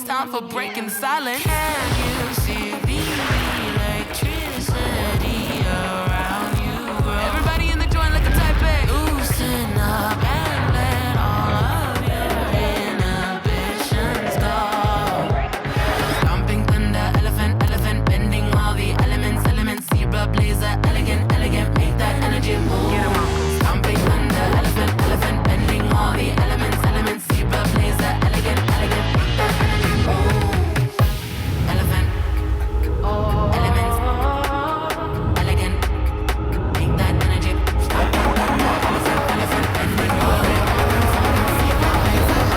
It's time for breaking the silence. Can you see the electricity around you, girl? Everybody in the joint like a type A. Loosen up and let all of your inhibitions go. Stomping thunder, elephant, bending all the elements, zebra blazer, elegant, make that energy move. Stomping thunder, elephant, bending all the elements, zebra blazer, elegant, make that energy move. Elephant, elements, elegant, make that energy. Stomping thunder, elephant, bending all the elements, zebra blazer,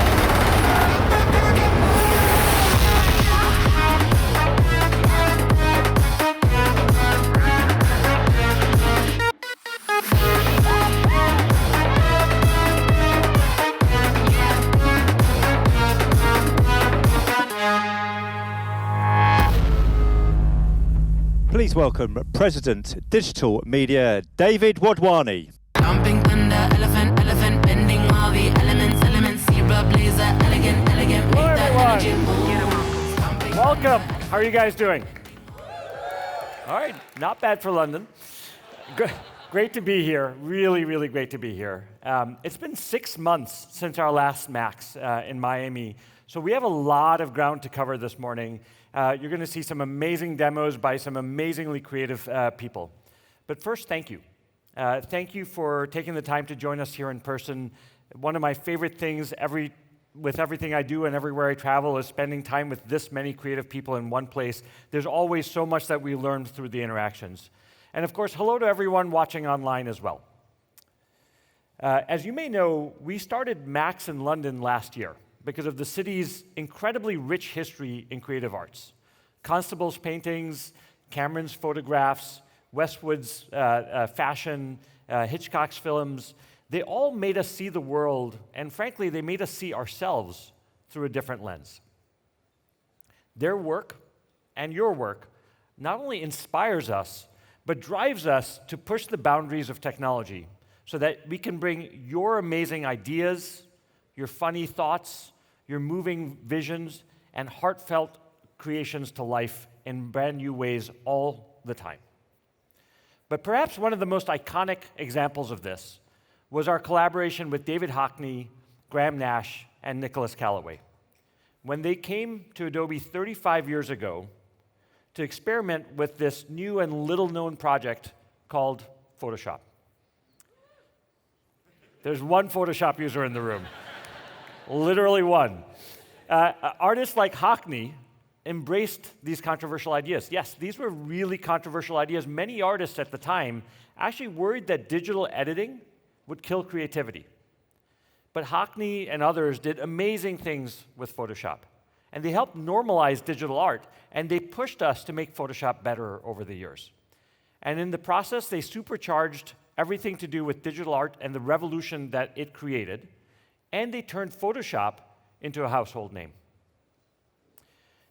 Please welcome President Digital Media, David Wadhwani. Stomping thunder, elephant, bending all the elements, zebra blazer, elegant, make that energy move. Welcome. How are you guys doing? All right, not bad for London. Great to be here. Really great to be here. It's been 6 months since our last Max in Miami, so we have a lot of ground to cover this morning. You're going to see some amazing demos by some amazingly creative people. But first, thank you. Thank you for taking the time to join us here in person. One of my favorite things with everything I do and everywhere I travel is spending time with this many creative people in one place. There's always so much that we learn through the interactions. And of course, hello to everyone watching online as well. As you may know, we started Max in London last year because of the city's incredibly rich history in creative arts. Constable's paintings, Cameron's photographs, Westwood's fashion, Hitchcock's films, they all made us see the world, and frankly, they made us see ourselves through a different lens. Their work and your work not only inspires us, but drives us to push the boundaries of technology so that we can bring your amazing ideas, your funny thoughts, your moving visions, and heartfelt creations to life in brand new ways all the time. But perhaps one of the most iconic examples of this was our collaboration with David Hockney, Graham Nash, and Nicholas Callaway. When they came to Adobe 35 years ago to experiment with this new and little-known project called Photoshop. There's one Photoshop user in the room. Literally one. Artists like Hockney embraced these controversial ideas. Yes, these were really controversial ideas. Many artists at the time actually worried that digital editing would kill creativity. But Hockney and others did amazing things with Photoshop. And they helped normalize digital art, and they pushed us to make Photoshop better over the years. And in the process, they supercharged everything to do with digital art and the revolution that it created, and they turned Photoshop into a household name.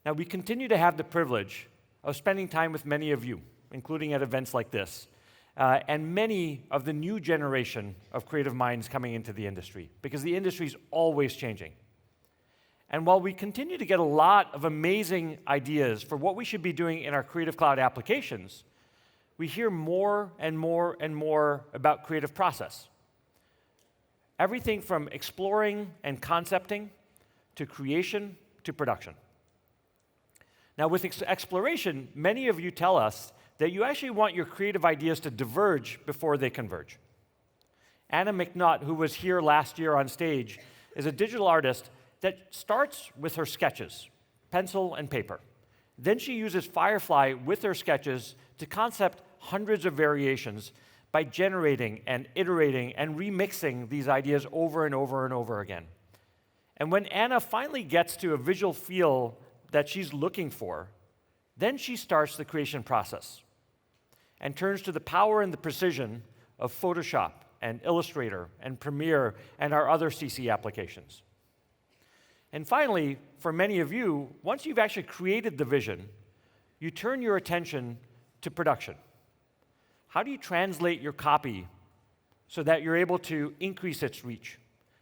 Now, we continue to have the privilege of spending time with many of you, including at events like this, and many of the new generation of creative minds coming into the industry, because the industry is always changing. And while we continue to get a lot of amazing ideas for what we should be doing in our Creative Cloud applications, we hear more and more about creative process. Everything from exploring and concepting to creation to production. Now, with exploration, many of you tell us that you actually want your creative ideas to diverge before they converge. Anna McNaught, who was here last year on stage, is a digital artist that starts with her sketches, pencil and paper. Then she uses Firefly with her sketches to concept hundreds of variations by generating and iterating and remixing these ideas over and over again. And when Anna finally gets to a visual feel that she's looking for, then she starts the creation process and turns to the power and the precision of Photoshop and Illustrator and Premiere and our other CC applications. And finally, for many of you, once you've actually created the vision, you turn your attention to production. How do you translate your copy so that you're able to increase its reach?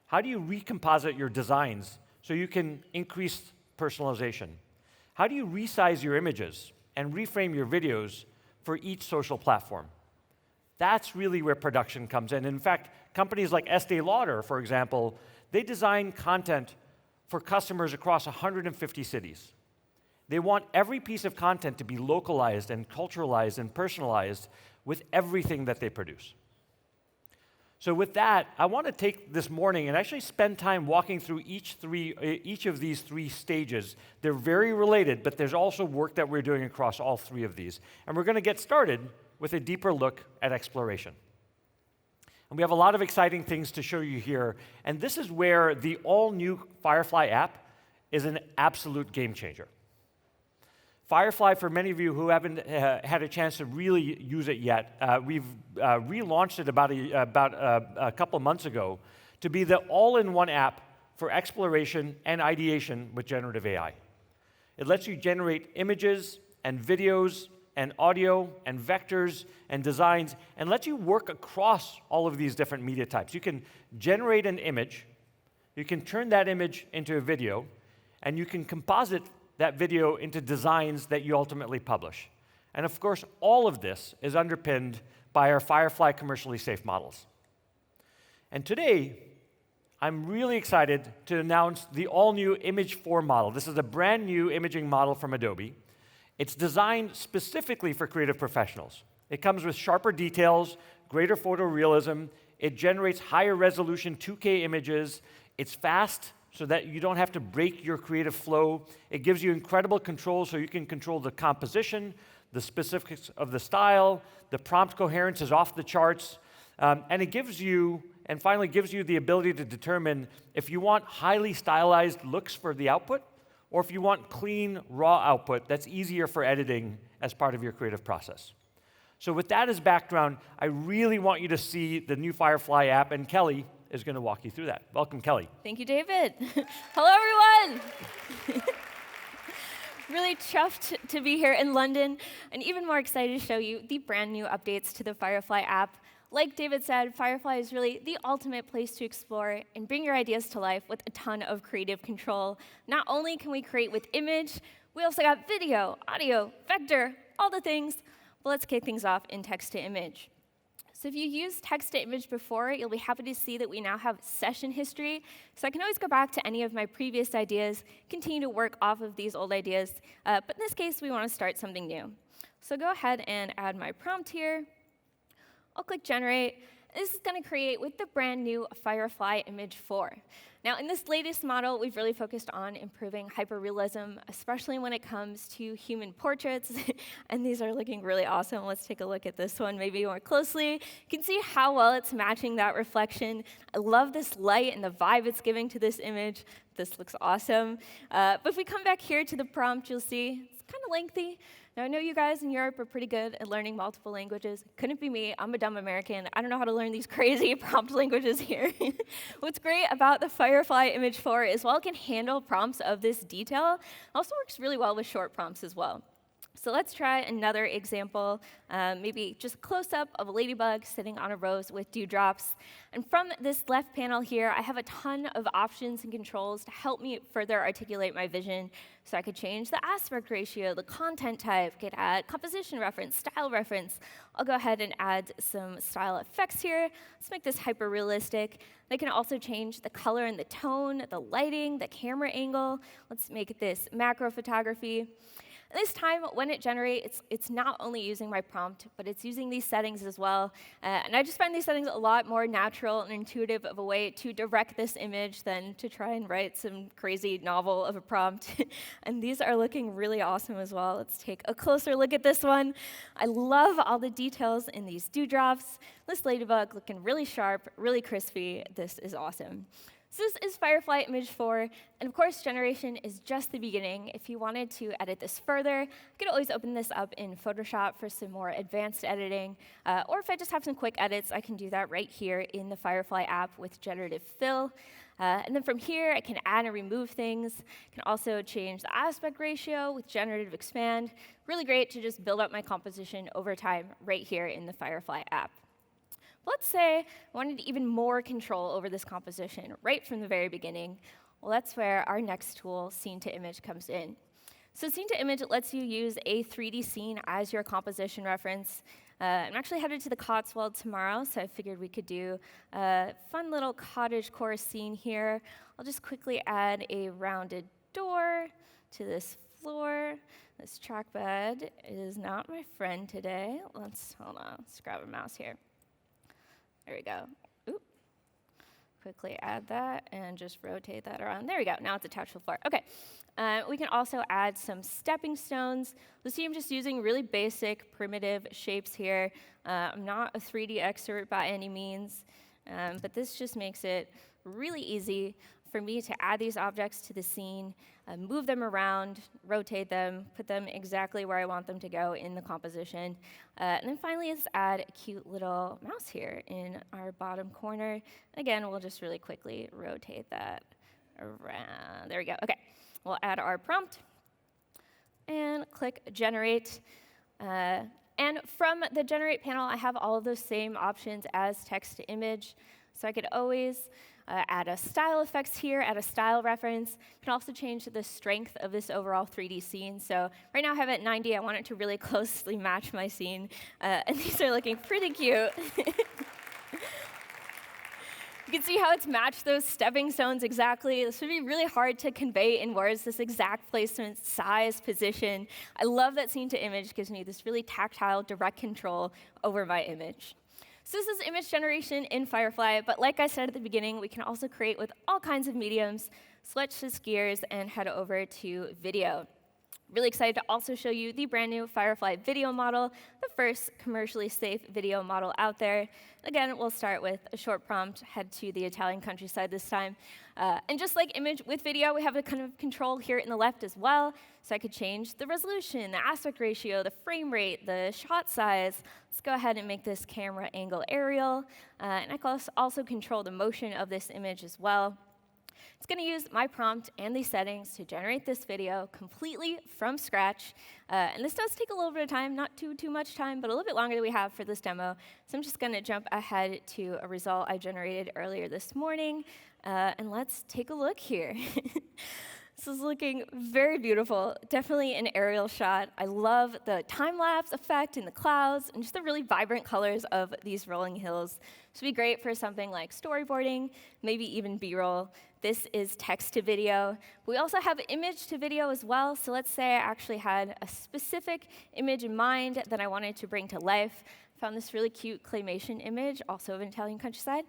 How do you recomposite your designs so you can increase personalization? How do you resize your images and reframe your videos for each social platform? That's really where production comes in. In fact, companies like Estee Lauder, for example, they design content for customers across 150 cities. They want every piece of content to be localized and culturalized and personalized with everything that they produce. So with that, I want to take this morning and actually spend time walking through each of these three stages. They're very related, but there's also work that we're doing across all three of these. And we're going to get started with a deeper look at exploration. And we have a lot of exciting things to show you here. And this is where the all-new Firefly app is an absolute game changer. Firefly, for many of you who haven't had a chance to really use it yet, we've relaunched it about a couple of months ago to be the all-in-one app for exploration and ideation with generative AI. It lets you generate images and videos and audio and vectors and designs and lets you work across all of these different media types. You can generate an image, you can turn that image into a video, and you can composite that video into designs that you ultimately publish. And of course, all of this is underpinned by our Firefly commercially safe models. And today, I'm really excited to announce the all-new Image 4 model. This is a brand new imaging model from Adobe. It's designed specifically for creative professionals. It comes with sharper details, greater photorealism, it generates higher resolution 2K images, it's fast, so that you don't have to break your creative flow. It gives you incredible control so you can control the composition, the specifics of the style, the prompt coherence is off the charts, and it gives you, and finally gives you the ability to determine if you want highly stylized looks for the output, or if you want clean, raw output that's easier for editing as part of your creative process. So with that as background, I really want you to see the new Firefly app, and Kelly is going to walk you through that. Welcome, Kelly. Thank you, David. Hello, everyone. Really chuffed to be here in London, and even more excited to show you the brand new updates to the Firefly app. Like David said, Firefly is really the ultimate place to explore and bring your ideas to life with a ton of creative control. Not only can we create with image, we also got video, audio, vector, all the things. But let's kick things off in text to image. So if you used text to image before, you'll be happy to see that we now have session history. So I can always go back to any of my previous ideas, continue to work off of these old ideas. But in this case, we want to start something new. So go ahead and add my prompt here. I'll click Generate. This is going to create with the brand new Firefly Image 4. Now, in this latest model, we've really focused on improving hyperrealism, especially when it comes to human portraits. And these are looking really awesome. Let's take a look at this one maybe more closely. You can see how well it's matching that reflection. I love this light and the vibe it's giving to this image. This looks awesome. But if we come back here to the prompt, you'll see it's kind of lengthy. Now, I know you guys in Europe are pretty good at learning multiple languages. Couldn't be me. I'm a dumb American. I don't know how to learn these crazy prompt languages here. What's great about the Firefly Image 4 is while it can handle prompts of this detail, it also works really well with short prompts as well. So let's try another example, maybe just a close-up of a ladybug sitting on a rose with dewdrops. And from this left panel here, I have a ton of options and controls to help me further articulate my vision. So I could change the aspect ratio, the content type, could add composition reference, style reference. I'll go ahead and add some style effects here. Let's make this hyper-realistic. I can also change the color and the tone, the lighting, the camera angle. Let's make this macro photography. This time, when it generates, it's not only using my prompt, but it's using these settings as well. And I just find these settings a lot more natural and intuitive of a way to direct this image than to try and write some crazy novel of a prompt. And these are looking really awesome as well. Let's take a closer look at this one. I love all the details in these dewdrops. This ladybug looking really sharp, really crispy. This is awesome. So this is Firefly Image 4, and of course, generation is just the beginning. If you wanted to edit this further, you could always open this up in Photoshop for some more advanced editing, or if I just have some quick edits, I can do that right here in the Firefly app with generative fill. And then from here, I can add and remove things. I can also change the aspect ratio with generative expand. Really great to just build up my composition over time right here in the Firefly app. Let's say I wanted even more control over this composition right from the very beginning. Well, that's where our next tool, Scene to Image, comes in. So Scene to Image lets you use a 3D scene as your composition reference. I'm actually headed to the Cotswolds tomorrow, so I figured we could do a fun little cottagecore scene here. I'll just quickly add a rounded door to this floor. This trackpad is not my friend today. Hold on, let's grab a mouse here. There we go. Oop. Quickly add that and just rotate that around. There we go, now it's attached to the floor. Okay, we can also add some stepping stones. You'll see I'm just using really basic, primitive shapes here. I'm not a 3D expert by any means, but this just makes it really easy for me to add these objects to the scene, move them around, rotate them, put them exactly where I want them to go in the composition. And then finally, let's add a cute little mouse here in our bottom corner. Again, we'll just really quickly rotate that around. There we go. Okay, we'll add our prompt and click Generate. And from the Generate panel, I have all of those same options as text to image. So I could always add a style effects here, add a style reference. You can also change the strength of this overall 3D scene. So right now I have it at 90. I want it to really closely match my scene. And these are looking pretty cute. You can see how it's matched those stepping stones exactly. This would be really hard to convey in words, this exact placement, size, position. I love that Scene to Image gives me this really tactile, direct control over my image. So this is image generation in Firefly, but like I said at the beginning, we can also create with all kinds of mediums. So let's shift gears and head over to video. Really excited to also show you the brand new Firefly video model, the first commercially safe video model out there. Again, we'll start with a short prompt, head to the Italian countryside this time. And just like image with video, we have a kind of control here in the left as well. So I could change the resolution, the aspect ratio, the frame rate, the shot size. Let's go ahead and make this camera angle aerial. And I can also control the motion of this image as well. It's going to use my prompt and these settings to generate this video completely from scratch. And this does take a little bit of time, not too much time, but a little bit longer than we have for this demo. So I'm just going to jump ahead to a result I generated earlier this morning. And let's take a look here. This is looking very beautiful, definitely an aerial shot. I love the time-lapse effect in the clouds and just the really vibrant colors of these rolling hills. This would be great for something like storyboarding, maybe even B-roll. This is text to video. But we also have image to video as well. So let's say I actually had a specific image in mind that I wanted to bring to life. Found this really cute claymation image, also of an Italian countryside,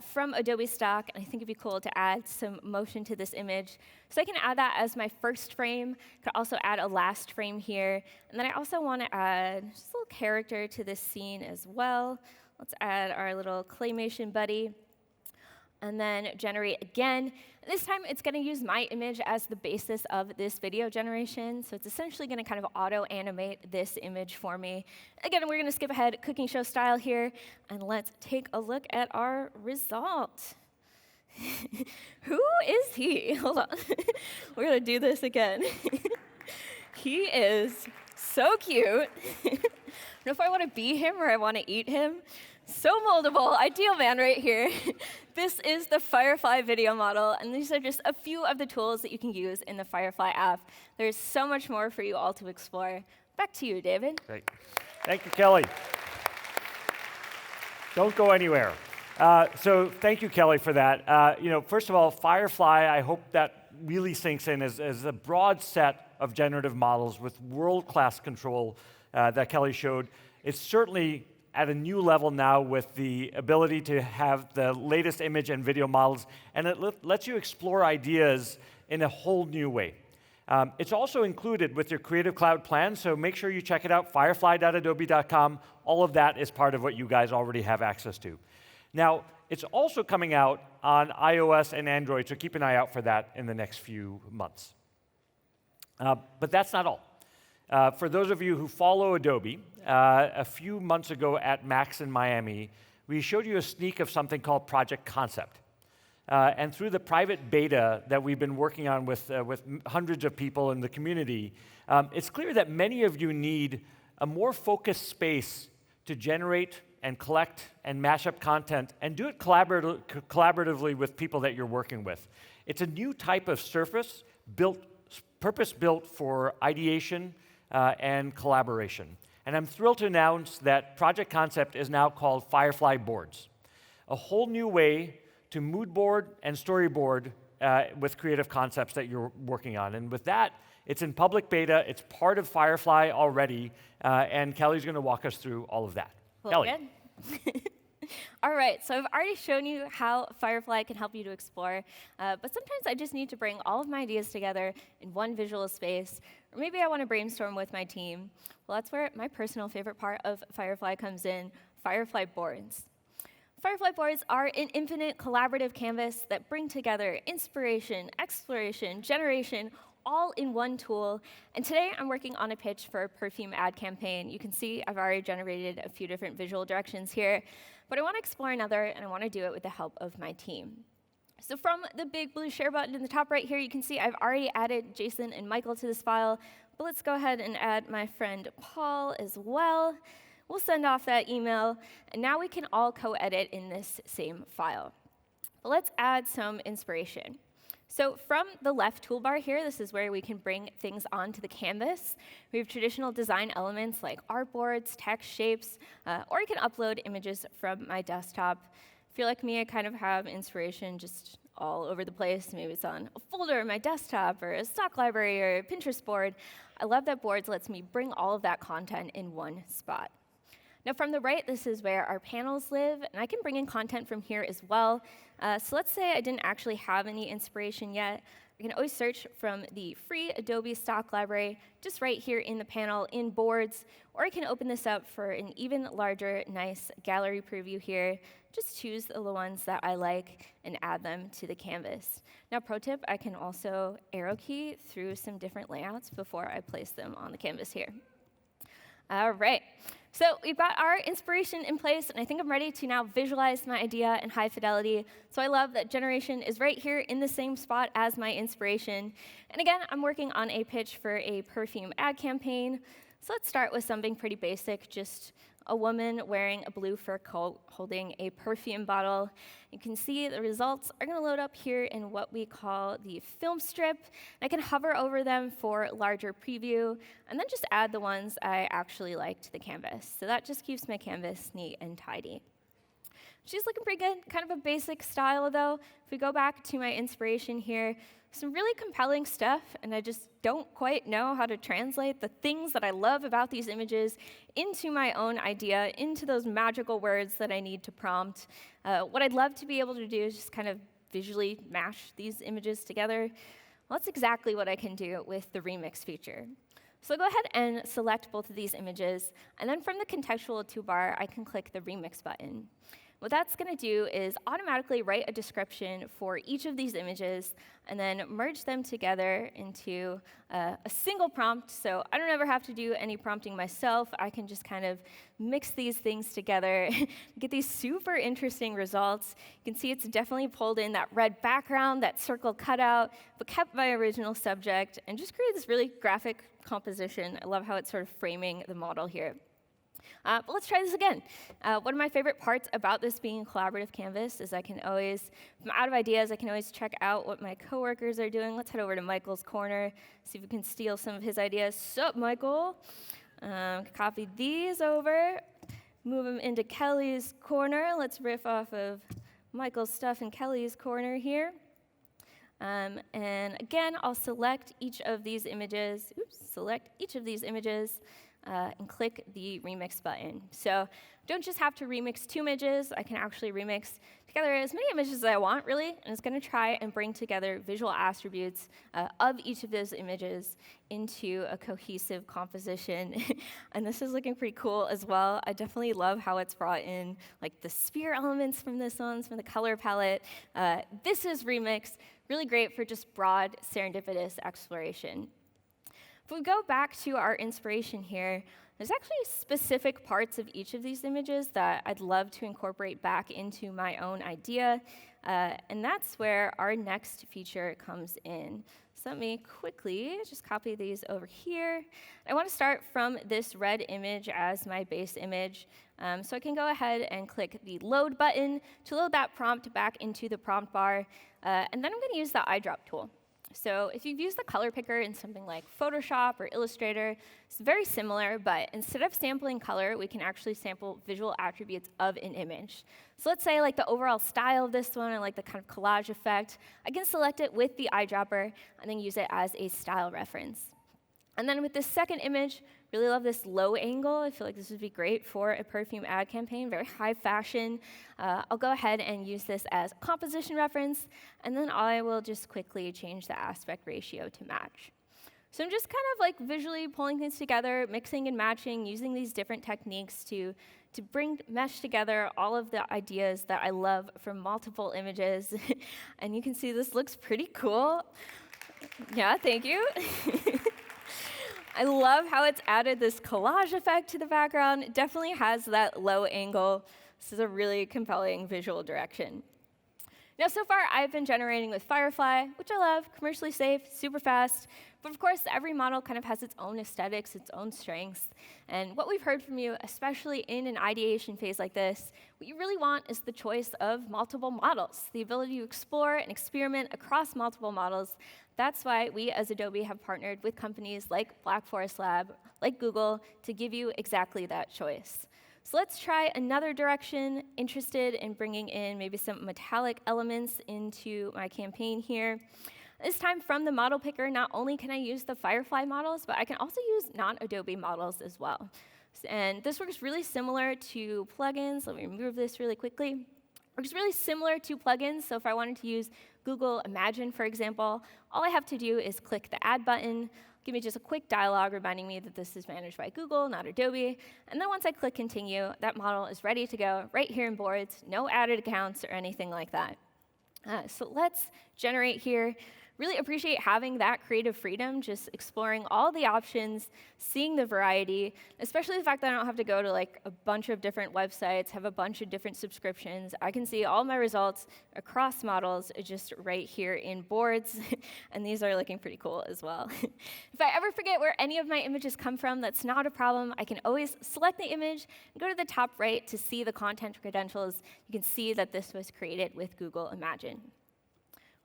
from Adobe stock, and I think it'd be cool to add some motion to this image. So I can add that as my first frame. Could also add a last frame here, and then I also want to add just a little character to this scene as well. Let's add our little claymation buddy, and then generate again. This time, it's going to use my image as the basis of this video generation. So it's essentially going to kind of auto-animate this image for me. Again, we're going to skip ahead, cooking show style here, and let's take a look at our result. Who is he? Hold on. We're going to do this again. He is so cute. I don't know if I want to be him or I want to eat him. So moldable, ideal man right here. This is the Firefly video model, and these are just a few of the tools that you can use in the Firefly app. There's so much more for you all to explore. Back to you, David. Great. Thank you, Kelly. Don't go anywhere. So thank you, Kelly, for that. First of all, Firefly, I hope that really sinks in as a broad set of generative models with world-class control that Kelly showed. It's certainly at a new level now with the ability to have the latest image and video models, and it lets you explore ideas in a whole new way. It's also included with your Creative Cloud plan, so make sure you check it out, firefly.adobe.com. All of that is part of what you guys already have access to. Now, it's also coming out on iOS and Android, so keep an eye out for that in the next few months. But that's not all. For those of you who follow Adobe, a few months ago at Max in Miami, we showed you a sneak of something called Project Concept. And through the private beta that we've been working on with hundreds of people in the community, it's clear that many of you need a more focused space to generate and collect and mash up content and do it collaboratively with people that you're working with. It's a new type of surface purpose-built for ideation and collaboration. And I'm thrilled to announce that Project Concept is now called Firefly Boards, a whole new way to mood board and storyboard with creative concepts that you're working on. And with that, it's in public beta, it's part of Firefly already, and Kelly's going to walk us through all of that. Well, Kelly. good. All right, so I've already shown you how Firefly can help you to explore, but sometimes I just need to bring all of my ideas together in one visual space, or maybe I want to brainstorm with my team. Well, that's where my personal favorite part of Firefly comes in, Firefly Boards. Firefly Boards are an infinite collaborative canvas that bring together inspiration, exploration, generation, all in one tool. And today I'm working on a pitch for a perfume ad campaign. You can see I've already generated a few different visual directions here, but I want to explore another, and I want to do it with the help of my team. So from the big blue share button in the top right here, you can see I've already added Jason and Michael to this file, but let's go ahead and add my friend Paul as well. We'll send off that email, and now we can all co-edit in this same file. But let's add some inspiration. So from the left toolbar here, this is where we can bring things onto the canvas. We have traditional design elements like artboards, text shapes, or I can upload images from my desktop. If you're like me, I kind of have inspiration just all over the place. Maybe it's on a folder on my desktop or a stock library or a Pinterest board. I love that Boards lets me bring all of that content in one spot. Now from the right, this is where our panels live, and I can bring in content from here as well. So let's say I didn't actually have any inspiration yet. I can always search from the free Adobe stock library, just right here in the panel in Boards, or I can open this up for an even larger, nice gallery preview here. Just choose the ones that I like and add them to the canvas. Now pro tip, I can also arrow key through some different layouts before I place them on the canvas here. All right, so we've got our inspiration in place, and I think I'm ready to now visualize my idea in high fidelity. So I love that generation is right here in the same spot as my inspiration. And again, I'm working on a pitch for a perfume ad campaign. So let's start with something pretty basic, just a woman wearing a blue fur coat holding a perfume bottle. You can see the results are going to load up here in what we call the film strip. I can hover over them for larger preview, and then just add the ones I actually like to the canvas. So that just keeps my canvas neat and tidy. She's looking pretty good, kind of a basic style though. If we go back to my inspiration here, some really compelling stuff, and I just don't quite know how to translate the things that I love about these images into my own idea, into those magical words that I need to prompt. What I'd love to be able to do is just kind of visually mash these images together. Well, that's exactly what I can do with the remix feature. So go ahead and select both of these images, and then from the contextual toolbar, I can click the remix button. What that's going to do is automatically write a description for each of these images and then merge them together into a single prompt. So I don't ever have to do any prompting myself. I can just kind of mix these things together, get these super interesting results. You can see it's definitely pulled in that red background, that circle cutout, but kept my original subject and just created this really graphic composition. I love how it's sort of framing the model here. But let's try this again. One of my favorite parts about this being a collaborative canvas is I can always, if I'm out of ideas, I can always check out what my coworkers are doing. Let's head over to Michael's corner, see if we can steal some of his ideas. Sup, Michael? Copy these over, move them into Kelly's corner. Let's riff off of Michael's stuff in Kelly's corner here. And again, I'll select each of these images. And click the remix button. So don't just have to remix 2 images. I can actually remix together as many images as I want, really, and it's going to try and bring together visual attributes of each of those images into a cohesive composition. And this is looking pretty cool as well. I definitely love how it's brought in like the sphere elements from this one, from the color palette. This is remix, really great for just broad serendipitous exploration. If we go back to our inspiration here, There's actually specific parts of each of these images that I'd love to incorporate back into my own idea, and that's where our next feature comes in. So let me quickly just copy these over here. I want to start from this red image as my base image. So I can go ahead and click the load button to load that prompt back into the prompt bar. And then I'm going to use the eyedrop tool. So if you've used the color picker in something like Photoshop or Illustrator, it's very similar, but instead of sampling color, we can actually sample visual attributes of an image. So let's say like the overall style of this one, or like the kind of collage effect, I can select it with the eyedropper and then use it as a style reference. And then with this second image, really love this low angle. I feel like this would be great for a perfume ad campaign, very high fashion. I'll go ahead and use this as a composition reference, and then I will just quickly change the aspect ratio to match. So I'm just kind of like visually pulling things together, mixing and matching, using these different techniques to mesh together all of the ideas that I love from multiple images. And you can see this looks pretty cool. Yeah, thank you. I love how it's added this collage effect to the background. It definitely has that low angle. This is a really compelling visual direction. Now, so far, I've been generating with Firefly, which I love, commercially safe, super fast. But of course, every model kind of has its own aesthetics, its own strengths. And what we've heard from you, especially in an ideation phase like this, what you really want is the choice of multiple models, the ability to explore and experiment across multiple models. That's why we as Adobe have partnered with companies like Black Forest Lab, like Google, to give you exactly that choice. So let's try another direction, interested in bringing in maybe some metallic elements into my campaign here. This time from the model picker, not only can I use the Firefly models, but I can also use non-Adobe models as well. And this works really similar to plugins. Let me remove this really quickly. Works really similar to plugins. So if I wanted to use Google Imagine, for example, all I have to do is click the Add button, give me just a quick dialog reminding me that this is managed by Google, not Adobe. And then once I click Continue, that model is ready to go right here in Boards, no added accounts or anything like that. So let's generate here. Really appreciate having that creative freedom, just exploring all the options, seeing the variety, especially the fact that I don't have to go to like a bunch of different websites, have a bunch of different subscriptions. I can see all my results across models just right here in Boards, and these are looking pretty cool as well. If I ever forget where any of my images come from, that's not a problem. I can always select the image and go to the top right to see the content credentials. You can see that this was created with Google Imagine.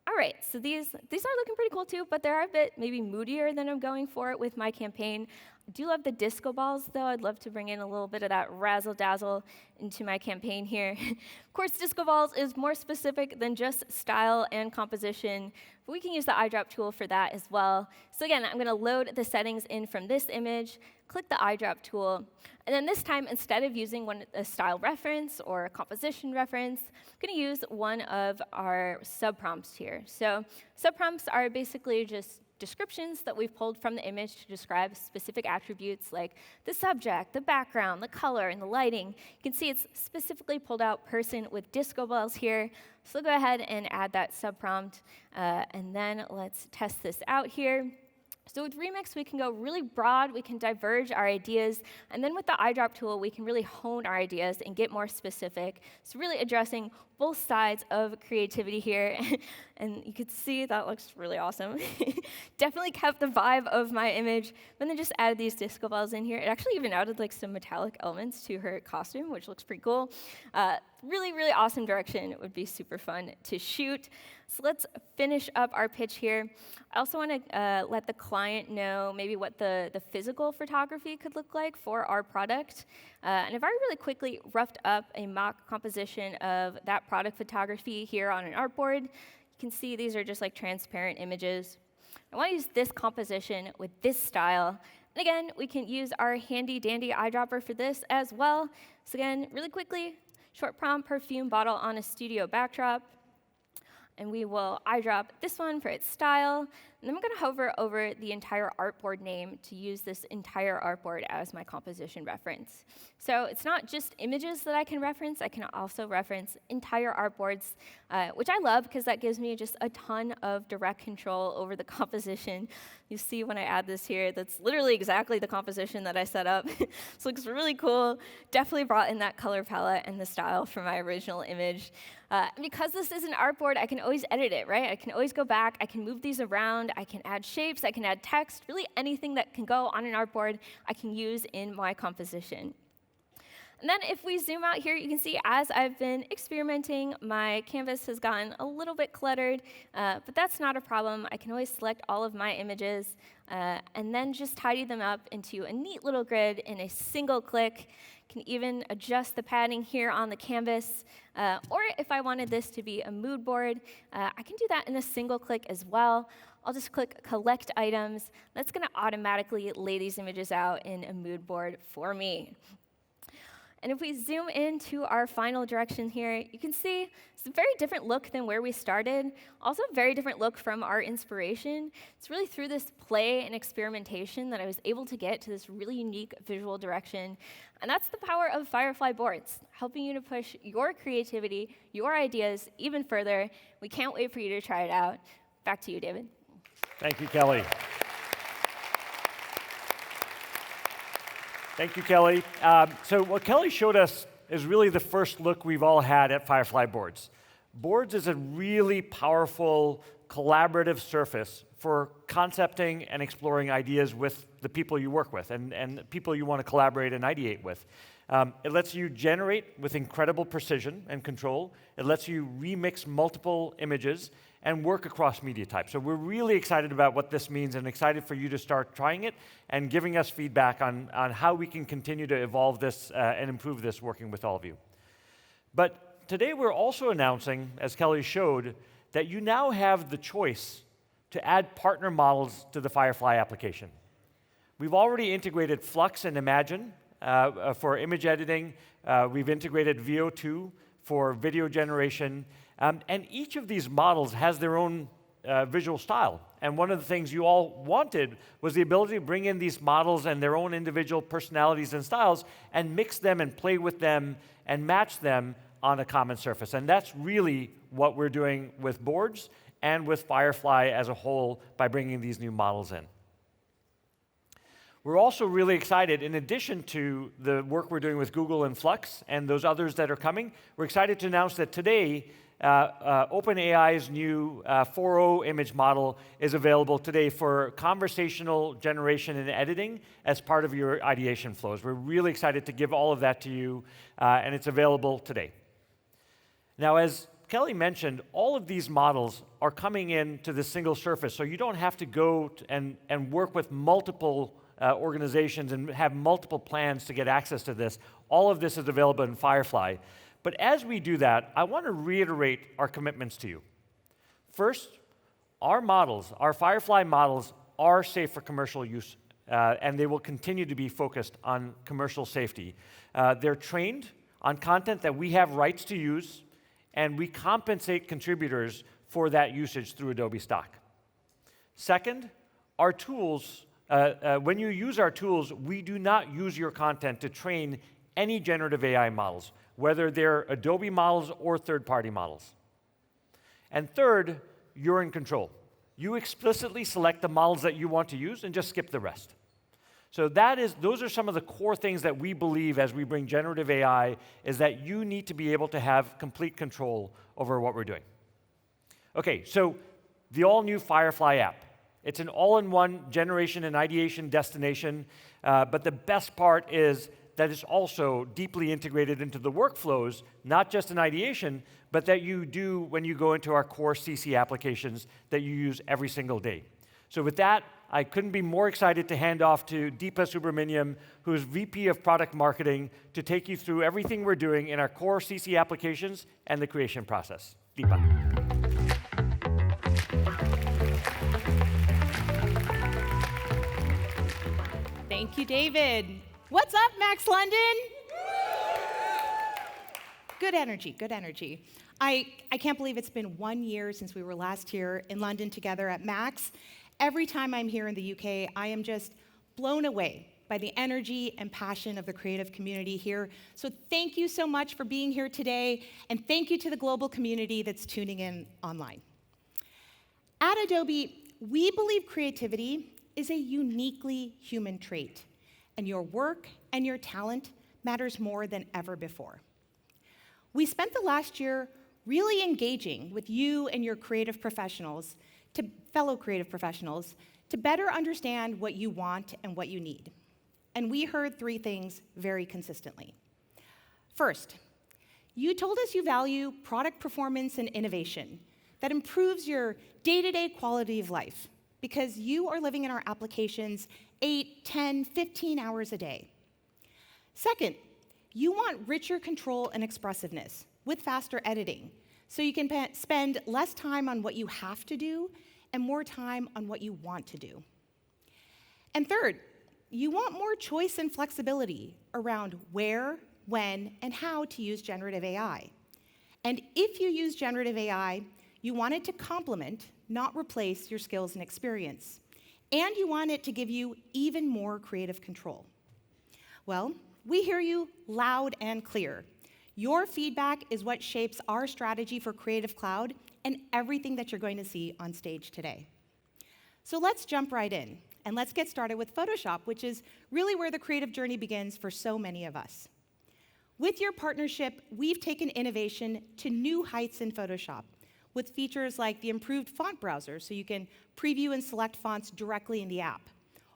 All right, so these are looking pretty cool too, but they're a bit maybe moodier than I'm going for with my campaign. I do love the disco balls, though. I'd love to bring in a little bit of that razzle-dazzle into my campaign here. Of course, disco balls is more specific than just style and composition, but we can use the eyedrop tool for that as well. So again, I'm going to load the settings in from this image, click the eyedrop tool, and then this time, instead of using a style reference or a composition reference, I'm going to use one of our subprompts here. So subprompts are basically just descriptions that we've pulled from the image to describe specific attributes like the subject, the background, the color, and the lighting. You can see it's specifically pulled out person with disco balls here. So go ahead and add that subprompt, and then let's test this out here. So with Remix, we can go really broad, we can diverge our ideas, and then with the eyedrop tool, we can really hone our ideas and get more specific. So really addressing both sides of creativity here, and you can see that looks really awesome. Definitely kept the vibe of my image, but then just added these disco balls in here. It actually even added like some metallic elements to her costume, which looks pretty cool. Really, really awesome direction. It would be super fun to shoot. So let's finish up our pitch here. I also want to let the client know maybe what the physical photography could look like for our product. And if I really quickly roughed up a mock composition of that product photography here on an artboard, you can see these are just like transparent images. I want to use this composition with this style. And again, we can use our handy dandy eyedropper for this as well. So again, really quickly, short prompt, perfume bottle on a studio backdrop. and we will eyedrop this one for its style, and then I'm going to hover over the entire artboard name to use this entire artboard as my composition reference. So it's not just images that I can also reference entire artboards, which I love because that gives me just a ton of direct control over the composition. You see when I add this here, that's literally exactly the composition that I set up. This looks really cool. Definitely brought in that color palette and the style from my original image. And because this is an artboard, I can always edit it, right? I can always go back, I can move these around, I can add shapes, I can add text, really anything that can go on an artboard, I can use in my composition. And then if we zoom out here, you can see as I've been experimenting, my canvas has gotten a little bit cluttered, but that's not a problem. I can always select all of my images and then just tidy them up into a neat little grid in a single click. Can even adjust the padding here on the canvas. Or if I wanted this to be a mood board, I can do that in a single click as well. I'll just click Collect Items. That's going to automatically lay these images out in a mood board for me. And if we zoom into our final direction here, you can see it's a very different look than where we started. Also a very different look from our inspiration. It's really through this play and experimentation that I was able to get to this really unique visual direction. And that's the power of Firefly boards, helping you to push your creativity, your ideas even further. We can't wait for you to try it out. Back to you, David. Thank you, Kelly. Thank you, Kelly. So what Kelly showed us is really the first look we've all had at Firefly boards. Boards is a really powerful collaborative surface for concepting and exploring ideas with the people you work with and people you want to collaborate and ideate with. It lets you generate with incredible precision and control. It lets you remix multiple images and work across media types. So we're really excited about what this means and excited for you to start trying it and giving us feedback on how we can continue to evolve this and improve this working with all of you. But today we're also announcing, as Kelly showed, that you now have the choice to add partner models to the Firefly application. We've already integrated Flux and Imagine for image editing. We've integrated VO2 for video generation. And each of these models has their own visual style. And one of the things you all wanted was the ability to bring in these models and their own individual personalities and styles and mix them and play with them and match them on a common surface. And that's really what we're doing with boards and with Firefly as a whole by bringing these new models in. We're also really excited, in addition to the work we're doing with Google and Flux and those others that are coming, we're excited to announce that today, OpenAI's new 4.0 image model is available today for conversational generation and editing as part of your ideation flows. We're really excited to give all of that to you, and it's available today. Now, as Kelly mentioned, all of these models are coming in to this single surface, so you don't have to go and work with multiple organizations and have multiple plans to get access to this. All of this is available in Firefly. But as we do that, I want to reiterate our commitments to you. First, our models, our Firefly models, are safe for commercial use, and they will continue to be focused on commercial safety. They're trained on content that we have rights to use, and we compensate contributors for that usage through Adobe Stock. Second, our tools, when you use our tools, we do not use your content to train any generative AI models, whether they're Adobe models or third-party models. And third, you're in control. You explicitly select the models that you want to use and just skip the rest. So those are some of the core things that we believe as we bring generative AI, is that you need to be able to have complete control over what we're doing. Okay, so the all-new Firefly app. It's an all-in-one generation and ideation destination, but the best part is that it's also deeply integrated into the workflows, not just in ideation, but that you do when you go into our core CC applications that you use every single day. So with that, I couldn't be more excited to hand off to Deepa Subramaniam, who's VP of Product Marketing, to take you through everything we're doing in our core CC applications and the creation process. Deepa. Thank you, David. What's up, Max London? Good energy, good energy. I can't believe it's been 1 year since we were last here in London together at Max. Every time I'm here in the UK, I am just blown away by the energy and passion of the creative community here. So thank you so much for being here today, and thank you to the global community that's tuning in online. At Adobe, we believe creativity is a uniquely human trait, and your work and your talent matters more than ever before. We spent the last year really engaging with you and your creative professionals, fellow creative professionals, to better understand what you want and what you need. And we heard 3 things very consistently. First, you told us you value product performance and innovation that improves your day-to-day quality of life because you are living in our applications 8, 10, 15 hours a day. Second, you want richer control and expressiveness with faster editing so you can spend less time on what you have to do and more time on what you want to do. And third, you want more choice and flexibility around where, when, and how to use generative AI. And if you use generative AI, you want it to complement, not replace, your skills and experience. And you want it to give you even more creative control. Well, we hear you loud and clear. Your feedback is what shapes our strategy for Creative Cloud and everything that you're going to see on stage today. So let's jump right in. And let's get started with Photoshop, which is really where the creative journey begins for so many of us. With your partnership, we've taken innovation to new heights in Photoshop, with features like the improved font browser, so you can preview and select fonts directly in the app,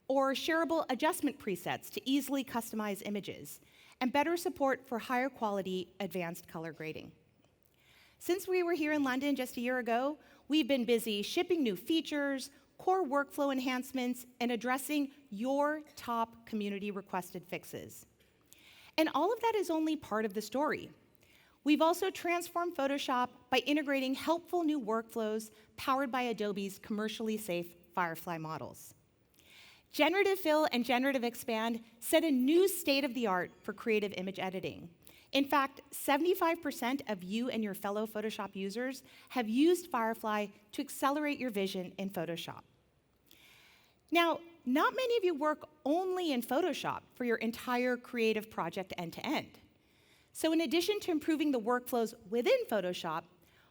or shareable adjustment presets to easily customize images, and better support for higher quality advanced color grading. Since we were here in London just a year ago, we've been busy shipping new features, core workflow enhancements, and addressing your top community requested fixes. And all of that is only part of the story. We've also transformed Photoshop by integrating helpful new workflows powered by Adobe's commercially safe Firefly models. Generative Fill and Generative Expand set a new state-of-the-art for creative image editing. In fact, 75% of you and your fellow Photoshop users have used Firefly to accelerate your vision in Photoshop. Now, not many of you work only in Photoshop for your entire creative project end-to-end. So in addition to improving the workflows within Photoshop,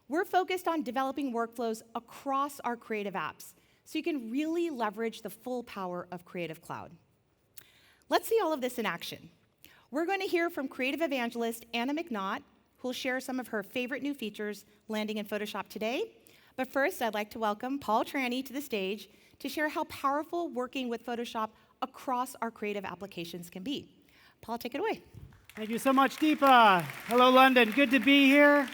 we're focused on developing workflows across our creative apps so you can really leverage the full power of Creative Cloud. Let's see all of this in action. We're going to hear from creative evangelist Anna McNaught, who will share some of her favorite new features landing in Photoshop today. But first, I'd like to welcome Paul Tranny to the stage to share how powerful working with Photoshop across our creative applications can be. Paul, take it away. Thank you so much, Deepa. Hello, London. Good to be here.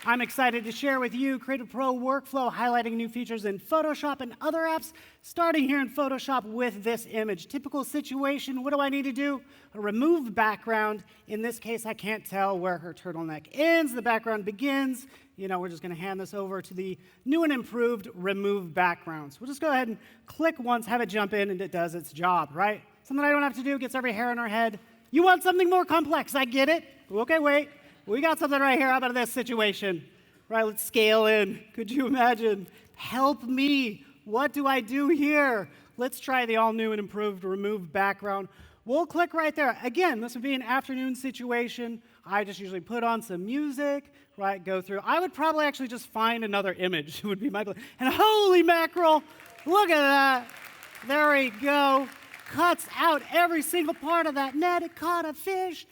I'm excited to share with you Creative Pro workflow, highlighting new features in Photoshop and other apps, starting here in Photoshop with this image. Typical situation, what do I need to do? Remove background. In this case, I can't tell where her turtleneck ends, the background begins. We're just going to hand this over to the new and improved remove backgrounds. We'll just go ahead and click once, have it jump in, and it does its job, right? Something I don't have to do, gets every hair on our head. You want something more complex, I get it. Okay, wait. We got something right here. How about this situation? Right, let's scale in. Could you imagine? Help me. What do I do here? Let's try the all-new and improved remove background. We'll click right there. Again, this would be an afternoon situation. I just usually put on some music, right, go through. I would probably actually just find another image would be my plan. And holy mackerel, look at that. There we go. Cuts out every single part of that net. It caught a fish.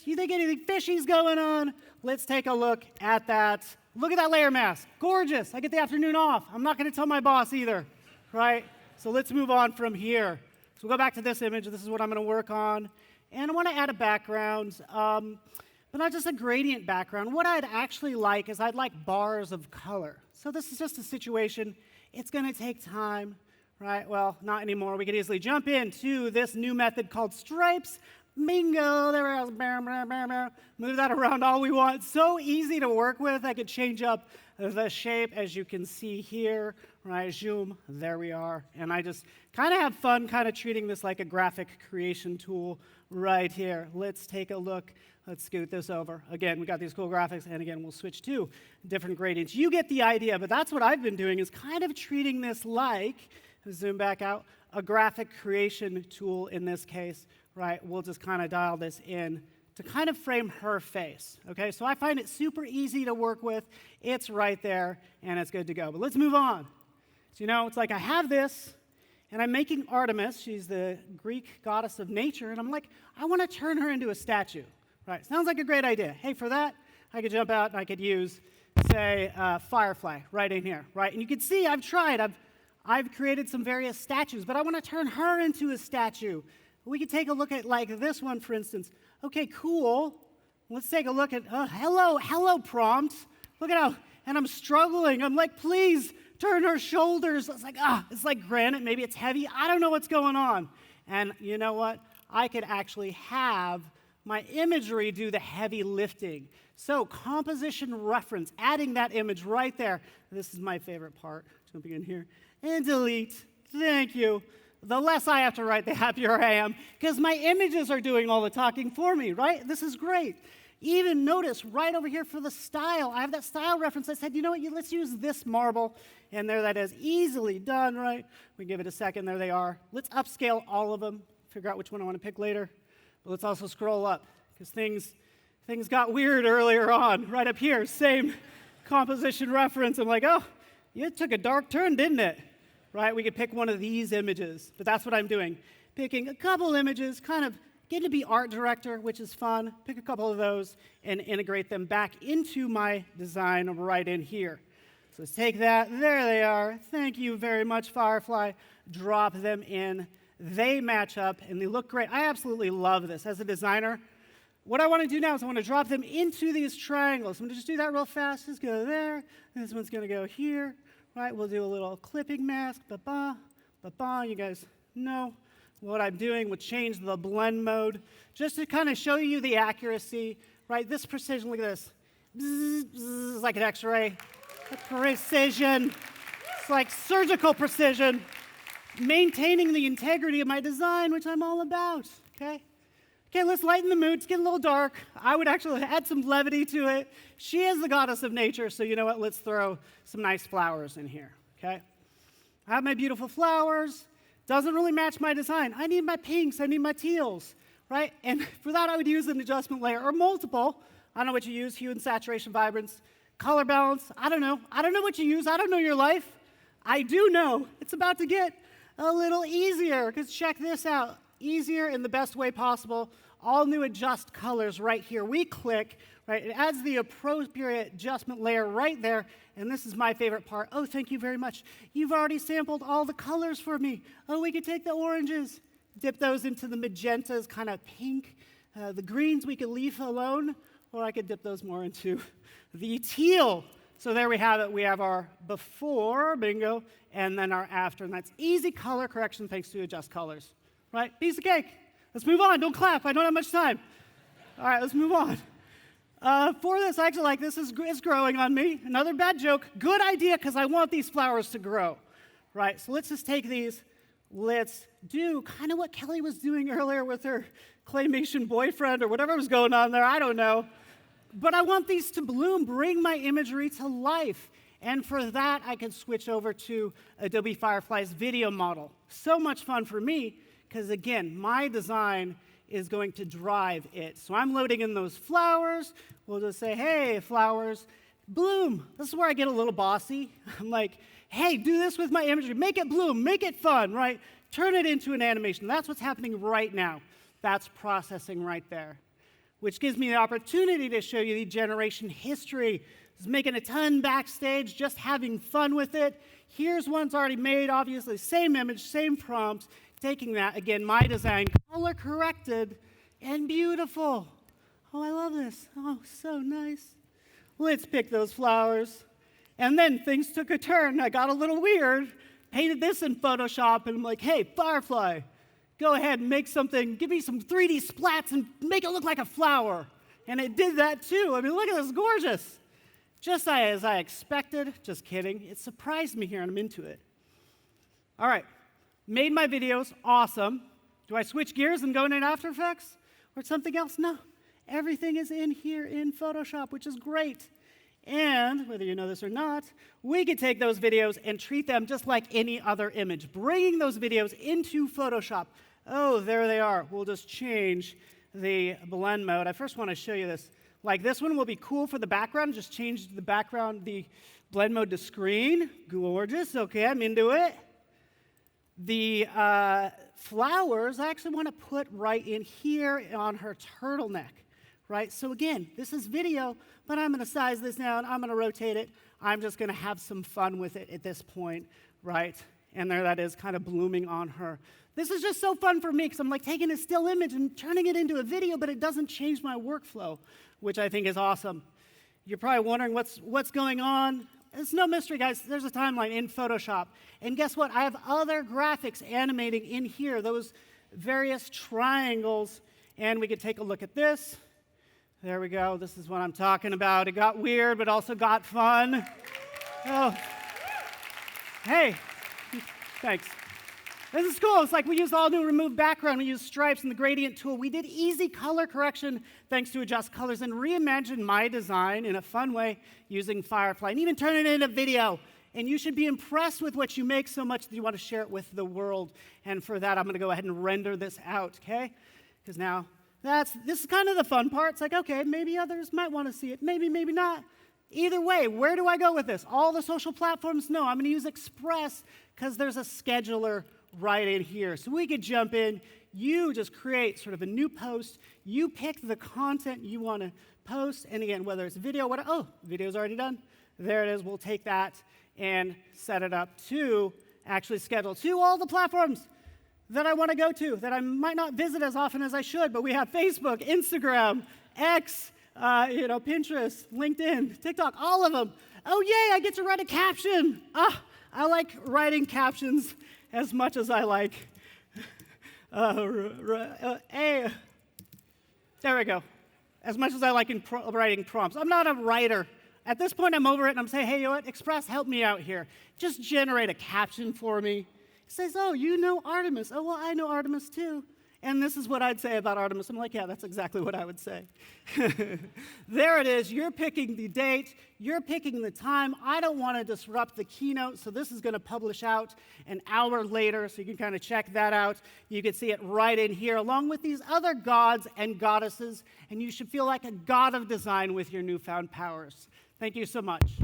You think anything fishy's going on? Let's take a look at that. Look at that layer mask. Gorgeous. I get the afternoon off. I'm not going to tell my boss either, right? So let's move on from here. So we'll go back to this image. This is what I'm going to work on. And I want to add a background, but not just a gradient background. What I'd actually like is I'd like bars of color. So this is just a situation. It's going to take time, right? Well, not anymore. We could easily jump into this new method called stripes. Bingo, there we go. Move that around all we want. So easy to work with. I could change up the shape, as you can see here, right? Zoom, there we are. And I just kind of have fun kind of treating this like a graphic creation tool right here. Let's take a look. Let's scoot this over. Again, we got these cool graphics, and again, we'll switch to different gradients. You get the idea, but that's what I've been doing, is kind of treating this like, zoom back out, a graphic creation tool in this case, right? We'll just kind of dial this in to kind of frame her face, okay? So I find it super easy to work with. It's right there, and it's good to go. But let's move on. So, it's like I have this, and I'm making Artemis. She's the Greek goddess of nature, and I'm like, I want to turn her into a statue, right? Sounds like a great idea. Hey, for that, I could jump out, and I could use, say, Firefly right in here, right? And you can see I've tried. I've created some various statues, but I want to turn her into a statue. We could take a look at, like, this one, for instance. Okay, cool. Let's take a look at, hello prompt. Look at how, and I'm struggling. I'm like, please turn her shoulders. It's like granite. Maybe it's heavy. I don't know what's going on. And you know what? I could actually have my imagery do the heavy lifting. So composition reference, adding that image right there. This is my favorite part. Jumping in here. And delete. Thank you. The less I have to write, the happier I am, because my images are doing all the talking for me, right? This is great. Even notice right over here for the style, I have that style reference. I said, you know what, let's use this marble. And there that is, easily done, right? We give it a second, there they are. Let's upscale all of them, figure out which one I want to pick later. But let's also scroll up, because things got weird earlier on. Right up here, same composition reference. I'm like, oh, it took a dark turn, didn't it? Right, we could pick one of these images, but that's what I'm doing. Picking a couple images, kind of getting to be art director, which is fun. Pick a couple of those and integrate them back into my design right in here. So let's take that. There they are. Thank you very much, Firefly. Drop them in. They match up, and they look great. I absolutely love this. As a designer, what I want to do now is I want to drop them into these triangles. I'm going to just do that real fast. Just go there. This one's going to go here. Right, we'll do a little clipping mask, ba-ba, ba-ba. You guys know what I'm doing. We'll change the blend mode just to kind of show you the accuracy, right? This precision, look at this. Bzz, bzz, it's like an X-ray. Precision. It's like surgical precision. Maintaining the integrity of my design, which I'm all about, okay? Okay, let's lighten the mood. It's getting a little dark. I would actually add some levity to it. She is the goddess of nature, so you know what? Let's throw some nice flowers in here, okay? I have my beautiful flowers. Doesn't really match my design. I need my pinks. I need my teals, right? And for that, I would use an adjustment layer or multiple. I don't know what you use, hue and saturation, vibrance, color balance. I don't know. I don't know what you use. I don't know your life. I do know it's about to get a little easier, because check this out. Easier in the best way possible. All new adjust colors right here. We click, right? It adds the appropriate adjustment layer right there. And this is my favorite part. Oh, thank you very much. You've already sampled all the colors for me. Oh, we could take the oranges, dip those into the magentas, kind of pink. The greens we could leave alone, or I could dip those more into the teal. So there we have it. We have our before, bingo, and then our after. And that's easy color correction thanks to adjust colors. Right? Piece of cake. Let's move on. Don't clap. I don't have much time. All right, let's move on. For this, I actually like this. It's growing on me. Another bad joke. Good idea, because I want these flowers to grow. Right? So let's just take these. Let's do kind of what Kelly was doing earlier with her claymation boyfriend or whatever was going on there. I don't know. But I want these to bloom, bring my imagery to life. And for that, I can switch over to Adobe Firefly's video model. So much fun for me. Because again, my design is going to drive it. So I'm loading in those flowers. We'll just say, hey, flowers, bloom. This is where I get a little bossy. I'm like, hey, do this with my imagery. Make it bloom. Make it fun, right? Turn it into an animation. That's what's happening right now. That's processing right there, which gives me the opportunity to show you the generation history. Just making a ton backstage, just having fun with it. Here's one's already made, obviously. Same image, same prompts. Taking that, again, my design, color corrected, and beautiful. Oh, I love this. Oh, so nice. Let's pick those flowers. And then things took a turn. I got a little weird. Painted this in Photoshop, and I'm like, hey, Firefly, go ahead and make something. Give me some 3D splats and make it look like a flower. And it did that too. I mean, look at this, gorgeous. Just as I expected, just kidding, it surprised me here and I'm into it. All right, made my videos, awesome. Do I switch gears and go into After Effects or something else? No, everything is in here in Photoshop, which is great. And whether you know this or not, we could take those videos and treat them just like any other image, bringing those videos into Photoshop. Oh, there they are. We'll just change the blend mode. I first want to show you this. Like this one will be cool for the background. Just change the background, the blend mode to screen. Gorgeous. Okay, I'm into it. The flowers, I actually want to put right in here on her turtleneck. Right? So again, this is video, but I'm going to size this down. I'm going to rotate it. I'm just going to have some fun with it at this point, right? And there that is, kind of blooming on her. This is just so fun for me because I'm like taking a still image and turning it into a video, but it doesn't change my workflow, which I think is awesome. You're probably wondering what's going on. It's no mystery, guys. There's a timeline in Photoshop. And guess what? I have other graphics animating in here, those various triangles. And we could take a look at this. There we go. This is what I'm talking about. It got weird, but also got fun. Oh, hey, thanks. This is cool. It's like we used all new remove background. We used stripes and the gradient tool. We did easy color correction thanks to adjust colors and reimagined my design in a fun way using Firefly and even turn it into video. And you should be impressed with what you make so much that you want to share it with the world. And for that, I'm going to go ahead and render this out, okay? Because now, this is kind of the fun part. It's like, okay, maybe others might want to see it. Maybe, maybe not. Either way, where do I go with this? All the social platforms? No, I'm going to use Express because there's a scheduler right in here. So we could jump in. You just create sort of a new post. You pick the content you want to post. And again, whether it's video, video's already done. There it is. We'll take that and set it up to actually schedule to all the platforms that I want to go to, that I might not visit as often as I should, but we have Facebook, Instagram, X, Pinterest, LinkedIn, TikTok, all of them. Oh, yay, I get to write a caption. I like writing captions as much as I like. There we go. As much as I like writing prompts. I'm not a writer. At this point, I'm over it, and I'm saying, hey, you know what, Express, help me out here. Just generate a caption for me. It says, oh, you know Artemis. Oh, well, I know Artemis too. And this is what I'd say about Artemis. I'm like, yeah, that's exactly what I would say. There it is. You're picking the date. You're picking the time. I don't want to disrupt the keynote, so this is going to publish out an hour later, so you can kind of check that out. You can see it right in here, along with these other gods and goddesses, and you should feel like a god of design with your newfound powers. Thank you so much.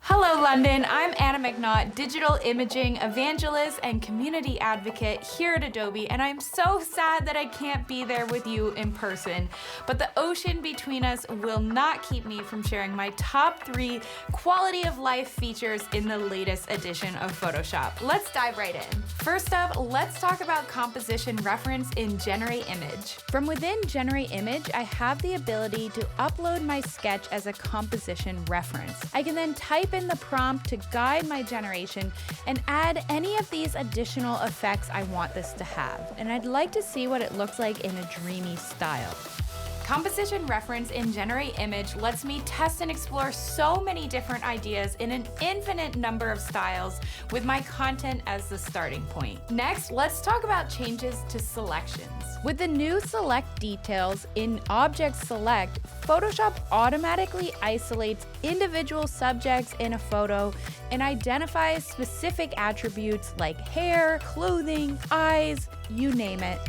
Hello, London. I'm Anna McNaught, digital imaging evangelist and community advocate here at Adobe, and I'm so sad that I can't be there with you in person. But the ocean between us will not keep me from sharing my top 3 quality of life features in the latest edition of Photoshop. Let's dive right in. First up, let's talk about composition reference in Generate Image. From within Generate Image, I have the ability to upload my sketch as a composition reference. I can then type in the prompt to guide my generation and add any of these additional effects I want this to have. And I'd like to see what it looks like in a dreamy style. Composition reference in Generate Image lets me test and explore so many different ideas in an infinite number of styles with my content as the starting point. Next, let's talk about changes to selections. With the new select details in Object Select, Photoshop automatically isolates individual subjects in a photo and identifies specific attributes like hair, clothing, eyes, you name it.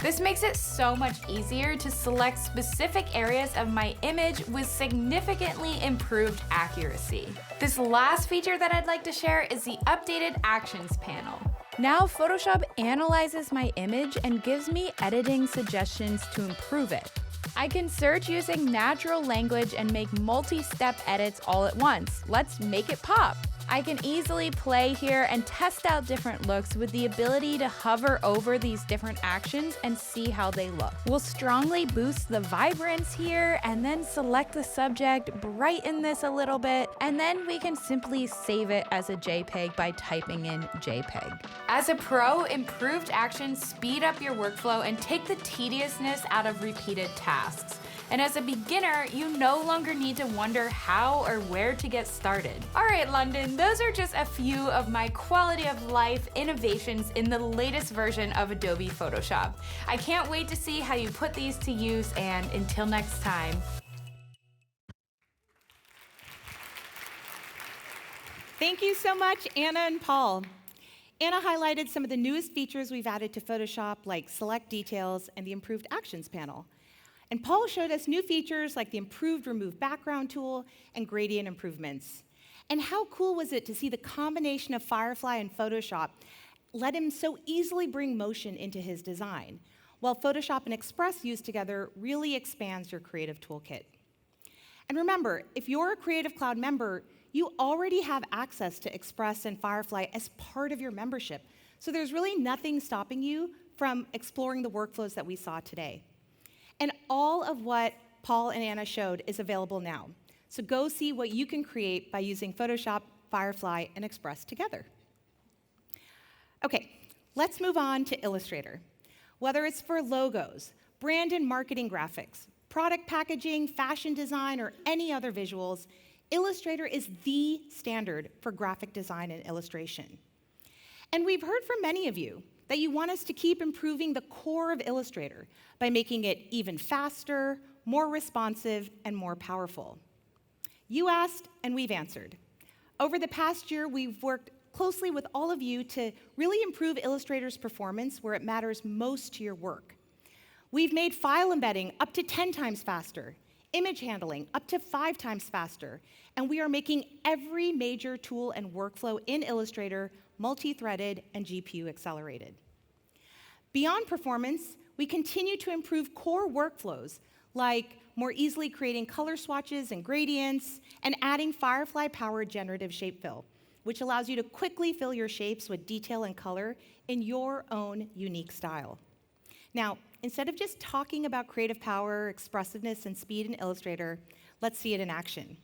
This makes it so much easier to select specific areas of my image with significantly improved accuracy. This last feature that I'd like to share is the updated Actions panel. Now Photoshop analyzes my image and gives me editing suggestions to improve it. I can search using natural language and make multi-step edits all at once. Let's make it pop. I can easily play here and test out different looks with the ability to hover over these different actions and see how they look. We'll strongly boost the vibrance here and then select the subject, brighten this a little bit, and then we can simply save it as a JPEG by typing in JPEG. As a pro, improved actions speed up your workflow and take the tediousness out of repeated tasks. And as a beginner, you no longer need to wonder how or where to get started. All right, London, those are just a few of my quality of life innovations in the latest version of Adobe Photoshop. I can't wait to see how you put these to use, and until next time. Thank you so much, Anna and Paul. Anna highlighted some of the newest features we've added to Photoshop, like Select Details and the improved Actions panel. And Paul showed us new features like the improved Remove Background tool and gradient improvements. And how cool was it to see the combination of Firefly and Photoshop let him so easily bring motion into his design, while Photoshop and Express used together really expands your creative toolkit. And remember, if you're a Creative Cloud member, you already have access to Express and Firefly as part of your membership. So there's really nothing stopping you from exploring the workflows that we saw today. And all of what Paul and Anna showed is available now. So go see what you can create by using Photoshop, Firefly, and Express together. Okay, let's move on to Illustrator. Whether it's for logos, brand and marketing graphics, product packaging, fashion design, or any other visuals, Illustrator is the standard for graphic design and illustration. And we've heard from many of you that you want us to keep improving the core of Illustrator by making it even faster, more responsive, and more powerful. You asked, and we've answered. Over the past year, we've worked closely with all of you to really improve Illustrator's performance where it matters most to your work. We've made file embedding up to 10 times faster, image handling up to 5 times faster, and we are making every major tool and workflow in Illustrator multi-threaded and GPU accelerated. Beyond performance, we continue to improve core workflows like more easily creating color swatches and gradients and adding Firefly-powered generative shape fill, which allows you to quickly fill your shapes with detail and color in your own unique style. Now, instead of just talking about creative power, expressiveness, and speed in Illustrator, let's see it in action.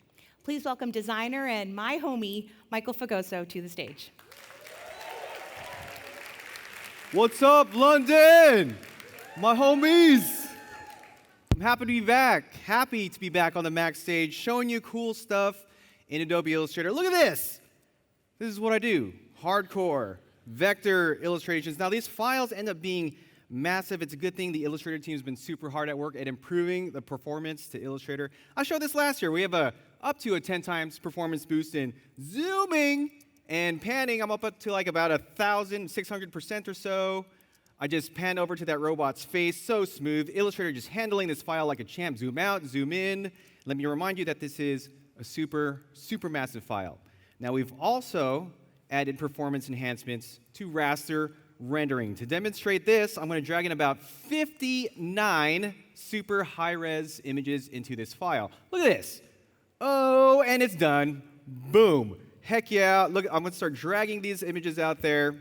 Please welcome designer and my homie, Michael Fagoso, to the stage. What's up, London? My homies. I'm happy to be back. Happy to be back on the Mac stage, showing you cool stuff in Adobe Illustrator. Look at this. This is what I do. Hardcore vector illustrations. Now, these files end up being massive. It's a good thing the Illustrator team has been super hard at work at improving the performance to Illustrator. I showed this last year. We have up to a 10 times performance boost in zooming and panning. I'm up to like about 1,600% or so. I just pan over to that robot's face, so smooth. Illustrator just handling this file like a champ. Zoom out, zoom in. Let me remind you that this is a super, super massive file. Now, we've also added performance enhancements to raster rendering. To demonstrate this, I'm going to drag in about 59 super high-res images into this file. Look at this. Oh, and it's done. Boom. Heck yeah. Look, I'm going to start dragging these images out there.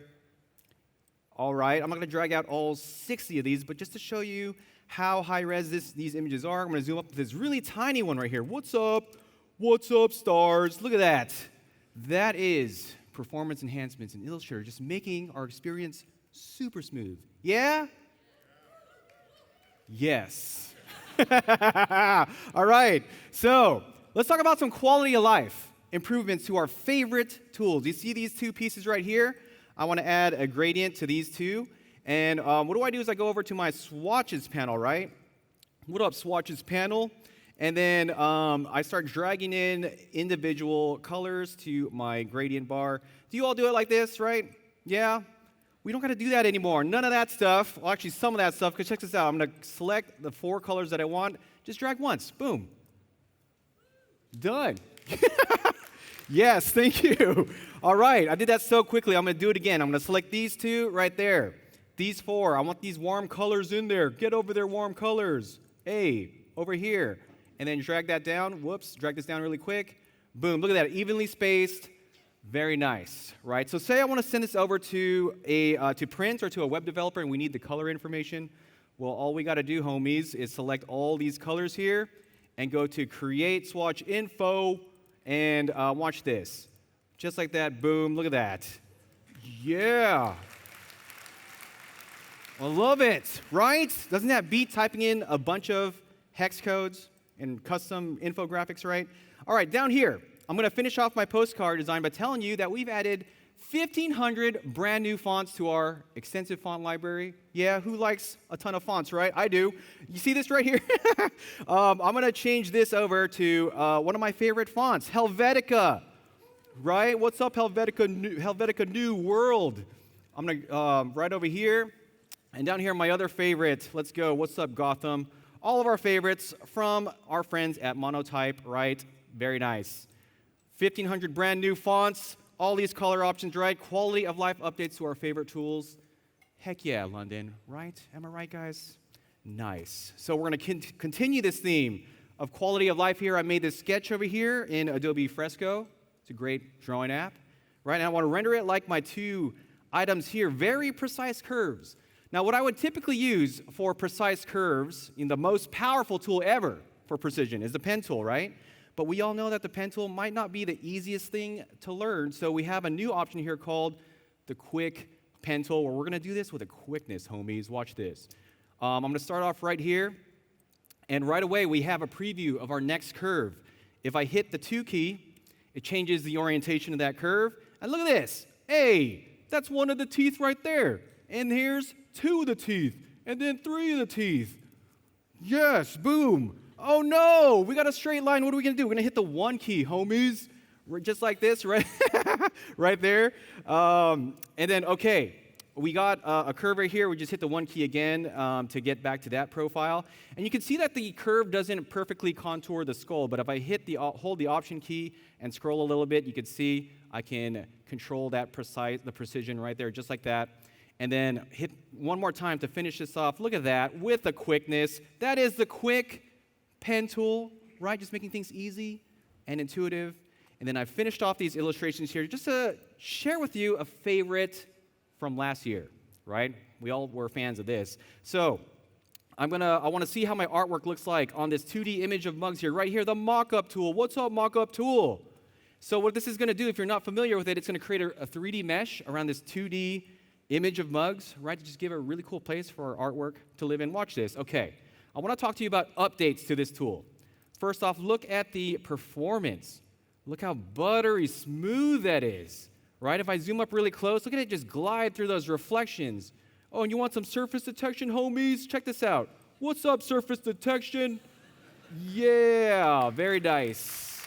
All right, I'm not going to drag out all 60 of these, but just to show you how high-res these images are, I'm going to zoom up to this really tiny one right here. What's up? What's up, stars? Look at that. That is performance enhancements in Illustrator, just making our experience super smooth. Yeah? Yes. All right, so let's talk about some quality of life improvements to our favorite tools. You see these two pieces right here? I want to add a gradient to these two. And what do I do is I go over to my swatches panel, right? What up, swatches panel? And then I start dragging in individual colors to my gradient bar. Do you all do it like this, right? Yeah? We don't got to do that anymore. None of that stuff. Well, actually, some of that stuff, because check this out. I'm going to select the 4 colors that I want. Just drag once. Boom. Done. Yes, thank you. All right, I did that so quickly. I'm going to do it again. I'm going to select these 2 right there. These 4. I want these warm colors in there. Get over there, warm colors. Hey, over here. And then drag that down. Whoops, drag this down really quick. Boom, look at that, evenly spaced. Very nice, right? So say I want to send this over to print or to a web developer and we need the color information. Well, all we got to do, homies, is select all these colors here and go to Create Swatch Info and watch this. Just like that, boom, look at that. Yeah. I love it, right? Doesn't that beat typing in a bunch of hex codes and custom infographics, right? All right, down here, I'm going to finish off my postcard design by telling you that we've added 1,500 brand new fonts to our extensive font library. Yeah, who likes a ton of fonts, right? I do. You see this right here? I'm going to change this over to one of my favorite fonts, Helvetica. Right? What's up, Helvetica New World? I'm going to right over here. And down here, my other favorite. Let's go. What's up, Gotham? All of our favorites from our friends at Monotype, right? Very nice. 1,500 brand new fonts. All these color options, right? Quality of life updates to our favorite tools. Heck yeah, London, right? Am I right, guys? Nice. So we're going to continue this theme of quality of life here. I made this sketch over here in Adobe Fresco. It's a great drawing app, right? And I want to render it like my two items here, very precise curves. Now, what I would typically use for precise curves in the most powerful tool ever for precision is the pen tool, right? But we all know that the pen tool might not be the easiest thing to learn, so we have a new option here called the quick pen tool, where we're going to do this with a quickness, homies. Watch this. I'm going to start off right here, and right away we have a preview of our next curve. If I hit the 2 key, it changes the orientation of that curve, and look at this. Hey, that's one of the teeth right there, and here's 2 of the teeth, and then 3 of the teeth. Yes, boom. Oh no, we got a straight line. What are we going to do? We're going to hit the 1 key, homies. Just like this, right? Right there. And then, okay, we got a curve right here. We just hit the 1 key again to get back to that profile. And you can see that the curve doesn't perfectly contour the skull, but if I hold the Option key and scroll a little bit, you can see I can control the precision right there, just like that. And then hit one more time to finish this off. Look at that, with the quickness. That is the quick pen tool, right? Just making things easy and intuitive. And then I finished off these illustrations here just to share with you a favorite from last year, right? We all were fans of this. So I want to see how my artwork looks like on this 2D image of mugs here, right here, the mock-up tool. What's up, mock-up tool? So what this is going to do, if you're not familiar with it, it's going to create a 3D mesh around this 2D image of mugs, right? To just give it a really cool place for our artwork to live in. Watch this. Okay. I want to talk to you about updates to this tool. First off, look at the performance. Look how buttery smooth that is, right? If I zoom up really close, look at it just glide through those reflections. Oh, and you want some surface detection, homies? Check this out. What's up, surface detection? Yeah, very nice.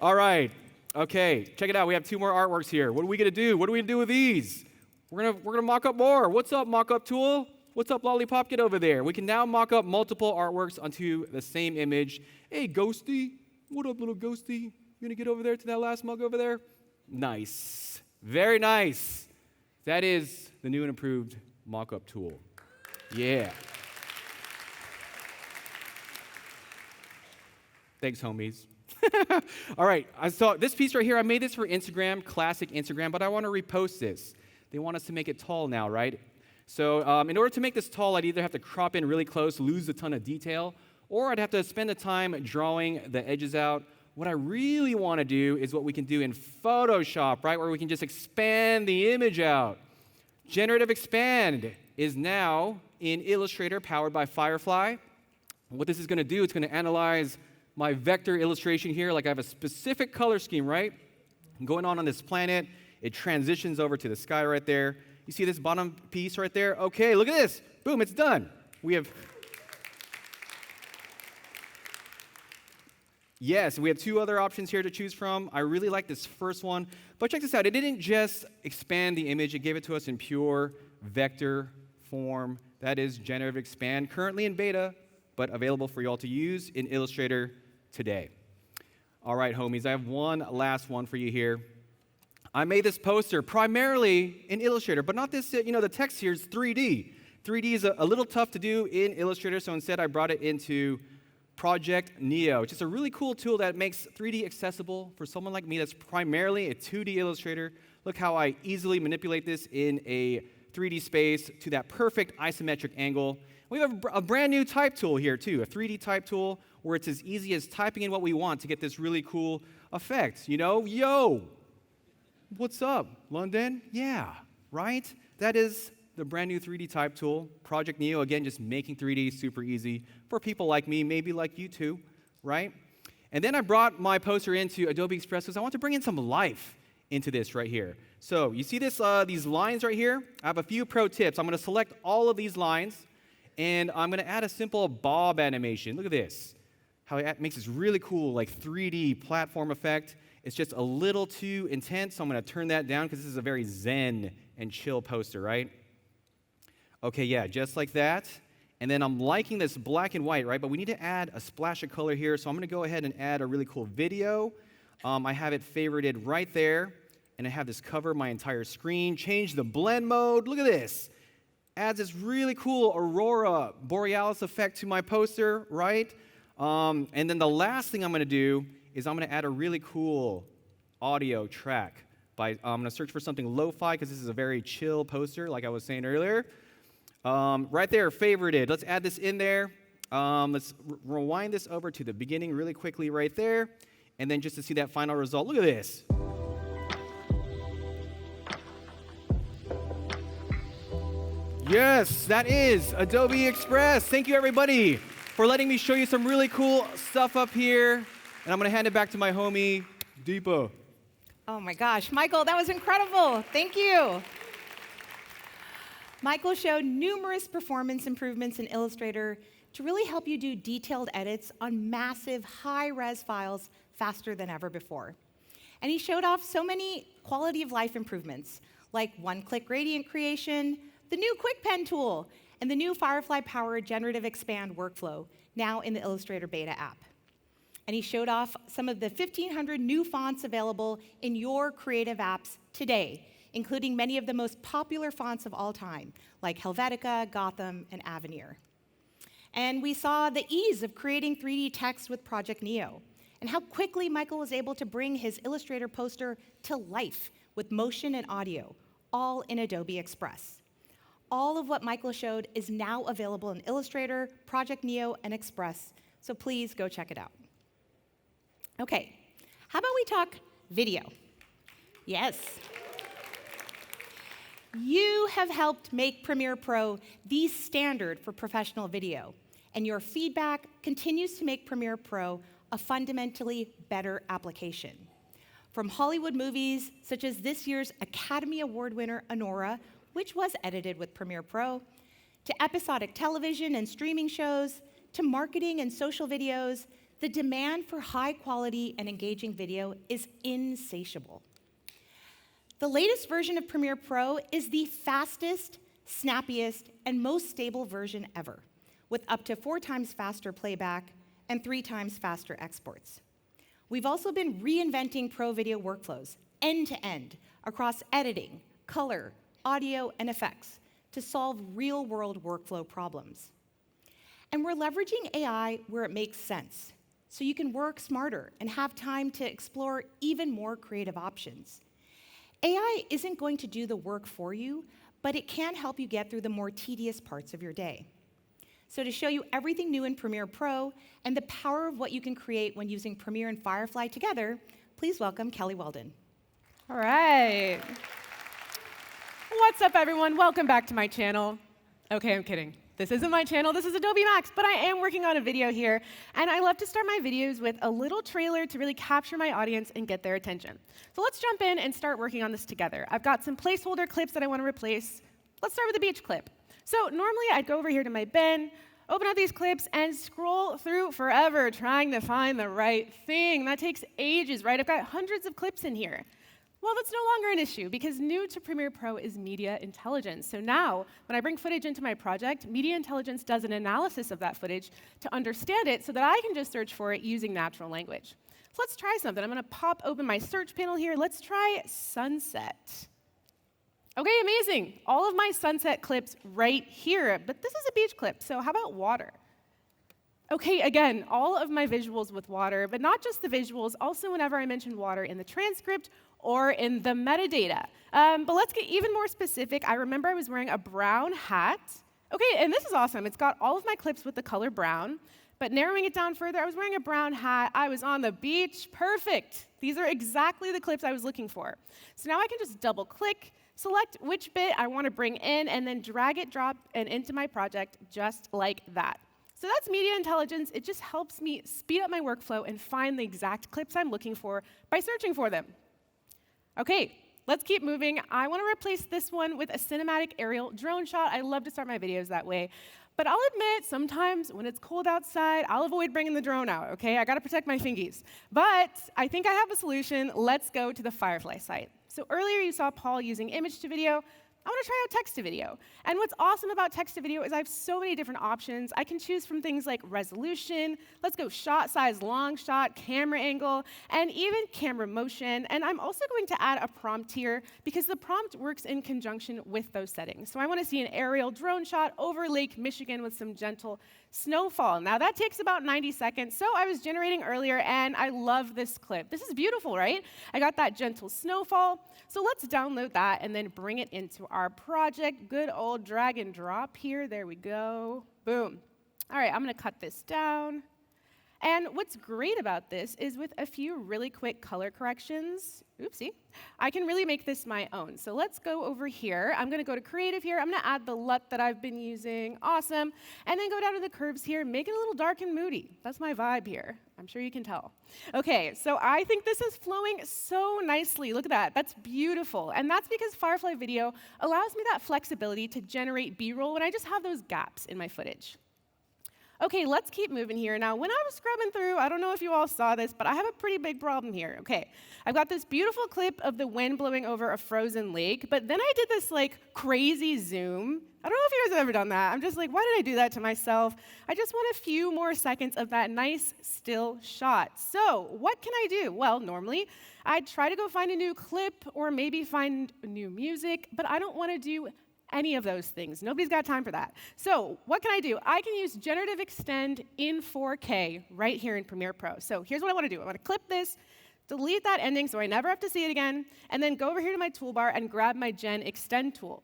All right, okay, check it out. We have 2 more artworks here. What are we going to do? What are we going to do with these? We're gonna mock up more. What's up, mock-up tool? What's up, Lollipop? Get over there. We can now mock up multiple artworks onto the same image. Hey, Ghosty. What up, little Ghosty? You gonna get over there to that last mug over there? Nice. Very nice. That is the new and improved mock-up tool. Yeah. Thanks, homies. All right, so this piece right here, I made this for Instagram, classic Instagram, but I want to repost this. They want us to make it tall now, right? So in order to make this tall, I'd either have to crop in really close, lose a ton of detail, or I'd have to spend the time drawing the edges out. What I really want to do is what we can do in Photoshop, right, where we can just expand the image out. Generative Expand is now in Illustrator, powered by Firefly. What this is going to do, it's going to analyze my vector illustration here, like I have a specific color scheme, right, going on this planet. It transitions over to the sky right there. You see this bottom piece right there? Okay, look at this. Boom, it's done. We have 2 other options here to choose from. I really like this first one. But check this out. It didn't just expand the image. It gave it to us in pure vector form. That is Generative Expand, currently in beta, but available for you all to use in Illustrator today. All right, homies, I have one last one for you here. I made this poster primarily in Illustrator, but not this, the text here is 3D. 3D is a little tough to do in Illustrator, so instead I brought it into Project Neo, which is a really cool tool that makes 3D accessible for someone like me that's primarily a 2D illustrator. Look how I easily manipulate this in a 3D space to that perfect isometric angle. We have a brand new type tool here too, a 3D type tool where it's as easy as typing in what we want to get this really cool effect. Yo, what's up, London? Yeah, right? That is the brand new 3D type tool, Project Neo, again, just making 3D super easy for people like me, maybe like you too, right? And then I brought my poster into Adobe Express because I want to bring in some life into this right here. So you see this, these lines right here? I have a few pro tips. I'm going to select all of these lines, and I'm going to add a simple bob animation. Look at this, how it makes this really cool, like 3D platform effect. It's just a little too intense, so I'm going to turn that down because this is a very zen and chill poster, right? Okay, yeah, just like that. And then I'm liking this black and white, right? But we need to add a splash of color here, so I'm going to go ahead and add a really cool video. I have it favorited right there, and I have this cover my entire screen. Change the blend mode. Look at this. Adds this really cool aurora borealis effect to my poster, right? And then the last thing I'm going to do is I'm going to add a really cool audio track. I'm going to search for something lo-fi because this is a very chill poster, like I was saying earlier. Right there, favorited. Let's add this in there. Let's rewind this over to the beginning really quickly right there. And then just to see that final result, look at this. Yes, that is Adobe Express. Thank you, everybody, for letting me show you some really cool stuff up here. And I'm going to hand it back to my homie, Deepa. Oh my gosh, Michael, that was incredible. Thank you. Michael showed numerous performance improvements in Illustrator to really help you do detailed edits on massive, high-res files faster than ever before. And he showed off so many quality of life improvements, like one-click gradient creation, the new Quick Pen tool, and the new Firefly-powered generative expand workflow, now in the Illustrator beta app. And he showed off some of the 1,500 new fonts available in your creative apps today, including many of the most popular fonts of all time, like Helvetica, Gotham, and Avenir. And we saw the ease of creating 3D text with Project Neo, and how quickly Michael was able to bring his Illustrator poster to life with motion and audio, all in Adobe Express. All of what Michael showed is now available in Illustrator, Project Neo, and Express, so please go check it out. Okay, how about we talk video? Yes. You have helped make Premiere Pro the standard for professional video, and your feedback continues to make Premiere Pro a fundamentally better application. From Hollywood movies, such as this year's Academy Award winner Anora, which was edited with Premiere Pro, to episodic television and streaming shows, to marketing and social videos, the demand for high-quality and engaging video is insatiable. The latest version of Premiere Pro is the fastest, snappiest, and most stable version ever, with up to 4 times faster playback and 3 times faster exports. We've also been reinventing Pro video workflows end-to-end across editing, color, audio, and effects to solve real-world workflow problems. And we're leveraging AI where it makes sense, so you can work smarter and have time to explore even more creative options. AI isn't going to do the work for you, but it can help you get through the more tedious parts of your day. So to show you everything new in Premiere Pro and the power of what you can create when using Premiere and Firefly together, please welcome Kelly Weldon. All right. What's up, everyone? Welcome back to my channel. Okay, I'm kidding. This isn't my channel, this is Adobe Max, but I am working on a video here, and I love to start my videos with a little trailer to really capture my audience and get their attention. So let's jump in and start working on this together. I've got some placeholder clips that I want to replace. Let's start with the beach clip. So normally I'd go over here to my bin, open up these clips, and scroll through forever trying to find the right thing. That takes ages, right? I've got hundreds of clips in here. Well, that's no longer an issue, because new to Premiere Pro is media intelligence. So now, when I bring footage into my project, media intelligence does an analysis of that footage to understand it so that I can just search for it using natural language. So let's try something. I'm going to pop open my search panel here. Let's try sunset. OK, amazing. All of my sunset clips right here. But this is a beach clip, so how about water? OK, again, all of my visuals with water, but not just the visuals, also whenever I mention water in the transcript or in the metadata. But let's get even more specific. I remember I was wearing a brown hat. OK, and this is awesome. It's got all of my clips with the color brown. But narrowing it down further, I was wearing a brown hat. I was on the beach. Perfect. These are exactly the clips I was looking for. So now I can just double-click, select which bit I want to bring in, and then drag it, drop, and into my project just like that. So that's media intelligence. It just helps me speed up my workflow and find the exact clips I'm looking for by searching for them. OK, let's keep moving. I want to replace this one with a cinematic aerial drone shot. I love to start my videos that way. But I'll admit, sometimes when it's cold outside, I'll avoid bringing the drone out, OK? I got to protect my fingies. But I think I have a solution. Let's go to the Firefly site. So earlier you saw Paul using image to video. I want to try out text to video. And what's awesome about text to video is I have so many different options. I can choose from things like resolution, let's go shot size, long shot, camera angle, and even camera motion. And I'm also going to add a prompt here because the prompt works in conjunction with those settings. So I want to see an aerial drone shot over Lake Michigan with some gentle snowfall. Now that takes about 90 seconds. So I was generating earlier, and I love this clip. This is beautiful, right? I got that gentle snowfall. So let's download that and then bring it into our project. Good old drag and drop here. There we go. Boom. All right, I'm going to cut this down. And what's great about this is with a few really quick color corrections, oopsie, I can really make this my own. So let's go over here. I'm going to go to Creative here. I'm going to add the LUT that I've been using. Awesome. And then go down to the curves here, make it a little dark and moody. That's my vibe here. I'm sure you can tell. OK, so I think this is flowing so nicely. Look at that. That's beautiful. And that's because Firefly Video allows me that flexibility to generate B-roll when I just have those gaps in my footage. OK, let's keep moving here. Now, when I was scrubbing through, I don't know if you all saw this, but I have a pretty big problem here. OK, I've got this beautiful clip of the wind blowing over a frozen lake, but then I did this like crazy zoom. I don't know if you guys have ever done that. I'm just like, why did I do that to myself? I just want a few more seconds of that nice still shot. So what can I do? Well, normally, I'd try to go find a new clip or maybe find new music, but I don't want to do any of those things. Nobody's got time for that. So what can I do? I can use Generative Extend in 4K right here in Premiere Pro. So here's what I want to do. I want to clip this, delete that ending so I never have to see it again, and then go over here to my toolbar and grab my Gen Extend tool.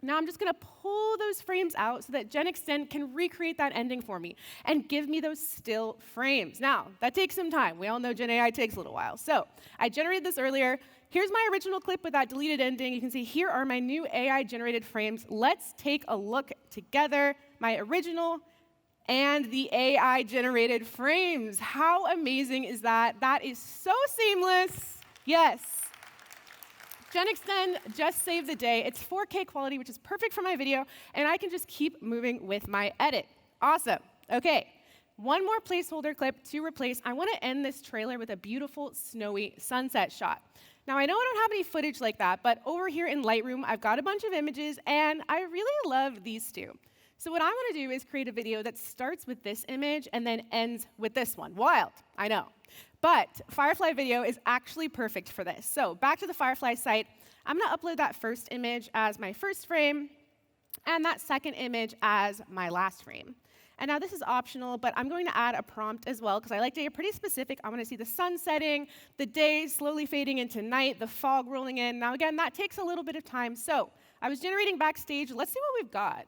Now I'm just going to pull those frames out so that Gen Extend can recreate that ending for me and give me those still frames. Now, that takes some time. We all know Gen AI takes a little while. So I generated this earlier. Here's my original clip with that deleted ending. You can see here are my new AI-generated frames. Let's take a look together. My original and the AI-generated frames. How amazing is that? That is so seamless. Yes. Gen Extend just saved the day. It's 4K quality, which is perfect for my video, and I can just keep moving with my edit. Awesome. OK, one more placeholder clip to replace. I want to end this trailer with a beautiful snowy sunset shot. Now, I know I don't have any footage like that, but over here in Lightroom, I've got a bunch of images, and I really love these two. So what I want to do is create a video that starts with this image and then ends with this one. Wild, I know. But Firefly Video is actually perfect for this. So back to the Firefly site, I'm going to upload that first image as my first frame and that second image as my last frame. And now this is optional, but I'm going to add a prompt as well, because I like to get pretty specific. I want to see the sun setting, the day slowly fading into night, the fog rolling in. Now again, that takes a little bit of time. So I was generating backstage. Let's see what we've got.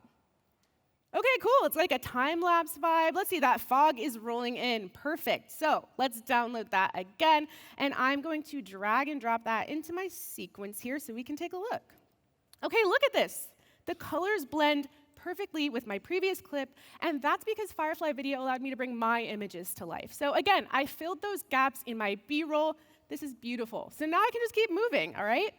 OK, cool. It's like a time-lapse vibe. Let's see, that fog is rolling in. Perfect. So let's download that again. And I'm going to drag and drop that into my sequence here so we can take a look. OK, look at this. The colors blend perfectly with my previous clip, and that's because Firefly Video allowed me to bring my images to life. So again, I filled those gaps in my B-roll. This is beautiful. So now I can just keep moving, all right?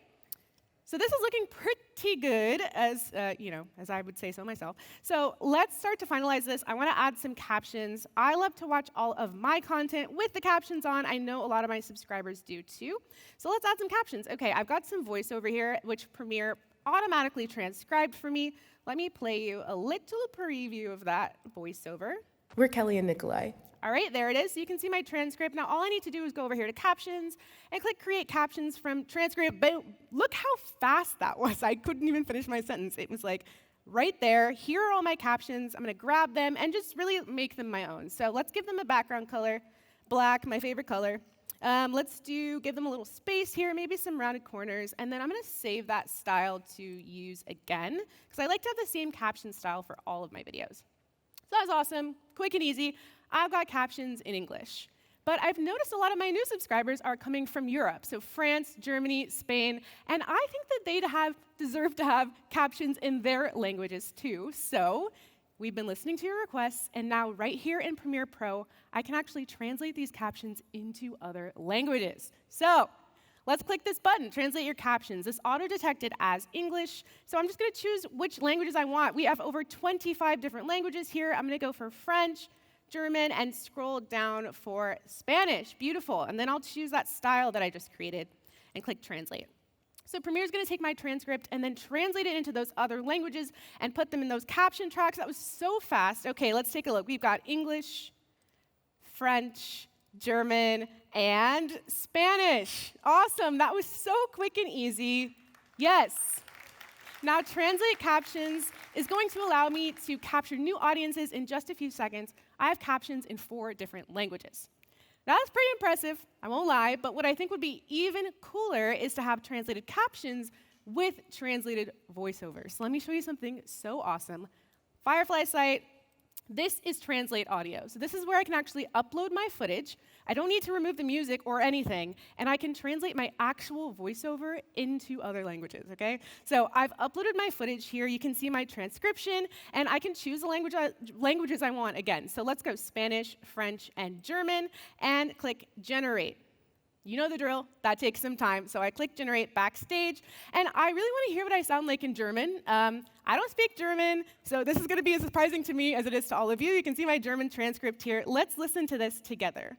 So this is looking pretty good, as I would say so myself. So let's start to finalize this. I want to add some captions. I love to watch all of my content with the captions on. I know a lot of my subscribers do too. So let's add some captions. OK, I've got some voiceover here, which Premiere automatically transcribed for me. Let me play you a little preview of that voiceover. We're Kelly and Nikolai. All right, there it is. So you can see my transcript. Now, all I need to do is go over here to Captions and click Create Captions from Transcript. Boom. Look how fast that was. I couldn't even finish my sentence. It was like right there. Here are all my captions. I'm going to grab them and just really make them my own. So let's give them a background color, black, my favorite color. Let's give them a little space here, maybe some rounded corners, and then I'm going to save that style to use again, because I like to have the same caption style for all of my videos. So that was awesome, quick and easy. I've got captions in English. But I've noticed a lot of my new subscribers are coming from Europe, so France, Germany, Spain, and I think that they deserve to have captions in their languages too. So we've been listening to your requests, and now right here in Premiere Pro, I can actually translate these captions into other languages. So let's click this button, translate your captions. This auto-detected as English, so I'm just going to choose which languages I want. We have over 25 different languages here. I'm going to go for French, German, and scroll down for Spanish. Beautiful. And then I'll choose that style that I just created and click Translate. So Premiere's going to take my transcript and then translate it into those other languages and put them in those caption tracks. That was so fast. OK, let's take a look. We've got English, French, German, and Spanish. Awesome. That was so quick and easy. Yes. Now, Translate Captions is going to allow me to capture new audiences in just a few seconds. I have captions in 4 different languages. Now, that's pretty impressive, I won't lie, but what I think would be even cooler is to have translated captions with translated voiceovers. So let me show you something so awesome. Firefly site. This is Translate Audio. So this is where I can actually upload my footage. I don't need to remove the music or anything, and I can translate my actual voiceover into other languages, okay? So I've uploaded my footage here. You can see my transcription, and I can choose the languages I want again. So let's go Spanish, French, and German, and click Generate. You know the drill. That takes some time. So I click Generate backstage, and I really want to hear what I sound like in German. I don't speak German, so this is going to be as surprising to me as it is to all of you. You can see my German transcript here. Let's listen to this together.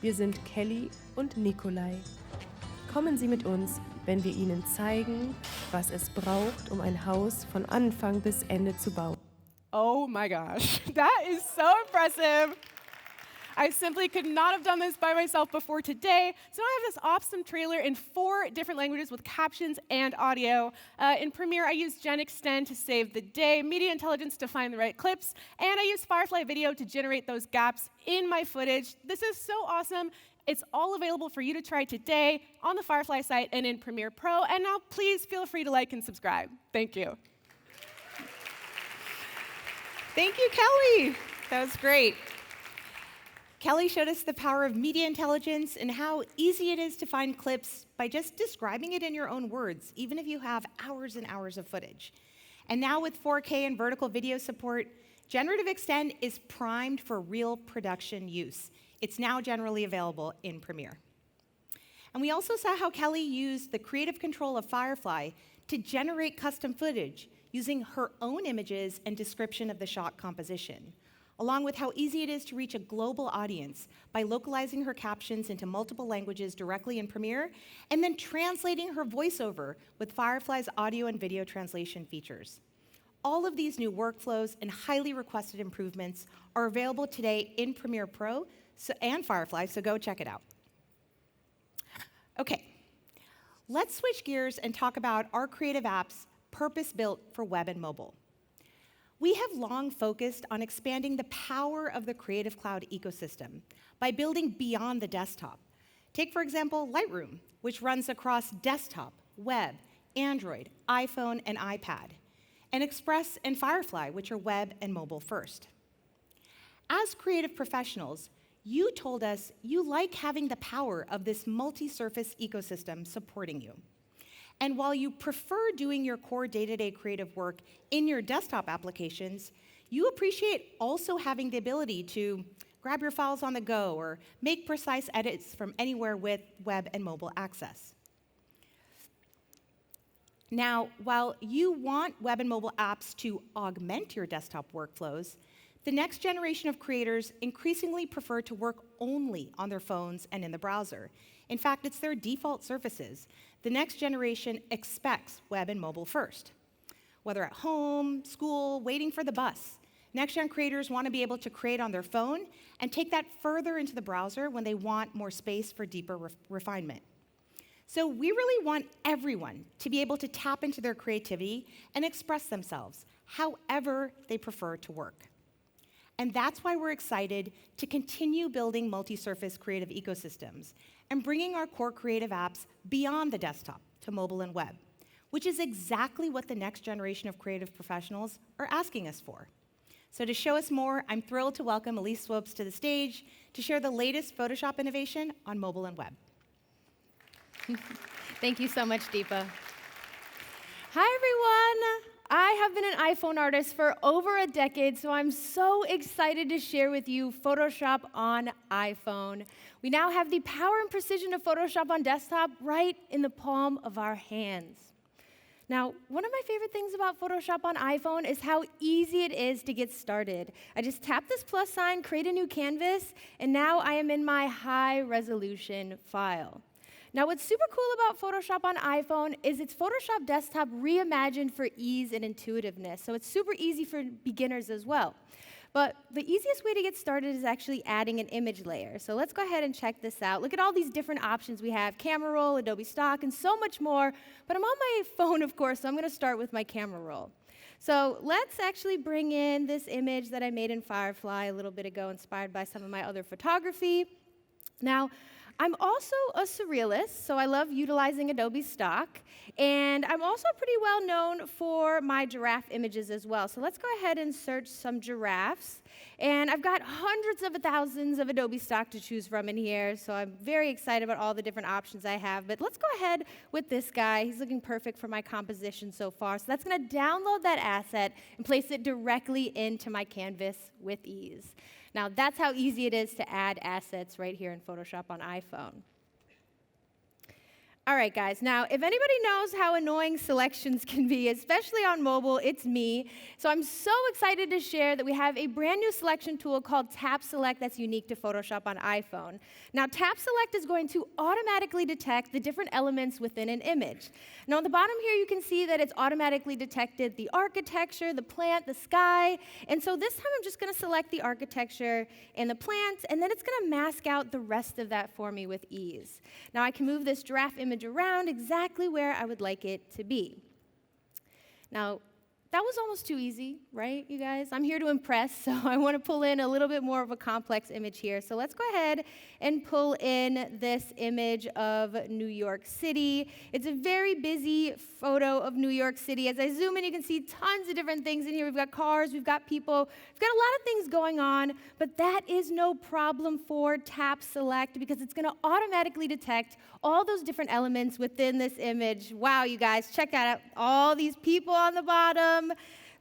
Wir sind Kelly und Nikolai. Kommen Sie mit uns, wenn wir Ihnen zeigen, was es braucht, um ein Haus von Anfang bis Ende zu bauen. Oh my gosh, that is so impressive. I simply could not have done this by myself before today. So I have this awesome trailer in 4 different languages with captions and audio. In Premiere, I use Gen Extend to save the day, Media Intelligence to find the right clips, and I use Firefly Video to generate those gaps in my footage. This is so awesome. It's all available for you to try today on the Firefly site and in Premiere Pro. And now please feel free to like and subscribe. Thank you. Thank you, Kelly. That was great. Kelly showed us the power of media intelligence and how easy it is to find clips by just describing it in your own words, even if you have hours and hours of footage. And now with 4K and vertical video support, Generative Extend is primed for real production use. It's now generally available in Premiere. And we also saw how Kelly used the creative control of Firefly to generate custom footage using her own images and description of the shot composition, along with how easy it is to reach a global audience by localizing her captions into multiple languages directly in Premiere, and then translating her voiceover with Firefly's audio and video translation features. All of these new workflows and highly requested improvements are available today in Premiere Pro and Firefly, so go check it out. Okay, let's switch gears and talk about our creative apps purpose-built for web and mobile. We have long focused on expanding the power of the Creative Cloud ecosystem by building beyond the desktop. Take, for example, Lightroom, which runs across desktop, web, Android, iPhone, and iPad, and Express and Firefly, which are web and mobile first. As creative professionals, you told us you like having the power of this multi-surface ecosystem supporting you. And while you prefer doing your core day-to-day creative work in your desktop applications, you appreciate also having the ability to grab your files on the go or make precise edits from anywhere with web and mobile access. Now, while you want web and mobile apps to augment your desktop workflows, the next generation of creators increasingly prefer to work only on their phones and in the browser. In fact, it's their default surfaces. The next generation expects web and mobile first. Whether at home, school, waiting for the bus, next-gen creators want to be able to create on their phone and take that further into the browser when they want more space for deeper refinement. So we really want everyone to be able to tap into their creativity and express themselves however they prefer to work. And that's why we're excited to continue building multi-surface creative ecosystems and bringing our core creative apps beyond the desktop to mobile and web, which is exactly what the next generation of creative professionals are asking us for. So to show us more, I'm thrilled to welcome Elise Swopes to the stage to share the latest Photoshop innovation on mobile and web. Thank you so much, Deepa. Hi, everyone. I have been an iPhone artist for over a decade, so I'm so excited to share with you Photoshop on iPhone. We now have the power and precision of Photoshop on desktop right in the palm of our hands. Now, one of my favorite things about Photoshop on iPhone is how easy it is to get started. I just tap this plus sign, create a new canvas, and now I am in my high-resolution file. Now, what's super cool about Photoshop on iPhone is it's Photoshop Desktop reimagined for ease and intuitiveness, so it's super easy for beginners as well. But the easiest way to get started is actually adding an image layer. So let's go ahead and check this out. Look at all these different options we have: camera roll, Adobe stock, and so much more. But I'm on my phone, of course, so I'm going to start with my camera roll. So let's actually bring in this image that I made in Firefly a little bit ago, inspired by some of my other photography. Now, I'm also a surrealist, so I love utilizing Adobe stock. And I'm also pretty well known for my giraffe images as well. So let's go ahead and search some giraffes. And I've got hundreds of thousands of Adobe stock to choose from in here, so I'm very excited about all the different options I have. But let's go ahead with this guy. He's looking perfect for my composition so far. So that's going to download that asset and place it directly into my canvas with ease. Now, that's how easy it is to add assets right here in Photoshop on iPhone. All right, guys. Now, if anybody knows how annoying selections can be, especially on mobile, it's me. So I'm so excited to share that we have a brand new selection tool called Tap Select that's unique to Photoshop on iPhone. Now, Tap Select is going to automatically detect the different elements within an image. Now, on the bottom here, you can see that it's automatically detected the architecture, the plant, the sky. And so this time, I'm just going to select the architecture and the plant, and then it's going to mask out the rest of that for me with ease. Now, I can move this giraffe image around exactly where I would like it to be. Now, that was almost too easy, right, you guys? I'm here to impress, so I want to pull in a little bit more of a complex image here. So let's go ahead and pull in this image of New York City. It's a very busy photo of New York City. As I zoom in, you can see tons of different things in here. We've got cars, we've got people, we've got a lot of things going on, but that is no problem for Tap Select because it's going to automatically detect all those different elements within this image. Wow, you guys, check out all these people on the bottom.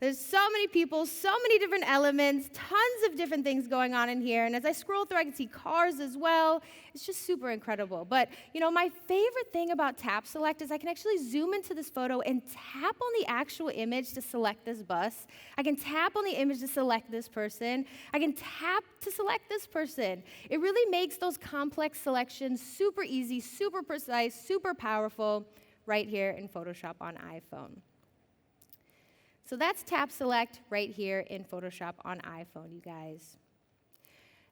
There's so many people, so many different elements, tons of different things going on in here. And as I scroll through, I can see cars as well. It's just super incredible. But, you know, my favorite thing about Tap Select is I can actually zoom into this photo and tap on the actual image to select this bus. I can tap on the image to select this person. I can tap to select this person. It really makes those complex selections super easy, super precise, super powerful right here in Photoshop on iPhone. So that's Tap Select right here in Photoshop on iPhone, you guys.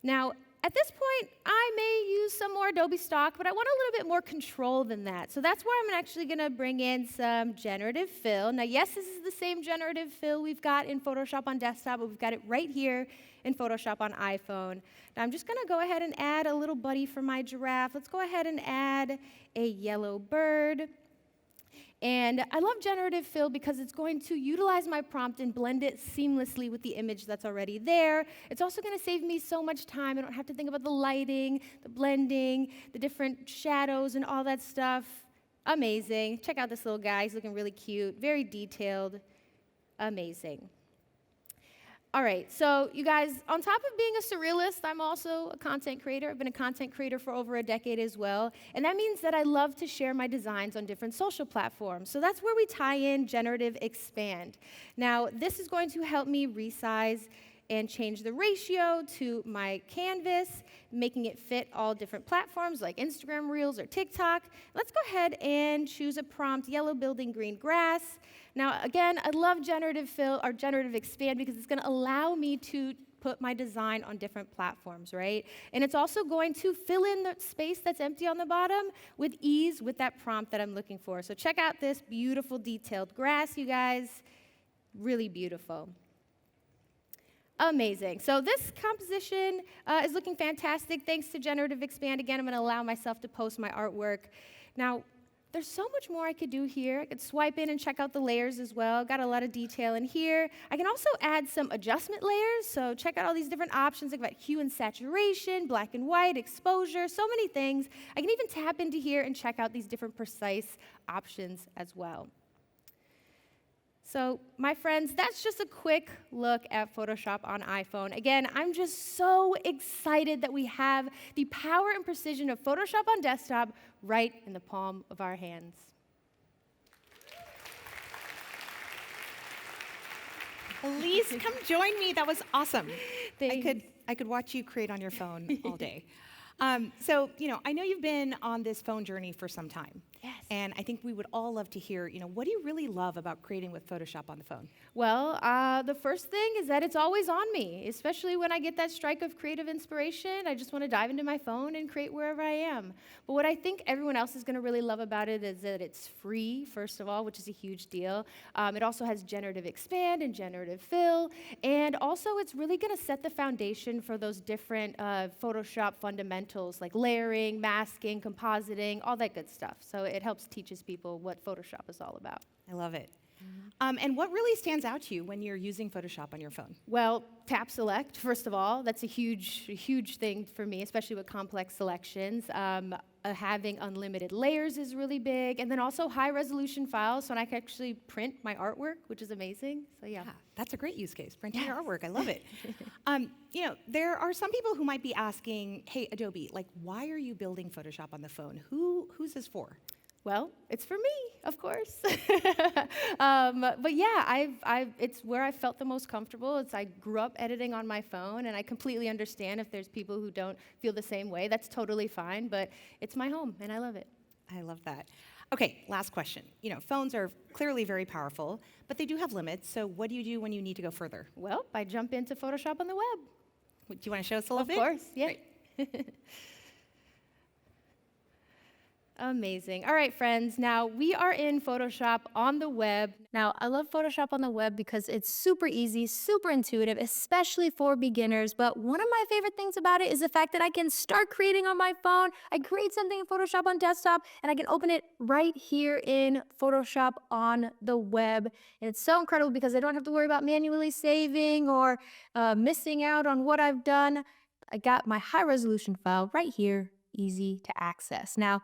Now, at this point, I may use some more Adobe stock, but I want a little bit more control than that. So that's where I'm actually going to bring in some generative fill. Now, yes, this is the same generative fill we've got in Photoshop on desktop, but we've got it right here in Photoshop on iPhone. Now, I'm just going to go ahead and add a little buddy for my giraffe. Let's go ahead and add a yellow bird. And I love generative fill because it's going to utilize my prompt and blend it seamlessly with the image that's already there. It's also going to save me so much time. I don't have to think about the lighting, the blending, the different shadows and all that stuff. Amazing. Check out this little guy. He's looking really cute, very detailed. Amazing. All right, so you guys, on top of being a surrealist, I'm also a content creator. I've been a content creator for over a decade as well. And that means that I love to share my designs on different social platforms. So that's where we tie in Generative Expand. Now, this is going to help me resize and change the ratio to my canvas, making it fit all different platforms like Instagram Reels or TikTok. Let's go ahead and choose a prompt, yellow building, green grass. Now, again, I love generative fill or generative expand because it's going to allow me to put my design on different platforms, right? And it's also going to fill in the space that's empty on the bottom with ease with that prompt that I'm looking for. So check out this beautiful detailed grass, you guys. Really beautiful. Amazing. So this composition is looking fantastic thanks to Generative Expand. Again, I'm going to allow myself to post my artwork. Now, there's so much more I could do here. I could swipe in and check out the layers as well. Got a lot of detail in here. I can also add some adjustment layers. So check out all these different options. Like about hue and saturation, black and white, exposure, so many things. I can even tap into here and check out these different precise options as well. So, my friends, that's just a quick look at Photoshop on iPhone. Again, I'm just so excited that we have the power and precision of Photoshop on desktop right in the palm of our hands. Elise, come join me. That was awesome. Thanks. I could watch you create on your phone all day. So, I know you've been on this phone journey for some time. Yes. And I think we would all love to hear, what do you really love about creating with Photoshop on the phone? Well, the first thing is that it's always on me, especially when I get that strike of creative inspiration. I just want to dive into my phone and create wherever I am. But what I think everyone else is going to really love about it is that it's free, first of all, which is a huge deal. It also has generative expand and generative fill. And also, it's really going to set the foundation for those different Photoshop fundamentals like layering, masking, compositing, all that good stuff. So it helps teaches people what Photoshop is all about. I love it. And what really stands out to you when you're using Photoshop on your phone? Well, tap select, first of all. That's a huge thing for me, especially with complex selections. Having unlimited layers is really big. And then also high-resolution files, so I can actually print my artwork, which is amazing. So, yeah. That's a great use case, printing your artwork. I love it. There are some people who might be asking, hey, Adobe, why are you building Photoshop on the phone? Who's this for? Well, it's for me, of course. But yeah, it's where I felt the most comfortable. I grew up editing on my phone, and I completely understand if there's people who don't feel the same way. That's totally fine, but it's my home, and I love it. I love that. Okay, last question. Phones are clearly very powerful, but they do have limits. So what do you do when you need to go further? Well, I jump into Photoshop on the web. Do you want to show us a little bit? Of course, yeah. Great. Amazing. All right, friends. Now we are in Photoshop on the web. Now, I love Photoshop on the web because it's super easy, super intuitive, especially for beginners. But one of my favorite things about it is the fact that I can start creating on my phone. I create something in Photoshop on desktop, and I can open it right here in Photoshop on the web. And it's so incredible because I don't have to worry about manually saving or missing out on what I've done. I got my high-resolution file right here, easy to access. Now,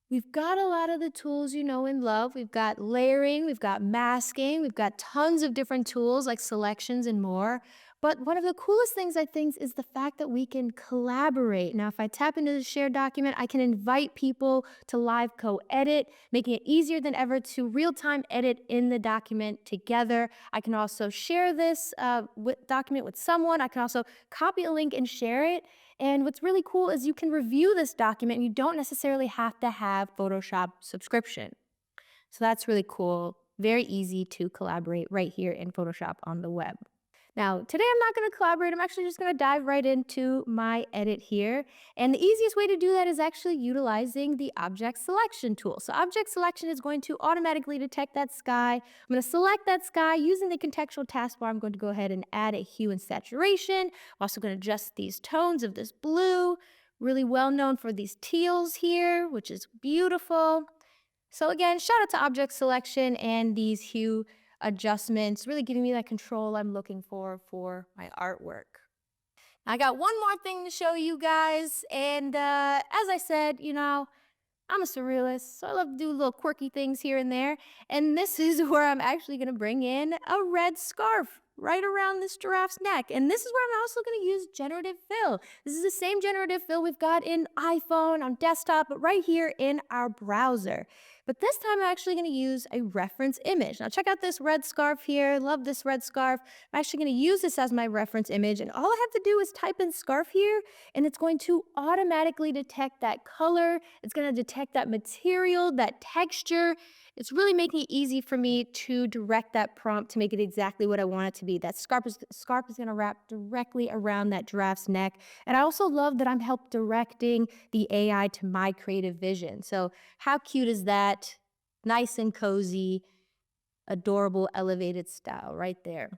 we've got a lot of the tools you know and love. We've got layering, we've got masking, we've got tons of different tools like selections and more. But one of the coolest things, I think, is the fact that we can collaborate. Now, if I tap into the shared document, I can invite people to live co-edit, making it easier than ever to real-time edit in the document together. I can also share this document with someone. I can also copy a link and share it. And what's really cool is you can review this document and you don't necessarily have to have Photoshop subscription. So that's really cool. Very easy to collaborate right here in Photoshop on the web. Now, today I'm not going to collaborate. I'm actually just going to dive right into my edit here. And the easiest way to do that is actually utilizing the object selection tool. So object selection is going to automatically detect that sky. I'm going to select that sky. Using the contextual taskbar, I'm going to go ahead and add a hue and saturation. I'm also going to adjust these tones of this blue. Really well known for these teals here, which is beautiful. So again, shout out to object selection and these hue adjustments, really giving me that control I'm looking for my artwork. I got one more thing to show you guys, and as I said, I'm a surrealist, so I love to do little quirky things here and there, and this is where I'm actually going to bring in a red scarf right around this giraffe's neck. And this is where I'm also going to use generative fill. This is the same generative fill we've got in iPhone, on desktop, but right here in our browser. But this time I'm actually going to use a reference image. Now check out this red scarf here. Love this red scarf. I'm actually going to use this as my reference image. And all I have to do is type in scarf here, and it's going to automatically detect that color. It's going to detect that material, that texture. It's really making it easy for me to direct that prompt to make it exactly what I want it to be. That scarf is going to wrap directly around that giraffe's neck. And I also love that I'm help directing the AI to my creative vision. So how cute is that? Nice and cozy, adorable, elevated style right there.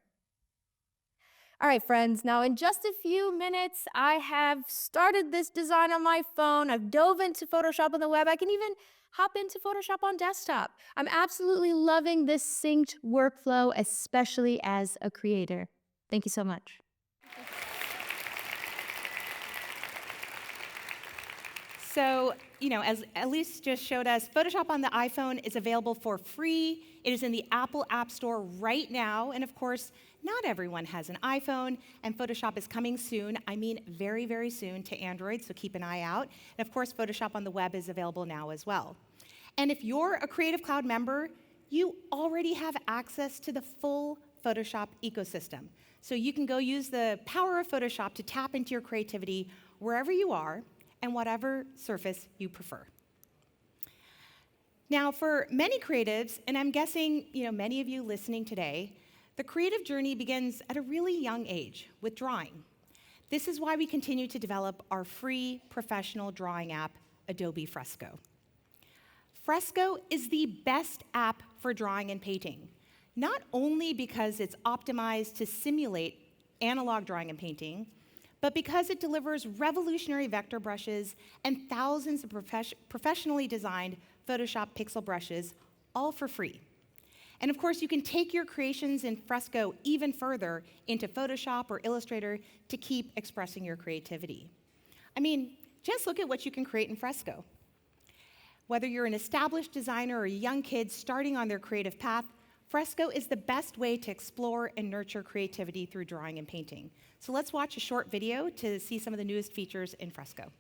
All right, friends, now in just a few minutes, I have started this design on my phone. I've dove into Photoshop on the web. I can even hop into Photoshop on desktop. I'm absolutely loving this synced workflow, especially as a creator. Thank you so much. So, as Elise just showed us, Photoshop on the iPhone is available for free. It is in the Apple App Store right now. And of course, not everyone has an iPhone, and Photoshop is coming soon. I mean, very, very soon to Android, so keep an eye out. And of course, Photoshop on the web is available now as well. And if you're a Creative Cloud member, you already have access to the full Photoshop ecosystem. So you can go use the power of Photoshop to tap into your creativity wherever you are, and whatever surface you prefer. Now, for many creatives, and I'm guessing many of you listening today, the creative journey begins at a really young age with drawing. This is why we continue to develop our free professional drawing app, Adobe Fresco. Fresco is the best app for drawing and painting, not only because it's optimized to simulate analog drawing and painting, but because it delivers revolutionary vector brushes and thousands of professionally designed Photoshop pixel brushes, all for free. And of course, you can take your creations in Fresco even further into Photoshop or Illustrator to keep expressing your creativity. I mean, just look at what you can create in Fresco. Whether you're an established designer or a young kid starting on their creative path, Fresco is the best way to explore and nurture creativity through drawing and painting. So let's watch a short video to see some of the newest features in Fresco.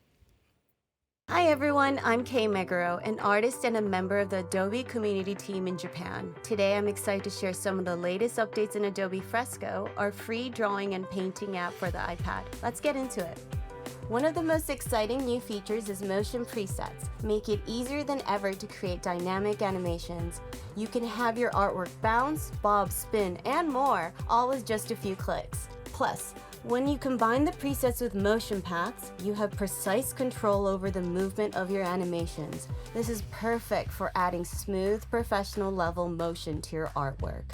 Hi everyone, I'm Kei Meguro, an artist and a member of the Adobe community team in Japan. Today I'm excited to share some of the latest updates in Adobe Fresco, our free drawing and painting app for the iPad. Let's get into it. One of the most exciting new features is motion presets. Make it easier than ever to create dynamic animations. You can have your artwork bounce, bob, spin, and more, all with just a few clicks. Plus, when you combine the presets with motion paths, you have precise control over the movement of your animations. This is perfect for adding smooth, professional level motion to your artwork.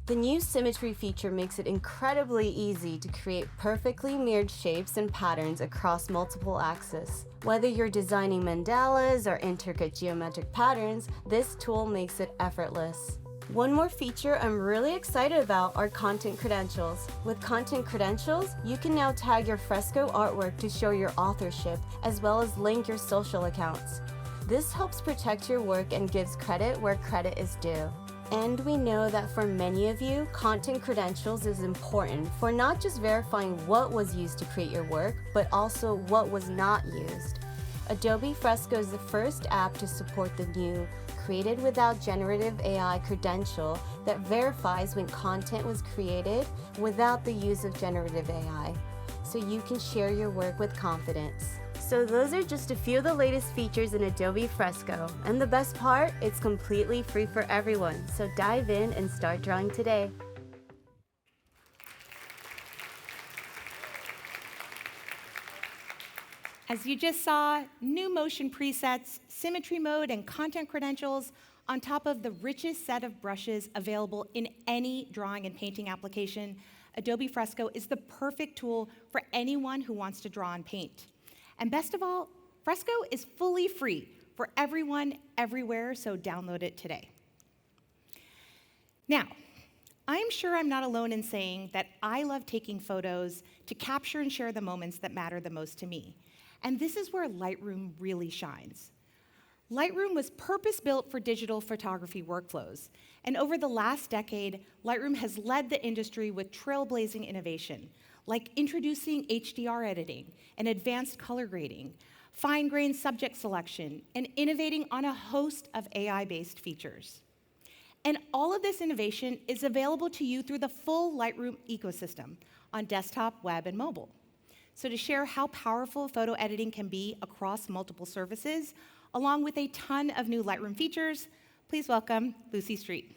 The new symmetry feature makes it incredibly easy to create perfectly mirrored shapes and patterns across multiple axes. Whether you're designing mandalas or intricate geometric patterns, this tool makes it effortless. One more feature I'm really excited about are content credentials. With content credentials, you can now tag your Fresco artwork to show your authorship, as well as link your social accounts. This helps protect your work and gives credit where credit is due. And we know that for many of you, content credentials is important for not just verifying what was used to create your work, but also what was not used. Adobe Fresco is the first app to support the new Created Without Generative AI credential that verifies when content was created without the use of generative AI, so you can share your work with confidence. So those are just a few of the latest features in Adobe Fresco, and the best part, it's completely free for everyone, so dive in and start drawing today. As you just saw, new motion presets, symmetry mode, and content credentials on top of the richest set of brushes available in any drawing and painting application. Adobe Fresco is the perfect tool for anyone who wants to draw and paint. And best of all, Fresco is fully free for everyone, everywhere, so download it today. Now, I'm sure I'm not alone in saying that I love taking photos to capture and share the moments that matter the most to me. And this is where Lightroom really shines. Lightroom was purpose-built for digital photography workflows. And over the last decade, Lightroom has led the industry with trailblazing innovation, like introducing HDR editing and advanced color grading, fine-grained subject selection, and innovating on a host of AI-based features. And all of this innovation is available to you through the full Lightroom ecosystem on desktop, web, and mobile. So to share how powerful photo editing can be across multiple services, along with a ton of new Lightroom features, please welcome Lucy Street.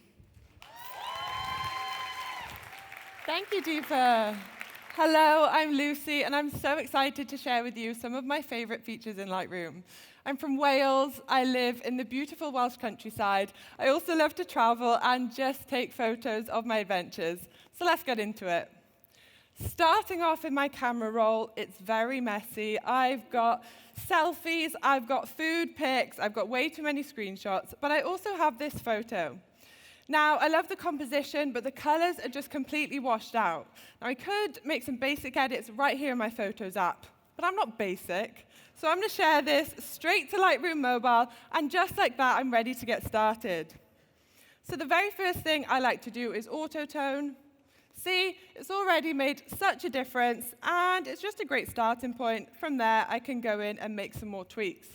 Thank you, Deepa. Hello, I'm Lucy, and I'm so excited to share with you some of my favorite features in Lightroom. I'm from Wales. I live in the beautiful Welsh countryside. I also love to travel and just take photos of my adventures. So let's get into it. Starting off in my camera roll, it's very messy. I've got selfies, I've got food pics, I've got way too many screenshots, but I also have this photo. Now, I love the composition, but the colors are just completely washed out. Now, I could make some basic edits right here in my Photos app, but I'm not basic. So I'm going to share this straight to Lightroom Mobile, and just like that, I'm ready to get started. So the very first thing I like to do is auto-tone. See, it's already made such a difference, and it's just a great starting point. From there, I can go in and make some more tweaks.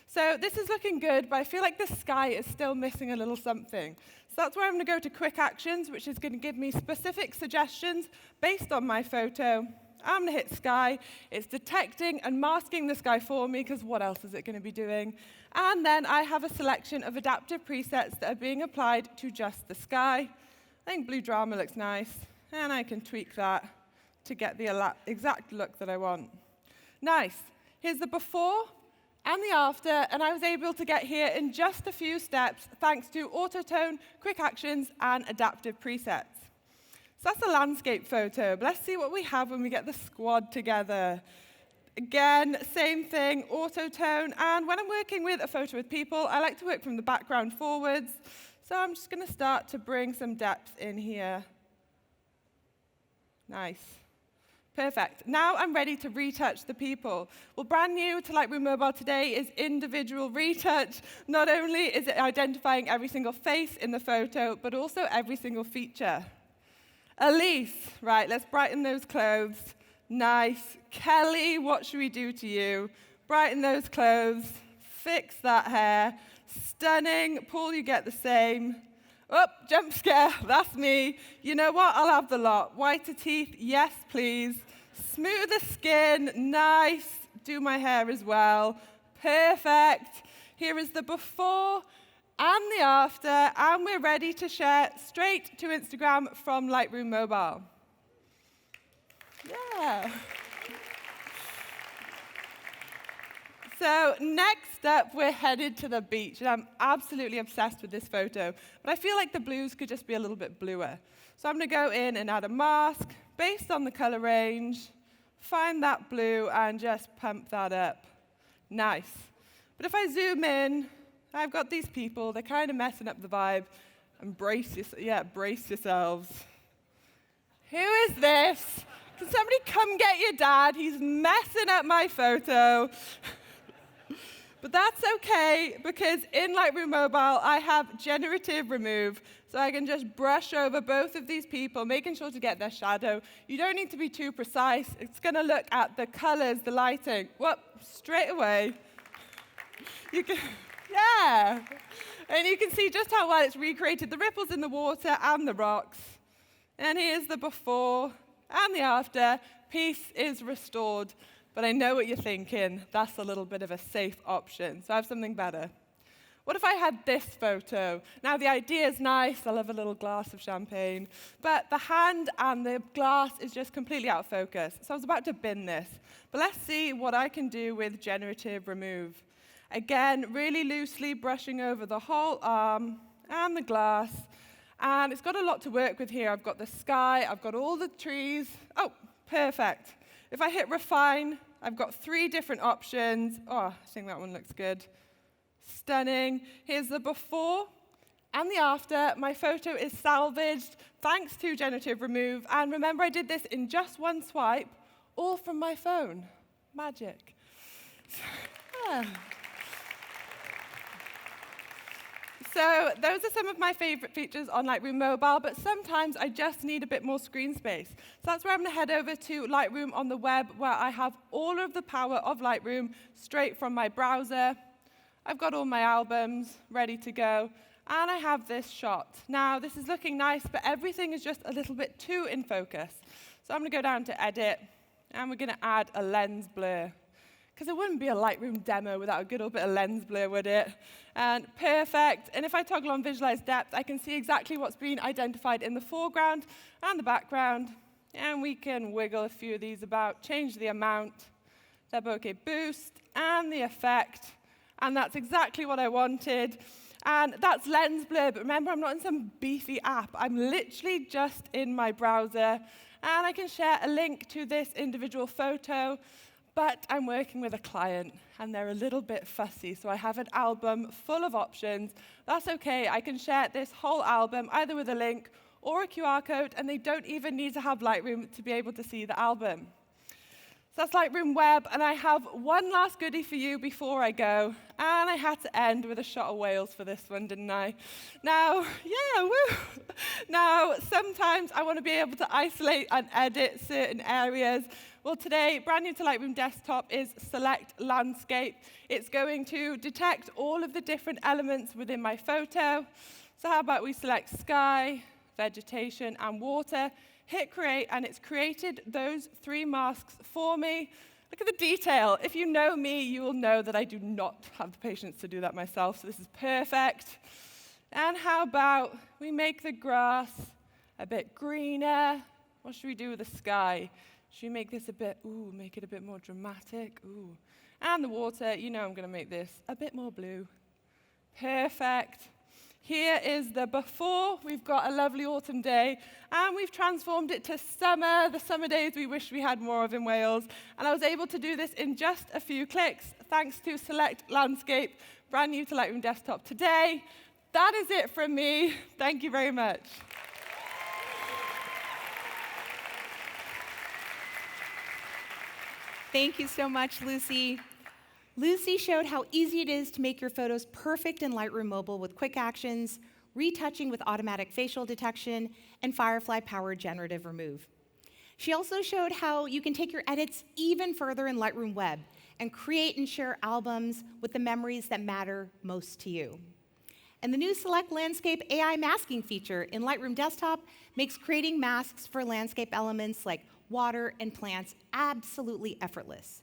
So this is looking good, but I feel like the sky is still missing a little something. So that's where I'm going to go to Quick Actions, which is going to give me specific suggestions based on my photo. I'm going to hit Sky. It's detecting and masking the sky for me, because what else is it going to be doing? And then I have a selection of adaptive presets that are being applied to just the sky. I think Blue Drama looks nice, and I can tweak that to get the exact look that I want. Nice. Here's the before and the after, and I was able to get here in just a few steps thanks to auto-tone, quick actions, and adaptive presets. So that's a landscape photo, but let's see what we have when we get the squad together. Again, same thing, auto-tone, and when I'm working with a photo with people, I like to work from the background forwards, so I'm just going to start to bring some depth in here. Nice. Perfect. Now I'm ready to retouch the people. Well, brand new to Lightroom Mobile today is individual retouch. Not only is it identifying every single face in the photo, but also every single feature. Elise, right, let's brighten those clothes. Nice. Kelly, what should we do to you? Brighten those clothes. Fix that hair. Stunning. Paul, you get the same. Oh, jump scare, that's me. You know what, I'll have the lot. Whiter teeth, yes please. Smoother skin, nice. Do my hair as well. Perfect. Here is the before and the after, and we're ready to share straight to Instagram from Lightroom Mobile. Yeah. So next up, we're headed to the beach, and I'm absolutely obsessed with this photo, but I feel like the blues could just be a little bit bluer. So I'm going to go in and add a mask based on the color range, find that blue, and just pump that up. Nice. But if I zoom in, I've got these people, they're kind of messing up the vibe, and brace yourselves. Who is this? Can somebody come get your dad? He's messing up my photo. But that's okay, because in Lightroom Mobile, I have generative remove, so I can just brush over both of these people, making sure to get their shadow. You don't need to be too precise. It's going to look at the colors, the lighting. Whoop, straight away. You can, yeah. And you can see just how well it's recreated the ripples in the water and the rocks. And here's the before and the after. Peace is restored. But I know what you're thinking. That's a little bit of a safe option. So I have something better. What if I had this photo? Now, the idea is nice. I love a little glass of champagne. But the hand and the glass is just completely out of focus. So I was about to bin this. But let's see what I can do with generative remove. Again, really loosely brushing over the whole arm and the glass. And it's got a lot to work with here. I've got the sky. I've got all the trees. Oh, perfect. If I hit refine, I've got 3 different options. Oh, I think that one looks good. Stunning. Here's the before and the after. My photo is salvaged thanks to generative remove. And remember, I did this in just one swipe, all from my phone. Magic. Yeah. So those are some of my favorite features on Lightroom Mobile, but sometimes I just need a bit more screen space. So that's where I'm going to head over to Lightroom on the web, where I have all of the power of Lightroom straight from my browser. I've got all my albums ready to go, and I have this shot. Now, this is looking nice, but everything is just a little bit too in focus. So I'm going to go down to Edit, and we're going to add a lens blur. Because it wouldn't be a Lightroom demo without a good old bit of lens blur, would it? And perfect. And if I toggle on Visualize Depth, I can see exactly what's been identified in the foreground and the background. And we can wiggle a few of these about, change the amount, the bokeh boost, and the effect. And that's exactly what I wanted. And that's lens blur, but remember, I'm not in some beefy app. I'm literally just in my browser. and I can share a link to this individual photo, but I'm working with a client, and they're a little bit fussy, so I have an album full of options. That's okay, I can share this whole album either with a link or a QR code, and they don't even need to have Lightroom to be able to see the album. So that's Lightroom Web, and I have one last goodie for you before I go. And I had to end with a shot of Wales for this one, didn't I? Now, yeah, woo! Now, sometimes I want to be able to isolate and edit certain areas. Well, today, brand new to Lightroom Desktop is Select Landscape. It's going to detect all of the different elements within my photo. So how about we select sky, vegetation, and water, hit create, and it's created those 3 masks for me. Look at the detail. If you know me, you will know that I do not have the patience to do that myself, so this is perfect. And how about we make the grass a bit greener? What should we do with the sky? Should we make this a bit, make it a bit more dramatic? Ooh. And the water, you know I'm going to make this a bit more blue. Perfect. Here is the before. We've got a lovely autumn day, and we've transformed it to summer, the summer days we wish we had more of in Wales. And I was able to do this in just a few clicks, thanks to Select Landscape, brand new to Lightroom Desktop today. That is it from me. Thank you very much. Thank you so much, Lucy. Lucy showed how easy it is to make your photos perfect in Lightroom Mobile with quick actions, retouching with automatic facial detection, and Firefly-powered generative remove. She also showed how you can take your edits even further in Lightroom Web and create and share albums with the memories that matter most to you. And the new Select Landscape AI masking feature in Lightroom Desktop makes creating masks for landscape elements like water and plants absolutely effortless.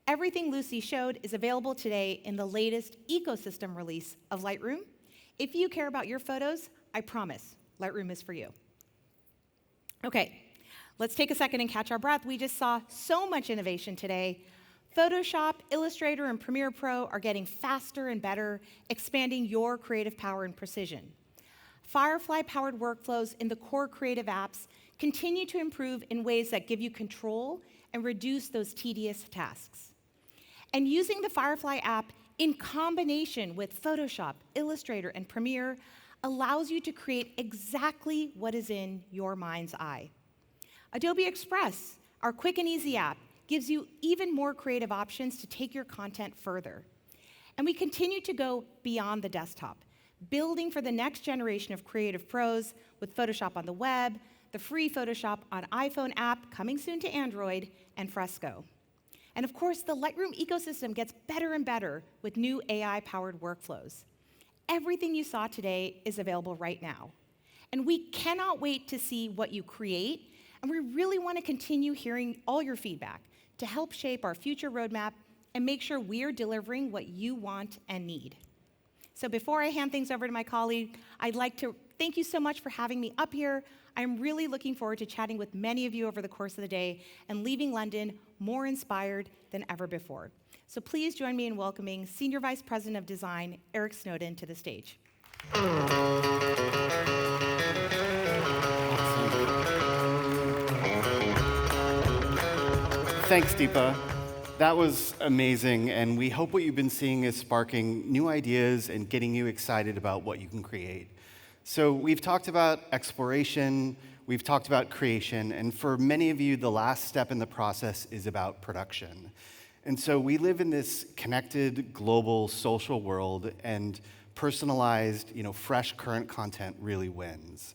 Everything Lucy showed is available today in the latest ecosystem release of Lightroom. If you care about your photos, I promise Lightroom is for you. Okay, let's take a second and catch our breath. We just saw so much innovation today. Photoshop, Illustrator, and Premiere Pro are getting faster and better, expanding your creative power and precision. Firefly-powered workflows in the core creative apps continue to improve in ways that give you control and reduce those tedious tasks. And using the Firefly app in combination with Photoshop, Illustrator, and Premiere allows you to create exactly what is in your mind's eye. Adobe Express, our quick and easy app, gives you even more creative options to take your content further. And we continue to go beyond the desktop, building for the next generation of creative pros with Photoshop on the web, the free Photoshop on iPhone app coming soon to Android, and Fresco. And of course, the Lightroom ecosystem gets better and better with new AI-powered workflows. Everything you saw today is available right now. And we cannot wait to see what you create, and we really want to continue hearing all your feedback to help shape our future roadmap and make sure we're delivering what you want and need. So before I hand things over to my colleague, I'd like to thank you so much for having me up here. I'm really looking forward to chatting with many of you over the course of the day and leaving London more inspired than ever before. So please join me in welcoming Senior Vice President of Design, Eric Snowden, to the stage. Thanks, Deepa. That was amazing, and we hope what you've been seeing is sparking new ideas and getting you excited about what you can create. So we've talked about exploration, we've talked about creation, and for many of you, the last step in the process is about production. And so we live in this connected, global, social world, and personalized, fresh, current content really wins.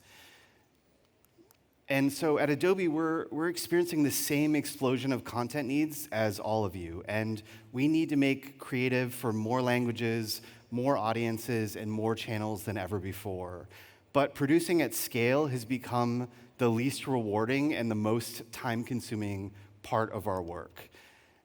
And so at Adobe, we're experiencing the same explosion of content needs as all of you, and we need to make creative for more languages, more audiences, and more channels than ever before. But producing at scale has become the least rewarding and the most time-consuming part of our work.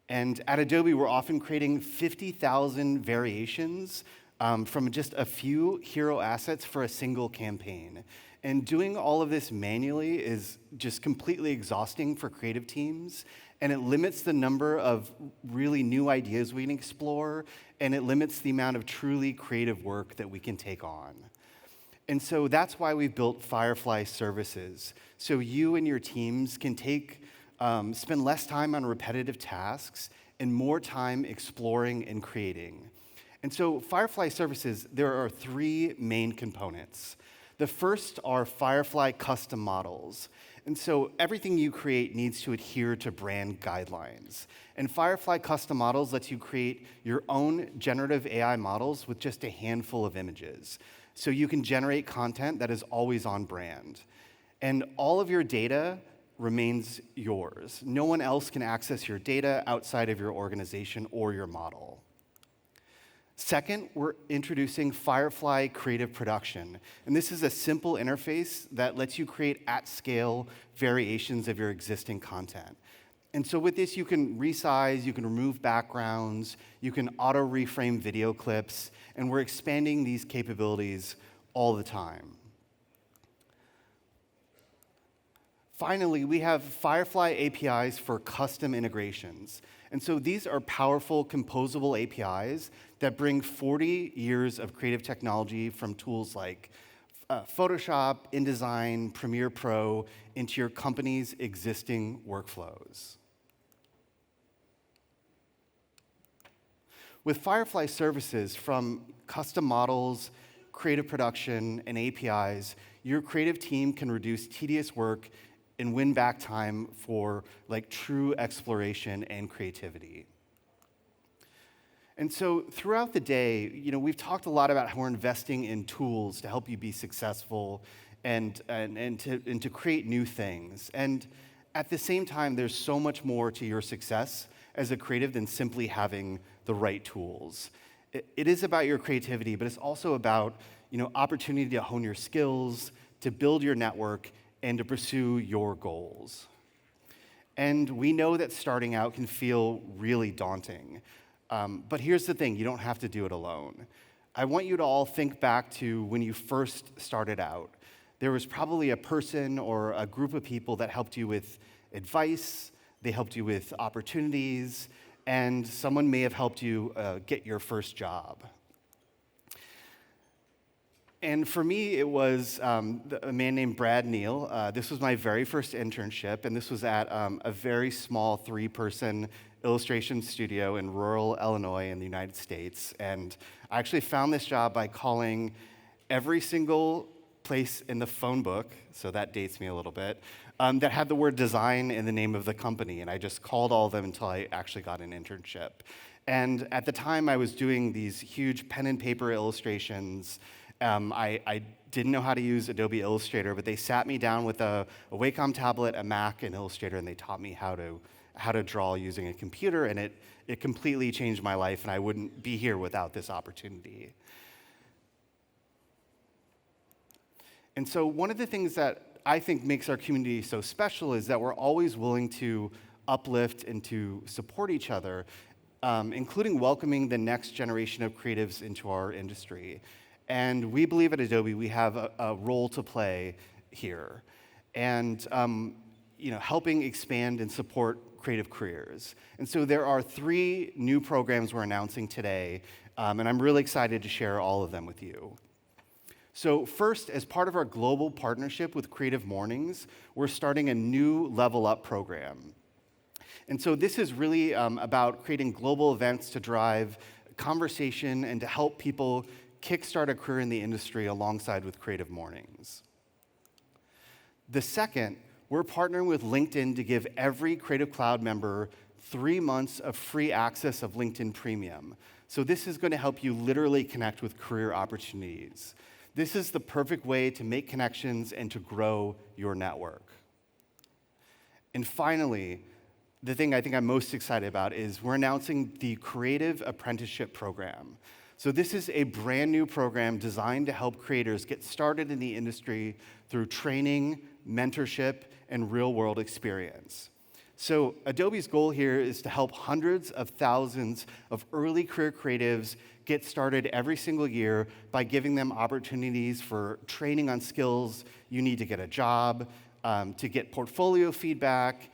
And at Adobe, we're often creating 50,000 variations from just a few hero assets for a single campaign. And doing all of this manually is just completely exhausting for creative teams, and it limits the number of really new ideas we can explore, and it limits the amount of truly creative work that we can take on. And so that's why we've built Firefly services. So you and your teams can spend less time on repetitive tasks and more time exploring and creating. And so Firefly services, there are 3 main components. The first are Firefly custom models. And so everything you create needs to adhere to brand guidelines. And Firefly custom models lets you create your own generative AI models with just a handful of images. So you can generate content that is always on brand. And all of your data remains yours. No one else can access your data outside of your organization or your model. Second, we're introducing Firefly Creative Production. And this is a simple interface that lets you create at-scale variations of your existing content. And so with this, you can resize, you can remove backgrounds, you can auto-reframe video clips, and we're expanding these capabilities all the time. Finally, we have Firefly APIs for custom integrations. And so these are powerful composable APIs that bring 40 years of creative technology from tools like Photoshop, InDesign, Premiere Pro into your company's existing workflows. With Firefly services, from custom models, creative production, and APIs, your creative team can reduce tedious work and win back time for true exploration and creativity. And so throughout the day, we've talked a lot about how we're investing in tools to help you be successful and to create new things. And at the same time, there's so much more to your success as a creative than simply having the right tools. It is about your creativity, but it's also about opportunity to hone your skills, to build your network, and to pursue your goals. And we know that starting out can feel really daunting. But here's the thing, you don't have to do it alone. I want you to all think back to when you first started out. There was probably a person or a group of people that helped you with advice, they helped you with opportunities, and someone may have helped you get your first job. And for me, it was a man named Brad Neal. This was my very first internship, and this was at a very small 3-person illustration studio in rural Illinois in the United States. And I actually found this job by calling every single place in the phone book, so that dates me a little bit, that had the word design in the name of the company. And I just called all of them until I actually got an internship. And at the time, I was doing these huge pen and paper illustrations. I didn't know how to use Adobe Illustrator, but they sat me down with a Wacom tablet, a Mac, and Illustrator, and they taught me how to draw using a computer, and it completely changed my life, and I wouldn't be here without this opportunity. And so one of the things that I think makes our community so special is that we're always willing to uplift and to support each other, including welcoming the next generation of creatives into our industry. And we believe at Adobe we have a role to play here, and helping expand and support creative careers. And so there are 3 new programs we're announcing today, and I'm really excited to share all of them with you. So first, as part of our global partnership with Creative Mornings, we're starting a new Level Up program. And so this is really about creating global events to drive conversation and to help people kickstart a career in the industry alongside with Creative Mornings. The second, we're partnering with LinkedIn to give every Creative Cloud member 3 months of free access of LinkedIn Premium. So this is going to help you literally connect with career opportunities. This is the perfect way to make connections and to grow your network. And finally, the thing I think I'm most excited about is we're announcing the Creative Apprenticeship Program. So this is a brand new program designed to help creators get started in the industry through training, mentorship, and real-world experience. So Adobe's goal here is to help hundreds of thousands of early career creatives get started every single year by giving them opportunities for training on skills you need to get a job, to get portfolio feedback,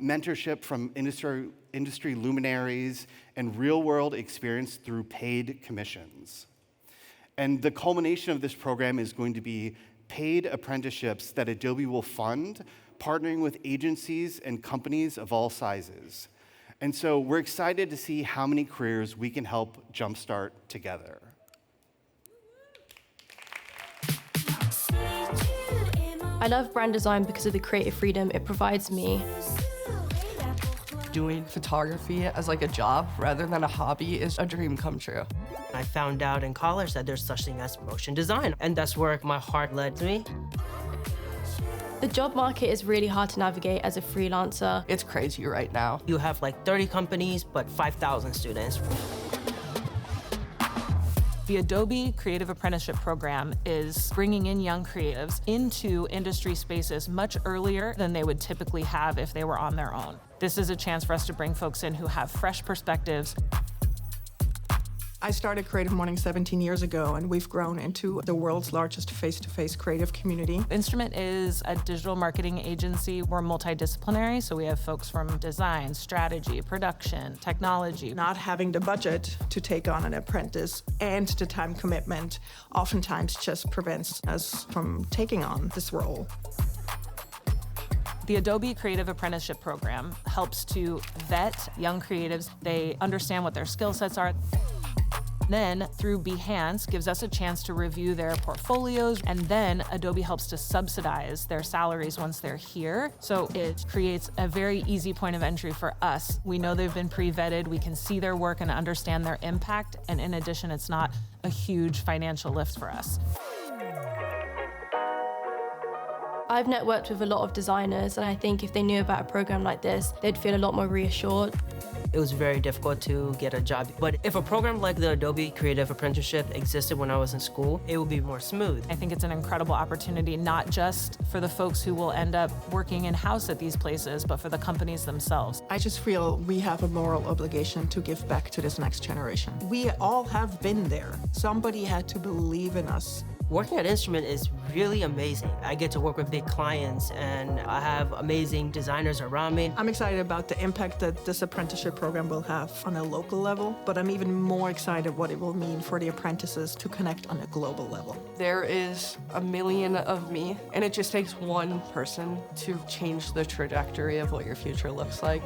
mentorship from industry luminaries, and real-world experience through paid commissions. And the culmination of this program is going to be paid apprenticeships that Adobe will fund, partnering with agencies and companies of all sizes. And so we're excited to see how many careers we can help jumpstart together. I love brand design because of the creative freedom it provides me. Doing photography as like a job rather than a hobby is a dream come true. I found out in college that there's such thing as motion design, and that's where my heart led me. The job market is really hard to navigate as a freelancer. It's crazy right now. You have like 30 companies, but 5,000 students. The Adobe Creative Apprenticeship Program is bringing in young creatives into industry spaces much earlier than they would typically have if they were on their own. This is a chance for us to bring folks in who have fresh perspectives. I started Creative Morning 17 years ago, and we've grown into the world's largest face-to-face creative community. Instrument is a digital marketing agency. We're multidisciplinary, so we have folks from design, strategy, production, technology. Not having the budget to take on an apprentice and the time commitment oftentimes just prevents us from taking on this role. The Adobe Creative Apprenticeship Program helps to vet young creatives. They understand what their skill sets are. Then, through Behance, gives us a chance to review their portfolios, and then Adobe helps to subsidize their salaries once they're here. So it creates a very easy point of entry for us. We know they've been pre-vetted, we can see their work and understand their impact, and in addition, it's not a huge financial lift for us. I've networked with a lot of designers, and I think if they knew about a program like this, they'd feel a lot more reassured. It was very difficult to get a job. But if a program like the Adobe Creative Apprenticeship existed when I was in school, it would be more smooth. I think it's an incredible opportunity, not just for the folks who will end up working in-house at these places, but for the companies themselves. I just feel we have a moral obligation to give back to this next generation. We all have been there. Somebody had to believe in us. Working at Instrument is really amazing. I get to work with big clients, and I have amazing designers around me. I'm excited about the impact that this apprenticeship program will have on a local level, but I'm even more excited what it will mean for the apprentices to connect on a global level. There is a million of me, and it just takes one person to change the trajectory of what your future looks like.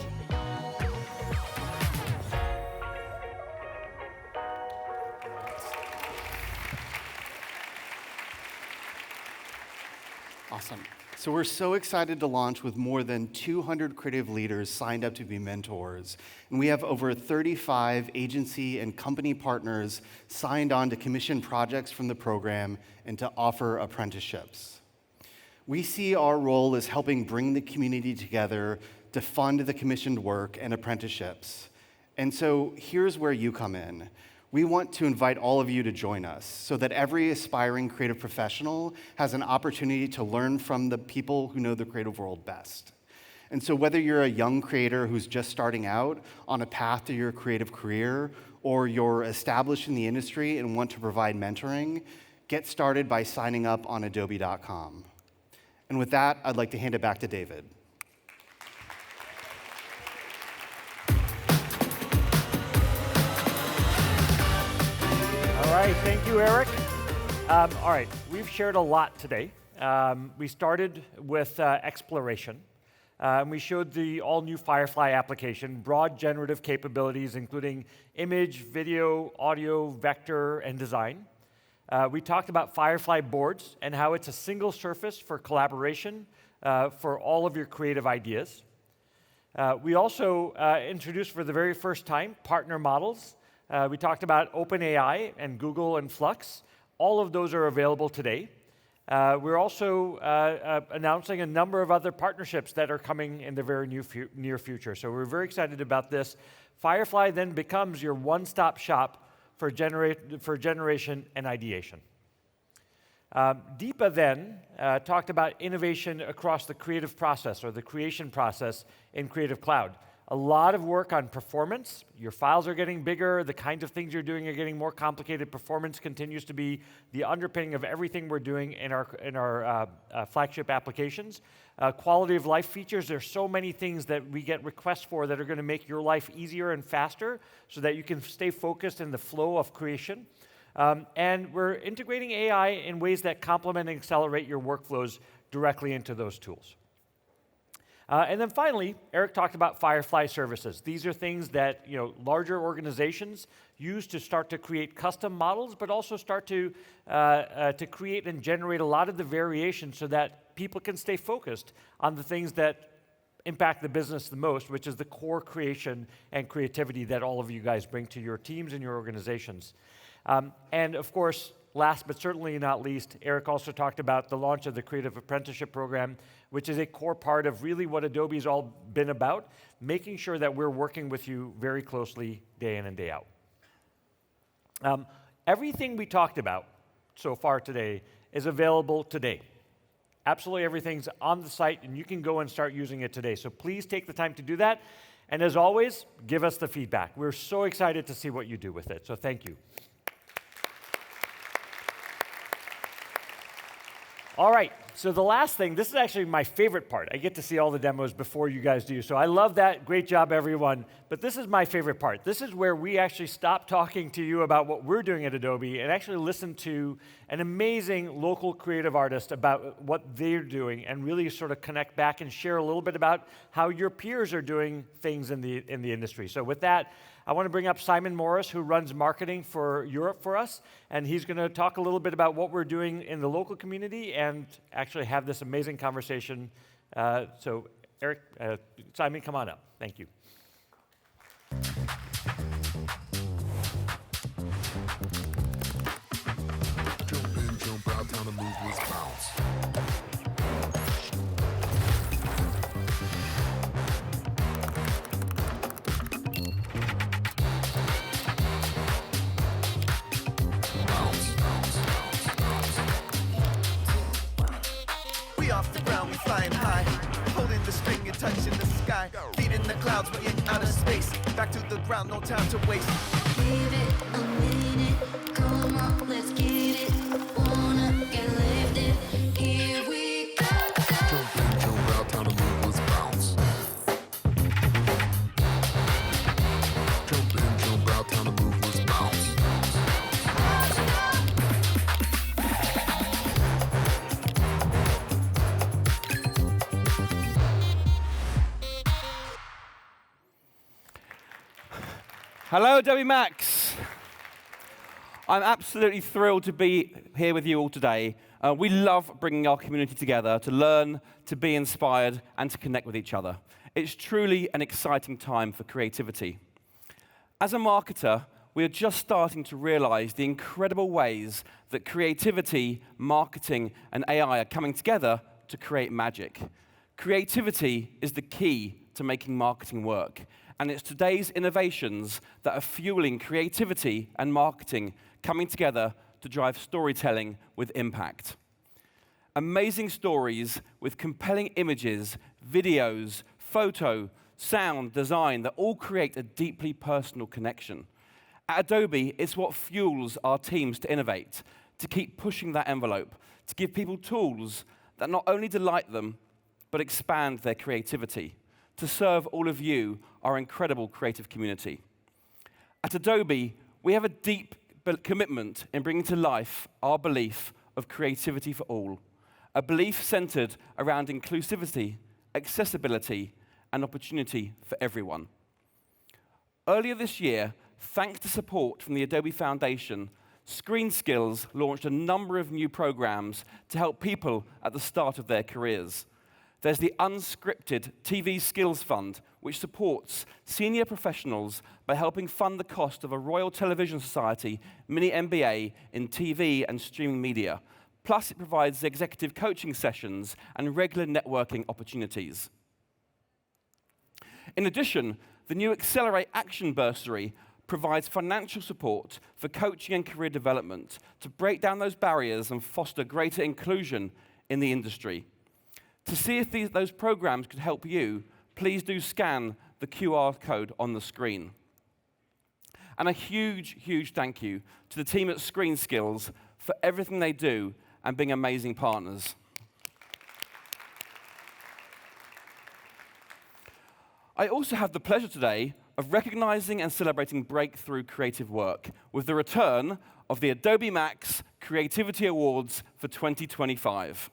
Awesome. So we're so excited to launch with more than 200 creative leaders signed up to be mentors. And we have over 35 agency and company partners signed on to commission projects from the program and to offer apprenticeships. We see our role as helping bring the community together to fund the commissioned work and apprenticeships. And so here's where you come in. We want to invite all of you to join us so that every aspiring creative professional has an opportunity to learn from the people who know the creative world best. And so whether you're a young creator who's just starting out on a path to your creative career, or you're established in the industry and want to provide mentoring, get started by signing up on adobe.com. And with that, I'd like to hand it back to David. All right, thank you, Eric. All right, we've shared a lot today. We started with exploration. We showed the all-new Firefly application, broad generative capabilities, including image, video, audio, vector, and design. We talked about Firefly boards and how it's a single surface for collaboration for all of your creative ideas. We also introduced for the very first time partner models. We talked about OpenAI and Google and Flux. All of those are available today. We're also announcing a number of other partnerships that are coming in the very near future. So we're very excited about this. Firefly then becomes your one-stop shop for generation and ideation. Deepa then talked about innovation across the creative process or the creation process in Creative Cloud. A lot of work on performance. Your files are getting bigger. The kinds of things you're doing are getting more complicated. Performance continues to be the underpinning of everything we're doing in our flagship applications. Quality of life features. There's so many things that we get requests for that are going to make your life easier and faster so that you can stay focused in the flow of creation. And we're integrating AI in ways that complement and accelerate your workflows directly into those tools. And then finally, Eric talked about Firefly services. These are things that larger organizations use to start to create custom models, but also start to create and generate a lot of the variation so that people can stay focused on the things that impact the business the most, which is the core creation and creativity that all of you guys bring to your teams and your organizations. And of course, last but certainly not least, Eric also talked about the launch of the Creative Apprenticeship Program, which is a core part of really what Adobe's all been about, making sure that we're working with you very closely day in and day out. Everything we talked about so far today is available today. Absolutely everything's on the site, and you can go and start using it today. So please take the time to do that. And as always, give us the feedback. We're so excited to see what you do with it. So thank you. All right, so the last thing, this is actually my favorite part. I get to see all the demos before you guys do, so I love that. Great job, everyone. But this is my favorite part. This is where we actually stop talking to you about what we're doing at Adobe and actually listen to an amazing local creative artist about what they're doing and really sort of connect back and share a little bit about how your peers are doing things in the industry. So with that, I want to bring up Simon Morris, who runs marketing for Europe for us, and he's going to talk a little bit about what we're doing in the local community and actually have this amazing conversation. So Eric, Simon, come on up. Thank you. Jump in, jump out, time to move, let's bounce. Off the ground, we flying high, holding the string and touching the sky, feet in the clouds, we're in outer space, back to the ground, no time to waste. Give it a minute, come on, let's get it, wanna get lifted, here we go. Jump in, jump out, time to move, let's bounce. Jump in, jump out, time to move, let's bounce. Hello, Adobe Max. I'm absolutely thrilled to be here with you all today. We love bringing our community together to learn, to be inspired, and to connect with each other. It's truly an exciting time for creativity. As a marketer, we are just starting to realize the incredible ways that creativity, marketing, and AI are coming together to create magic. Creativity is the key to making marketing work. And it's today's innovations that are fueling creativity and marketing coming together to drive storytelling with impact. Amazing stories with compelling images, videos, photo, sound, design that all create a deeply personal connection. At Adobe, it's what fuels our teams to innovate, to keep pushing that envelope, to give people tools that not only delight them, but expand their creativity, to serve all of you, our incredible creative community. At Adobe, we have a deep commitment in bringing to life our belief of creativity for all, a belief centered around inclusivity, accessibility, and opportunity for everyone. Earlier this year, thanks to support from the Adobe Foundation, Screen Skills launched a number of new programs to help people at the start of their careers. There's the Unscripted TV Skills Fund, which supports senior professionals by helping fund the cost of a Royal Television Society mini MBA in TV and streaming media. Plus, it provides executive coaching sessions and regular networking opportunities. In addition, the new Accelerate Action Bursary provides financial support for coaching and career development to break down those barriers and foster greater inclusion in the industry. To see if those programs could help you, please do scan the QR code on the screen. And a huge, huge thank you to the team at Screen Skills for everything they do and being amazing partners. I also have the pleasure today of recognizing and celebrating breakthrough creative work with the return of the Adobe Max Creativity Awards for 2025.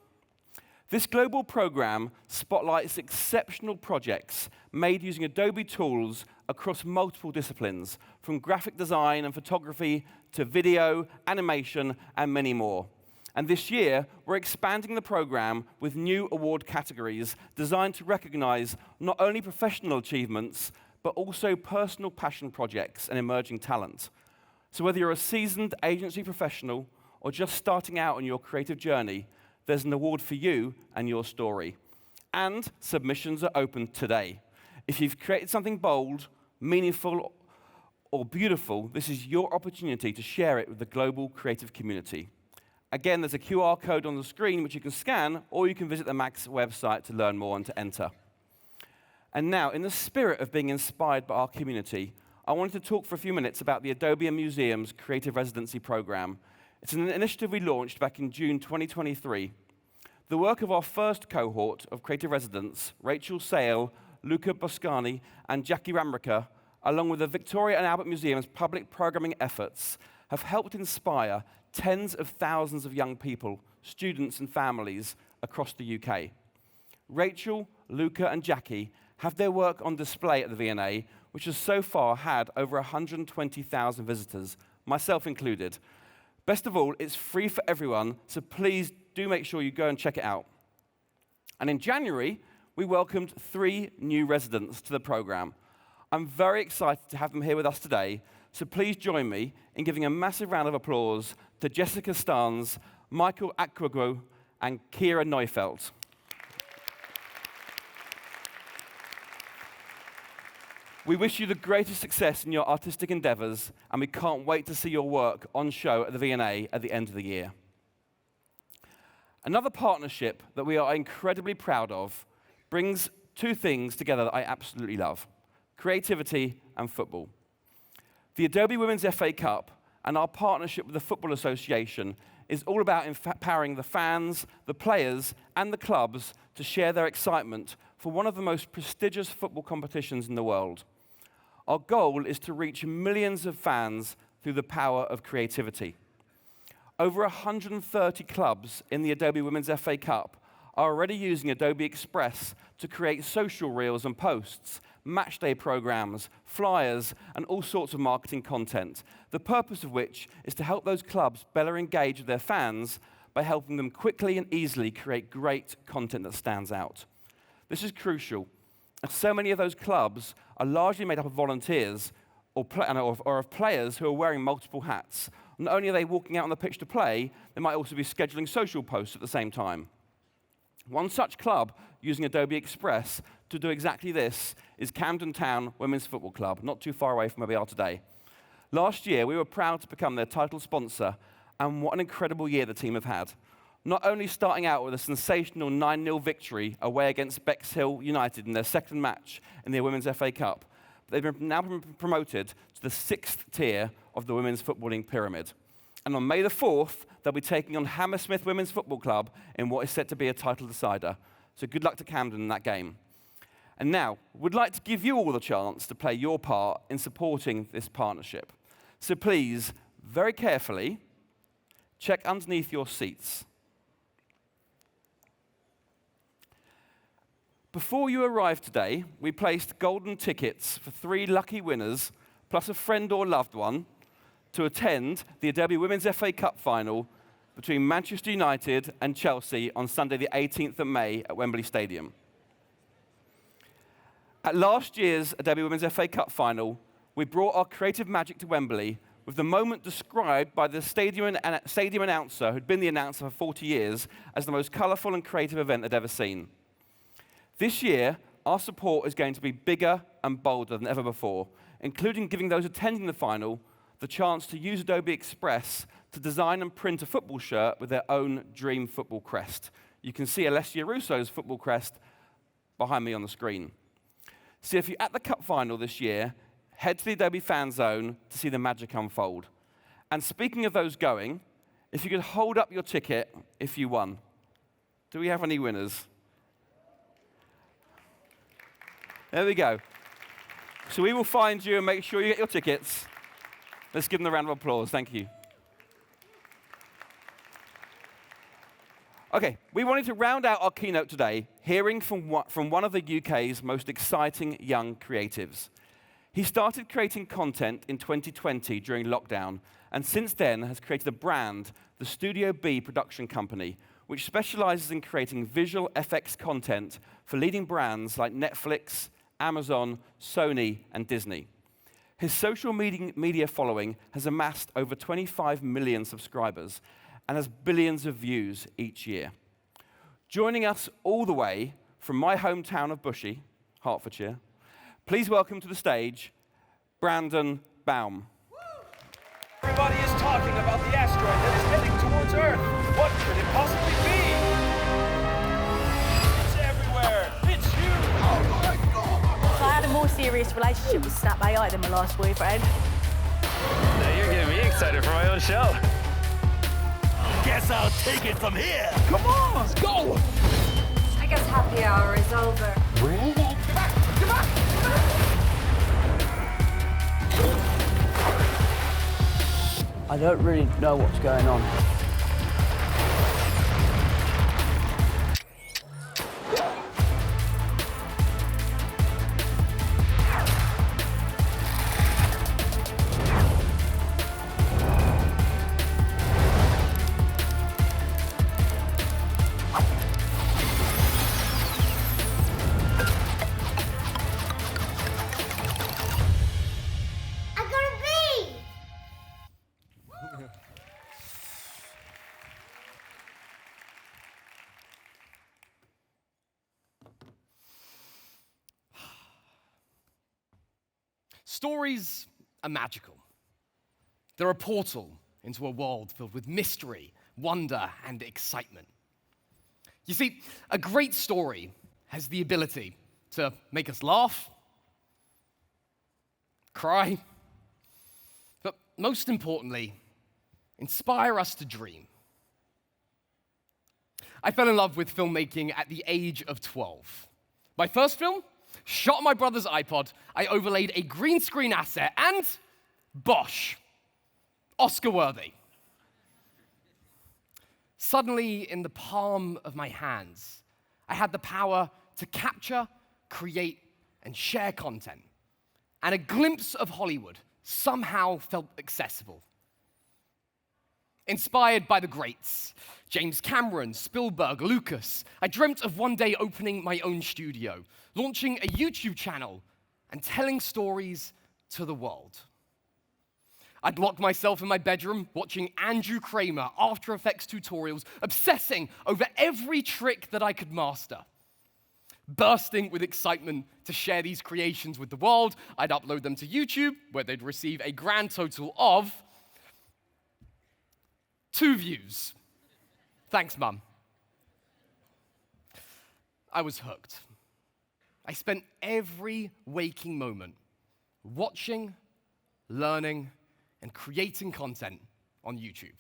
This global program spotlights exceptional projects made using Adobe tools across multiple disciplines, from graphic design and photography to video, animation, and many more. And this year, we're expanding the program with new award categories designed to recognize not only professional achievements, but also personal passion projects and emerging talent. So whether you're a seasoned agency professional or just starting out on your creative journey, there's an award for you and your story. And submissions are open today. If you've created something bold, meaningful, or beautiful, this is your opportunity to share it with the global creative community. Again, there's a QR code on the screen which you can scan, or you can visit the Max website to learn more and to enter. And now, in the spirit of being inspired by our community, I wanted to talk for a few minutes about the Adobe and Museum's Creative Residency Program. It's an initiative we launched back in June 2023. The work of our first cohort of creative residents, Rachel Sale, Luca Boscani, and Jackie Ramrica, along with the Victoria and Albert Museum's public programming efforts, have helped inspire tens of thousands of young people, students and families across the UK. Rachel, Luca, and Jackie have their work on display at the V&A, which has so far had over 120,000 visitors, myself included. Best of all, it's free for everyone, so please do make sure you go and check it out. And in January, we welcomed 3 new residents to the program. I'm very excited to have them here with us today, so please join me in giving a massive round of applause to Jessica Starnes, Michael Aquagro, and Kira Neufeld. We wish you the greatest success in your artistic endeavors, and we can't wait to see your work on show at the V&A at the end of the year. Another partnership that we are incredibly proud of brings 2 things together that I absolutely love: creativity and football. The Adobe Women's FA Cup and our partnership with the Football Association is all about empowering the fans, the players, and the clubs to share their excitement for one of the most prestigious football competitions in the world. Our goal is to reach millions of fans through the power of creativity. Over 130 clubs in the Adobe Women's FA Cup are already using Adobe Express to create social reels and posts, matchday programs, flyers, and all sorts of marketing content, the purpose of which is to help those clubs better engage with their fans by helping them quickly and easily create great content that stands out. This is crucial, as so many of those clubs are largely made up of volunteers or of players who are wearing multiple hats. Not only are they walking out on the pitch to play, they might also be scheduling social posts at the same time. One such club using Adobe Express to do exactly this is Camden Town Women's Football Club, not too far away from where we are today. Last year, we were proud to become their title sponsor, and what an incredible year the team have had. Not only starting out with a sensational 9-0 victory away against Bexhill United in their second match in the Women's FA Cup, but they've now been promoted to the 6th tier of the women's footballing pyramid. And on May the 4th, they'll be taking on Hammersmith Women's Football Club in what is set to be a title decider. So good luck to Camden in that game. And now, we'd like to give you all the chance to play your part in supporting this partnership. So please, very carefully, check underneath your seats. Before you arrived today, we placed golden tickets for 3 lucky winners, plus a friend or loved one, to attend the Adobe Women's FA Cup final between Manchester United and Chelsea on Sunday the 18th of May at Wembley Stadium. At last year's Adobe Women's FA Cup final, we brought our creative magic to Wembley with the moment described by the stadium announcer, who'd been the announcer for 40 years, as the most colourful and creative event they'd ever seen. This year, our support is going to be bigger and bolder than ever before, including giving those attending the final the chance to use Adobe Express to design and print a football shirt with their own dream football crest. You can see Alessia Russo's football crest behind me on the screen. So if you're at the Cup final this year, head to the Adobe Fan Zone to see the magic unfold. And speaking of those going, if you could hold up your ticket if you won. Do we have any winners? There we go. So we will find you and make sure you get your tickets. Let's give them a round of applause. Thank you. OK, we wanted to round out our keynote today hearing from one of the UK's most exciting young creatives. He started creating content in 2020 during lockdown, and since then has created a brand, the StudioB production company, which specializes in creating visual FX content for leading brands like Netflix, Amazon, Sony, and Disney. His social media following has amassed over 25 million subscribers and has billions of views each year. Joining us all the way from my hometown of Bushy, Hertfordshire, please welcome to the stage, Brandon Baum. Everybody is talking about the asteroid that is heading towards Earth. What could it possibly be? It's everywhere. It's huge. Oh my God. I had a more serious relationship with Snap AI than my last boyfriend. Now you're getting me excited for my own show. Guess I'll take it from here. Come on, let's go. I guess happy hour is over. Really? Come on. I don't really know what's going on. Stories are magical. They're a portal into a world filled with mystery, wonder, and excitement. You see, a great story has the ability to make us laugh, cry, but most importantly, inspire us to dream. I fell in love with filmmaking at the age of 12. My first film? Shot on my brother's iPod, I overlaid a green screen asset, and bosh, Oscar-worthy. Suddenly, in the palm of my hands, I had the power to capture, create, and share content. And a glimpse of Hollywood somehow felt accessible. Inspired by the greats, James Cameron, Spielberg, Lucas, I dreamt of one day opening my own studio, launching a YouTube channel, and telling stories to the world. I'd lock myself in my bedroom, watching Andrew Kramer After Effects tutorials, obsessing over every trick that I could master. Bursting with excitement to share these creations with the world, I'd upload them to YouTube, where they'd receive a grand total of 2 views. Thanks, Mum. I was hooked. I spent every waking moment watching, learning, and creating content on YouTube.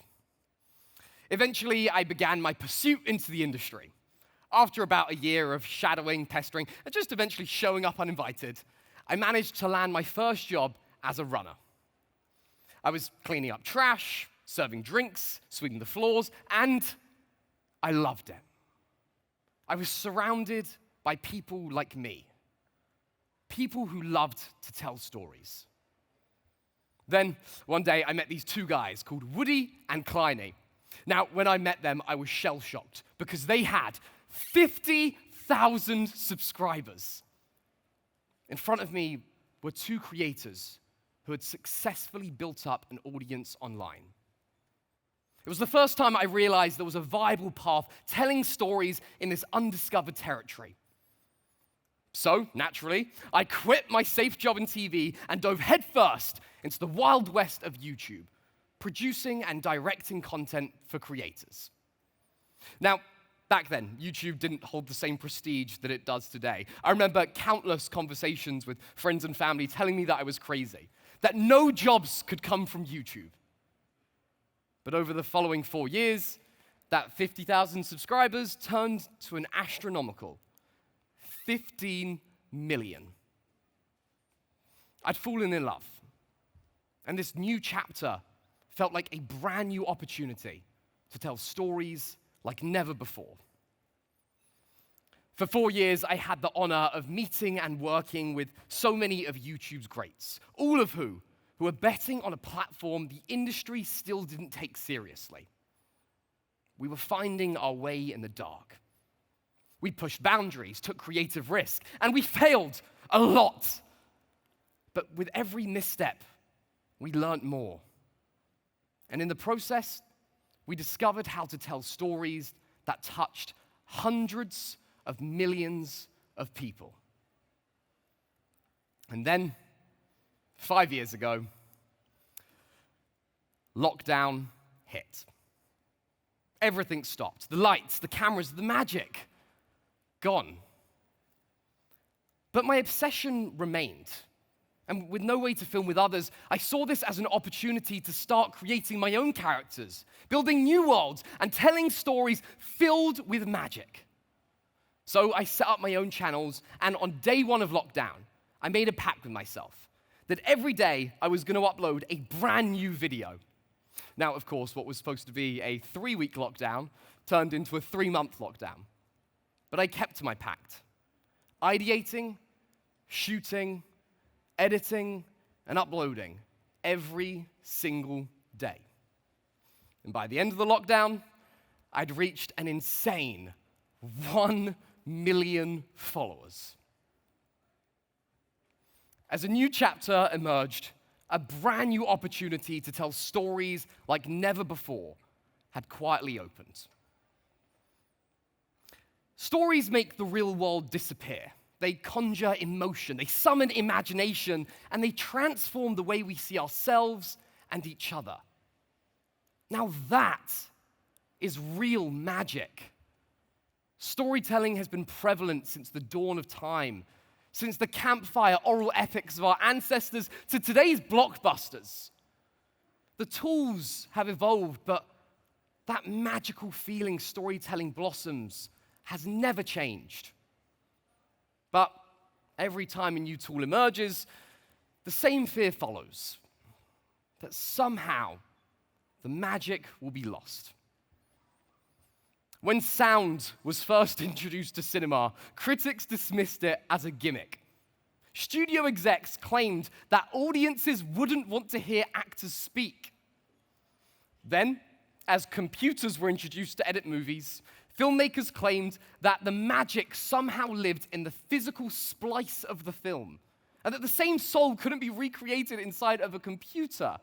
Eventually, I began my pursuit into the industry. After about a year of shadowing, pestering, and just eventually showing up uninvited, I managed to land my first job as a runner. I was cleaning up trash, serving drinks, sweeping the floors, and I loved it. I was surrounded by people like me, people who loved to tell stories. Then, one day, I met these 2 guys called Woody and Kleiny. Now, when I met them, I was shell-shocked because they had 50,000 subscribers. In front of me were 2 creators who had successfully built up an audience online. It was the first time I realized there was a viable path telling stories in this undiscovered territory. So, naturally, I quit my safe job in TV and dove headfirst into the wild west of YouTube, producing and directing content for creators. Now, back then, YouTube didn't hold the same prestige that it does today. I remember countless conversations with friends and family telling me that I was crazy, that no jobs could come from YouTube. But over the following 4 years, that 50,000 subscribers turned to an astronomical 15 million. I'd fallen in love. And this new chapter felt like a brand new opportunity to tell stories like never before. For 4 years, I had the honor of meeting and working with so many of YouTube's greats, all of who were betting on a platform the industry still didn't take seriously. We were finding our way in the dark. We pushed boundaries, took creative risk, and we failed a lot. But with every misstep, we learned more. And in the process, we discovered how to tell stories that touched hundreds of millions of people. And then, 5 years ago, lockdown hit. Everything stopped. The lights, the cameras, the magic, gone. But my obsession remained. And with no way to film with others, I saw this as an opportunity to start creating my own characters, building new worlds, and telling stories filled with magic. So I set up my own channels, and on day one of lockdown, I made a pact with myself that every day I was going to upload a brand new video. Now, of course, what was supposed to be a 3-week lockdown turned into a 3-month lockdown. But I kept to my pact, ideating, shooting, editing, and uploading every single day. And by the end of the lockdown, I'd reached an insane 1 million followers. As a new chapter emerged, a brand new opportunity to tell stories like never before had quietly opened. Stories make the real world disappear. They conjure emotion, they summon imagination, and they transform the way we see ourselves and each other. Now that is real magic. Storytelling has been prevalent since the dawn of time, since the campfire oral epics of our ancestors to today's blockbusters. The tools have evolved, but that magical feeling storytelling blossoms has never changed. But every time a new tool emerges, the same fear follows, that somehow the magic will be lost. When sound was first introduced to cinema, critics dismissed it as a gimmick. Studio execs claimed that audiences wouldn't want to hear actors speak. Then, as computers were introduced to edit movies, filmmakers claimed that the magic somehow lived in the physical splice of the film, and that the same soul couldn't be recreated inside of a computer.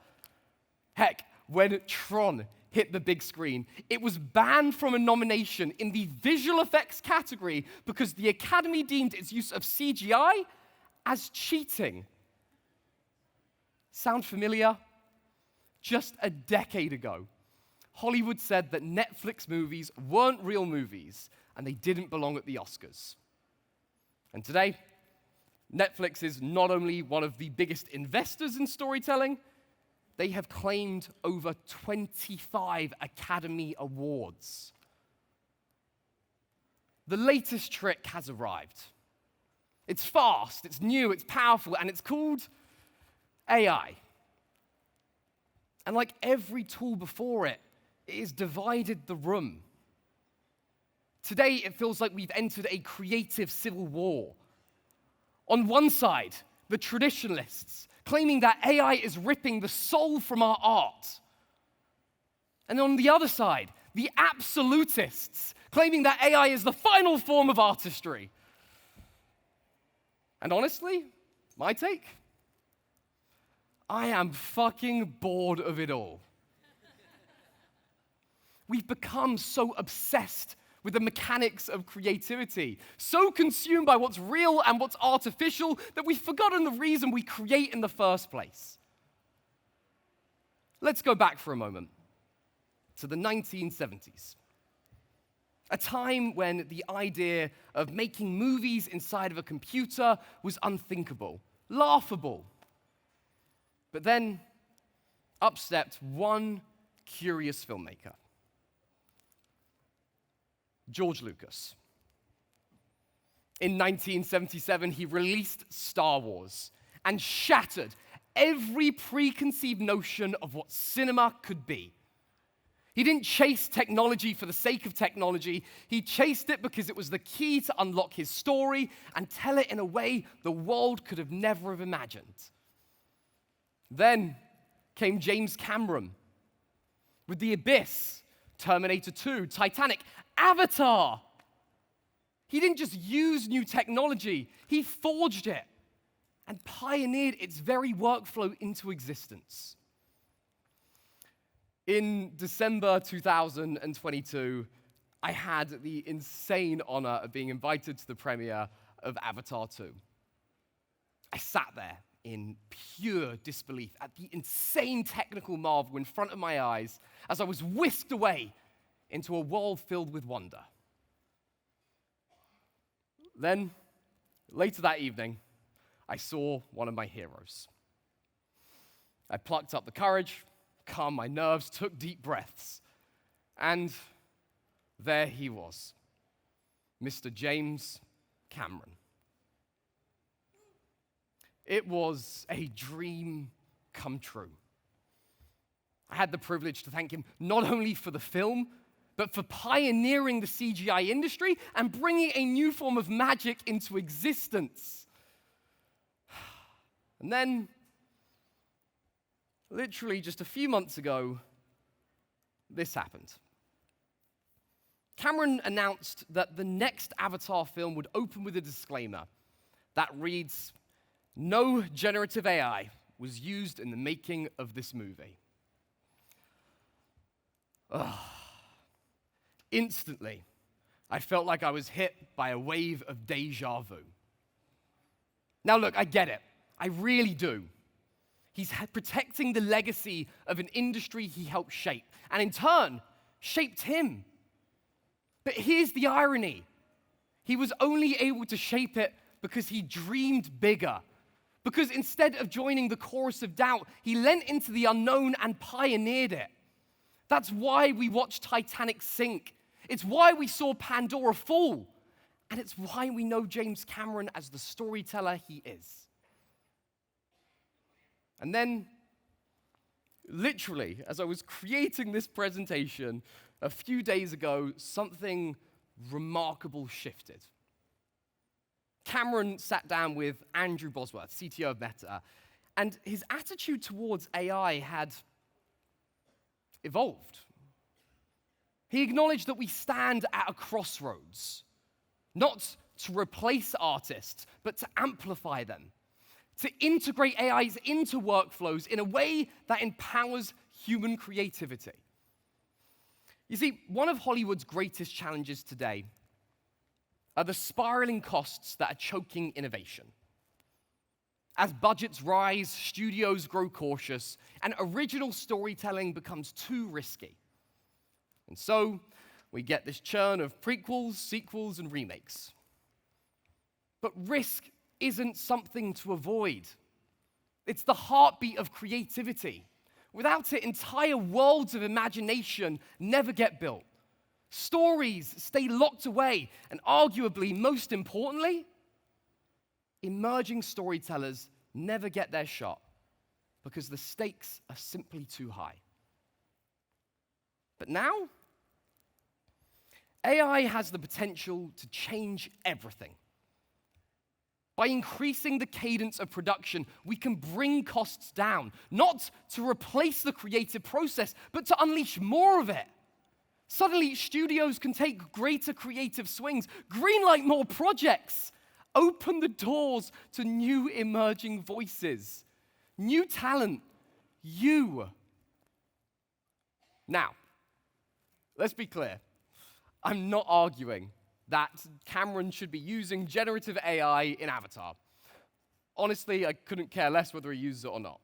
Heck, when Tron hit the big screen, it was banned from a nomination in the visual effects category because the Academy deemed its use of CGI as cheating. Sound familiar? Just a decade ago, Hollywood said that Netflix movies weren't real movies and they didn't belong at the Oscars. And today, Netflix is not only one of the biggest investors in storytelling, they have claimed over 25 Academy Awards. The latest trick has arrived. It's fast, it's new, it's powerful, and it's called AI. And like every tool before it, it has divided the room. Today, it feels like we've entered a creative civil war. On one side, the traditionalists, claiming that AI is ripping the soul from our art. And on the other side, the absolutists, claiming that AI is the final form of artistry. And honestly, my take? I am fucking bored of it all. We've become so obsessed with the mechanics of creativity, so consumed by what's real and what's artificial that we've forgotten the reason we create in the first place. Let's go back for a moment to the 1970s, a time when the idea of making movies inside of a computer was unthinkable, laughable. But then, up stepped one curious filmmaker, George Lucas. In 1977, he released Star Wars, and shattered every preconceived notion of what cinema could be. He didn't chase technology for the sake of technology. He chased it because it was the key to unlock his story and tell it in a way the world could have never have imagined. Then came James Cameron with The Abyss, Terminator 2, Titanic, Avatar. He didn't just use new technology, he forged it and pioneered its very workflow into existence. In December 2022, I had the insane honor of being invited to the premiere of Avatar 2. I sat there in pure disbelief at the insane technical marvel in front of my eyes as I was whisked away into a world filled with wonder. Then, later that evening, I saw one of my heroes. I plucked up the courage, calmed my nerves, took deep breaths, and there he was, Mr. James Cameron. It was a dream come true. I had the privilege to thank him not only for the film, but for pioneering the CGI industry and bringing a new form of magic into existence. And then, literally just a few months ago, this happened. Cameron announced that the next Avatar film would open with a disclaimer that reads, "No generative AI was used in the making of this movie." Instantly, I felt like I was hit by a wave of deja vu. Now look, I get it. I really do. He's protecting the legacy of an industry he helped shape, and in turn, shaped him. But here's the irony. He was only able to shape it because he dreamed bigger. Because instead of joining the chorus of doubt, he leant into the unknown and pioneered it. That's why we watched Titanic sink. It's why we saw Pandora fall. And it's why we know James Cameron as the storyteller he is. And then, literally, as I was creating this presentation a few days ago, something remarkable shifted. Cameron sat down with Andrew Bosworth, CTO of Meta, and his attitude towards AI had evolved. He acknowledged that we stand at a crossroads, not to replace artists, but to amplify them, to integrate AIs into workflows in a way that empowers human creativity. You see, one of Hollywood's greatest challenges today are the spiraling costs that are choking innovation. As budgets rise, studios grow cautious, and original storytelling becomes too risky. And so, we get this churn of prequels, sequels, and remakes. But risk isn't something to avoid. It's the heartbeat of creativity. Without it, entire worlds of imagination never get built. Stories stay locked away, and arguably, most importantly, emerging storytellers never get their shot because the stakes are simply too high. But now, AI has the potential to change everything. By increasing the cadence of production, we can bring costs down, not to replace the creative process, but to unleash more of it. Suddenly, studios can take greater creative swings, greenlight more projects, open the doors to new emerging voices, new talent, you. Now, let's be clear. I'm not arguing that Cameron should be using generative AI in Avatar. Honestly, I couldn't care less whether he uses it or not.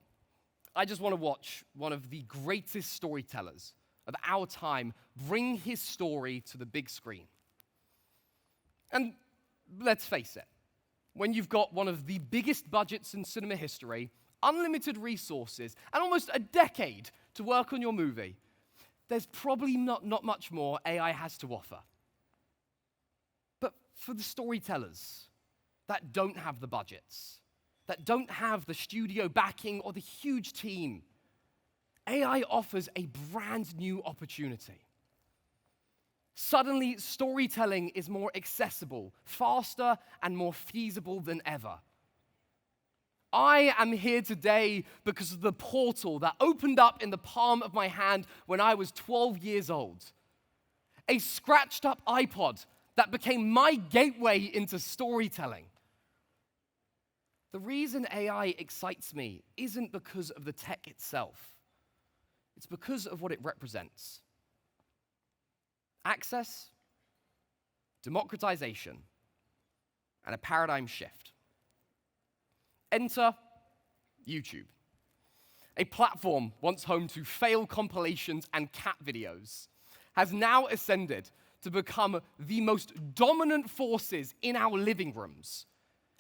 I just want to watch one of the greatest storytellers of our time bring his story to the big screen. And let's face it, when you've got one of the biggest budgets in cinema history, unlimited resources, and almost a decade to work on your movie, there's probably not much more AI has to offer. But for the storytellers that don't have the budgets, that don't have the studio backing or the huge team, AI offers a brand new opportunity. Suddenly, storytelling is more accessible, faster, and more feasible than ever. I am here today because of the portal that opened up in the palm of my hand when I was 12 years old. A scratched up iPod that became my gateway into storytelling. The reason AI excites me isn't because of the tech itself. It's because of what it represents. Access, democratization, and a paradigm shift. Enter YouTube, a platform once home to fail compilations and cat videos, has now ascended to become the most dominant forces in our living rooms.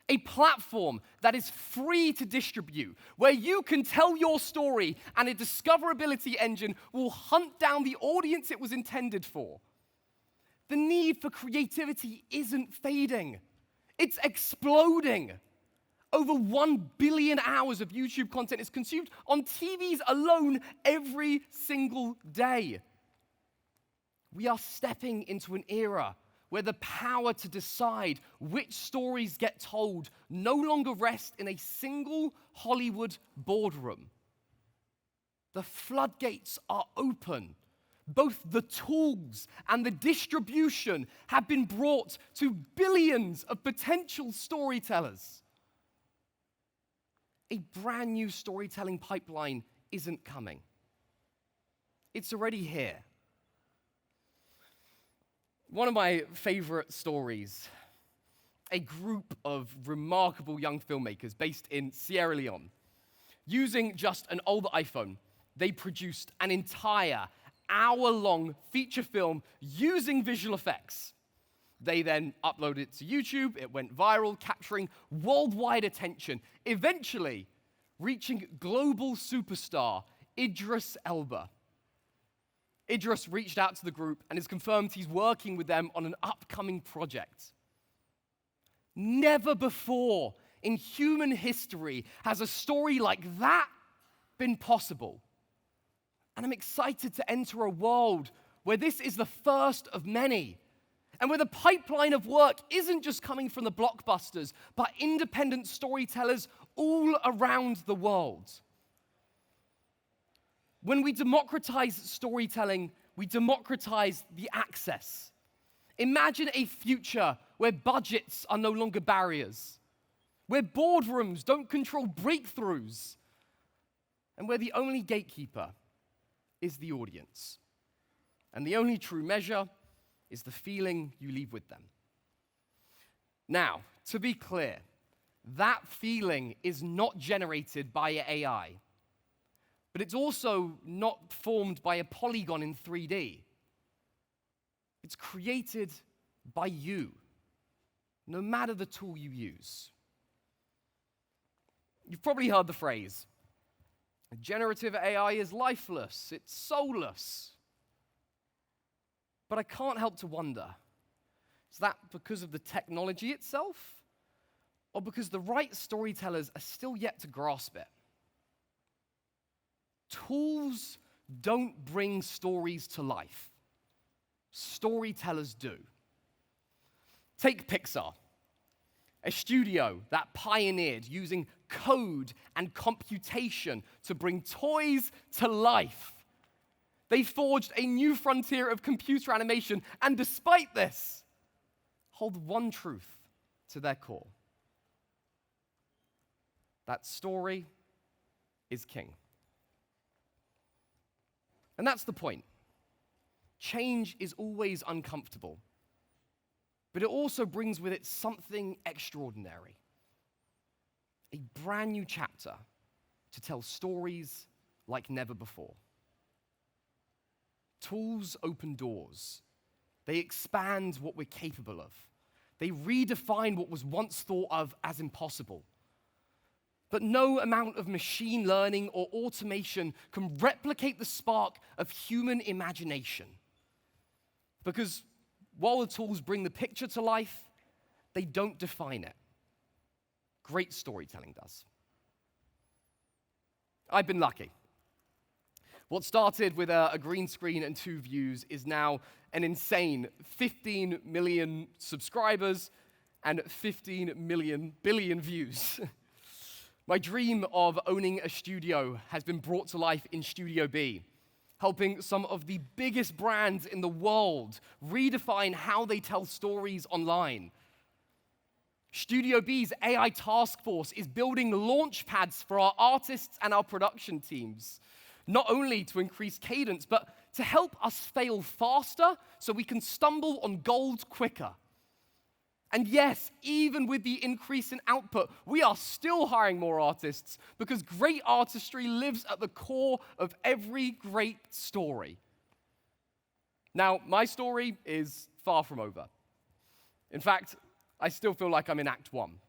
A platform that is free to distribute, where you can tell your story and a discoverability engine will hunt down the audience it was intended for. The need for creativity isn't fading, it's exploding. Over 1 billion hours of YouTube content is consumed on TVs alone every single day. We are stepping into an era where the power to decide which stories get told no longer rest in a single Hollywood boardroom. The floodgates are open. Both the tools and the distribution have been brought to billions of potential storytellers. A brand new storytelling pipeline isn't coming. It's already here. One of my favorite stories, a group of remarkable young filmmakers based in Sierra Leone. Using just an old iPhone, they produced an entire hour-long feature film using visual effects. They then uploaded it to YouTube. It went viral, capturing worldwide attention, eventually reaching global superstar Idris Elba. Idris reached out to the group and has confirmed he's working with them on an upcoming project. Never before in human history has a story like that been possible. And I'm excited to enter a world where this is the first of many, and where the pipeline of work isn't just coming from the blockbusters, but independent storytellers all around the world. When we democratize storytelling, we democratize the access. Imagine a future where budgets are no longer barriers, where boardrooms don't control breakthroughs, and where the only gatekeeper is the audience. And the only true measure is the feeling you leave with them. Now, to be clear, that feeling is not generated by AI, but it's also not formed by a polygon in 3D. It's created by you, no matter the tool you use. You've probably heard the phrase, generative AI is lifeless, it's soulless. But I can't help to wonder, is that because of the technology itself, or because the right storytellers are still yet to grasp it? Tools don't bring stories to life. Storytellers do. Take Pixar, a studio that pioneered using code and computation to bring toys to life. They forged a new frontier of computer animation, and despite this, hold one truth to their core. That story is king. And that's the point. Change is always uncomfortable, but it also brings with it something extraordinary. A brand new chapter to tell stories like never before. Tools open doors. They expand what we're capable of. They redefine what was once thought of as impossible. But no amount of machine learning or automation can replicate the spark of human imagination. Because while the tools bring the picture to life, they don't define it. great storytelling does. I've been lucky. What started with a green screen and 2 views is now an insane 15 million subscribers and 15 billion views. My dream of owning a studio has been brought to life in StudioB, helping some of the biggest brands in the world redefine how they tell stories online. StudioB's AI task force is building launch pads for our artists and our production teams, not only to increase cadence, but to help us fail faster so we can stumble on gold quicker. And yes, even with the increase in output, we are still hiring more artists because great artistry lives at the core of every great story. Now, my story is far from over. In fact, I still feel like I'm in Act 1.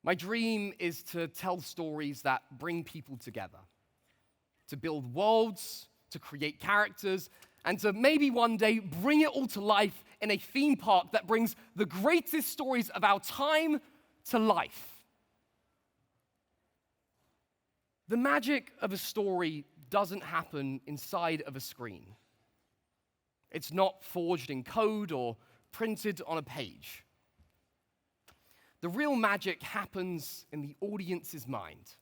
My dream is to tell stories that bring people together, to build worlds, to create characters, and to maybe one day bring it all to life in a theme park that brings the greatest stories of our time to life. The magic of a story doesn't happen inside of a screen. It's not forged in code or printed on a page. The real magic happens in the audience's mind.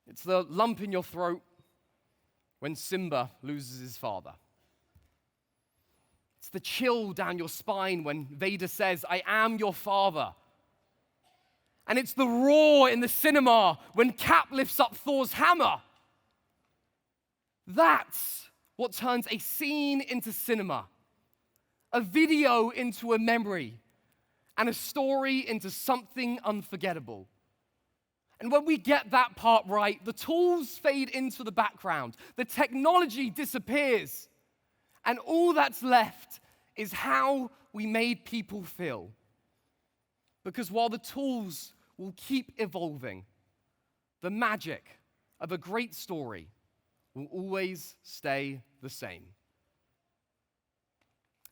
It's the lump in your throat when Simba loses his father. It's the chill down your spine when Vader says, "I am your father." And it's the roar in the cinema when Cap lifts up Thor's hammer. That's what turns a scene into cinema, a video into a memory, and a story into something unforgettable. And when we get that part right, the tools fade into the background, the technology disappears, and all that's left is how we made people feel. Because while the tools will keep evolving, the magic of a great story will always stay the same.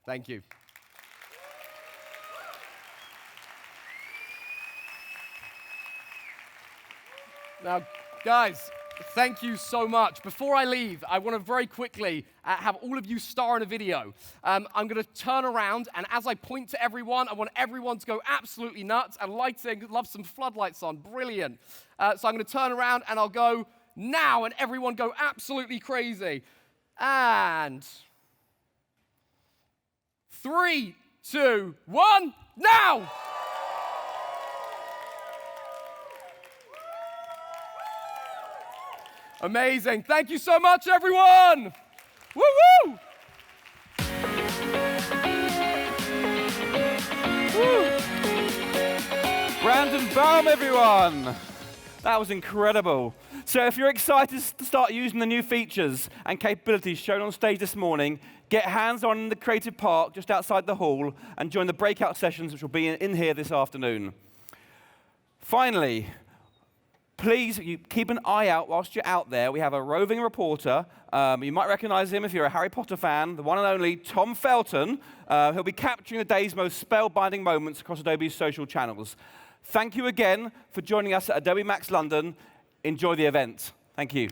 Thank you. Now, guys, thank you so much. Before I leave, I want to very quickly have all of you star in a video. I'm going to turn around, and as I point to everyone, I want everyone to go absolutely nuts. And lighting, love some floodlights on. Brilliant. So I'm going to turn around, and I'll go now, and everyone go absolutely crazy. And 3, 2, 1, now! Amazing. Thank you so much, everyone. Woo-woo! Brandon Baum, everyone. That was incredible. So if you're excited to start using the new features and capabilities shown on stage this morning, get hands-on in the Creative Park just outside the hall and join the breakout sessions, which will be in here this afternoon. Finally, please keep an eye out whilst you're out there. We have a roving reporter. You might recognize him if you're a Harry Potter fan, the one and only Tom Felton. He'll be capturing the day's most spellbinding moments across Adobe's social channels. Thank you again for joining us at Adobe Max London. Enjoy the event. Thank you.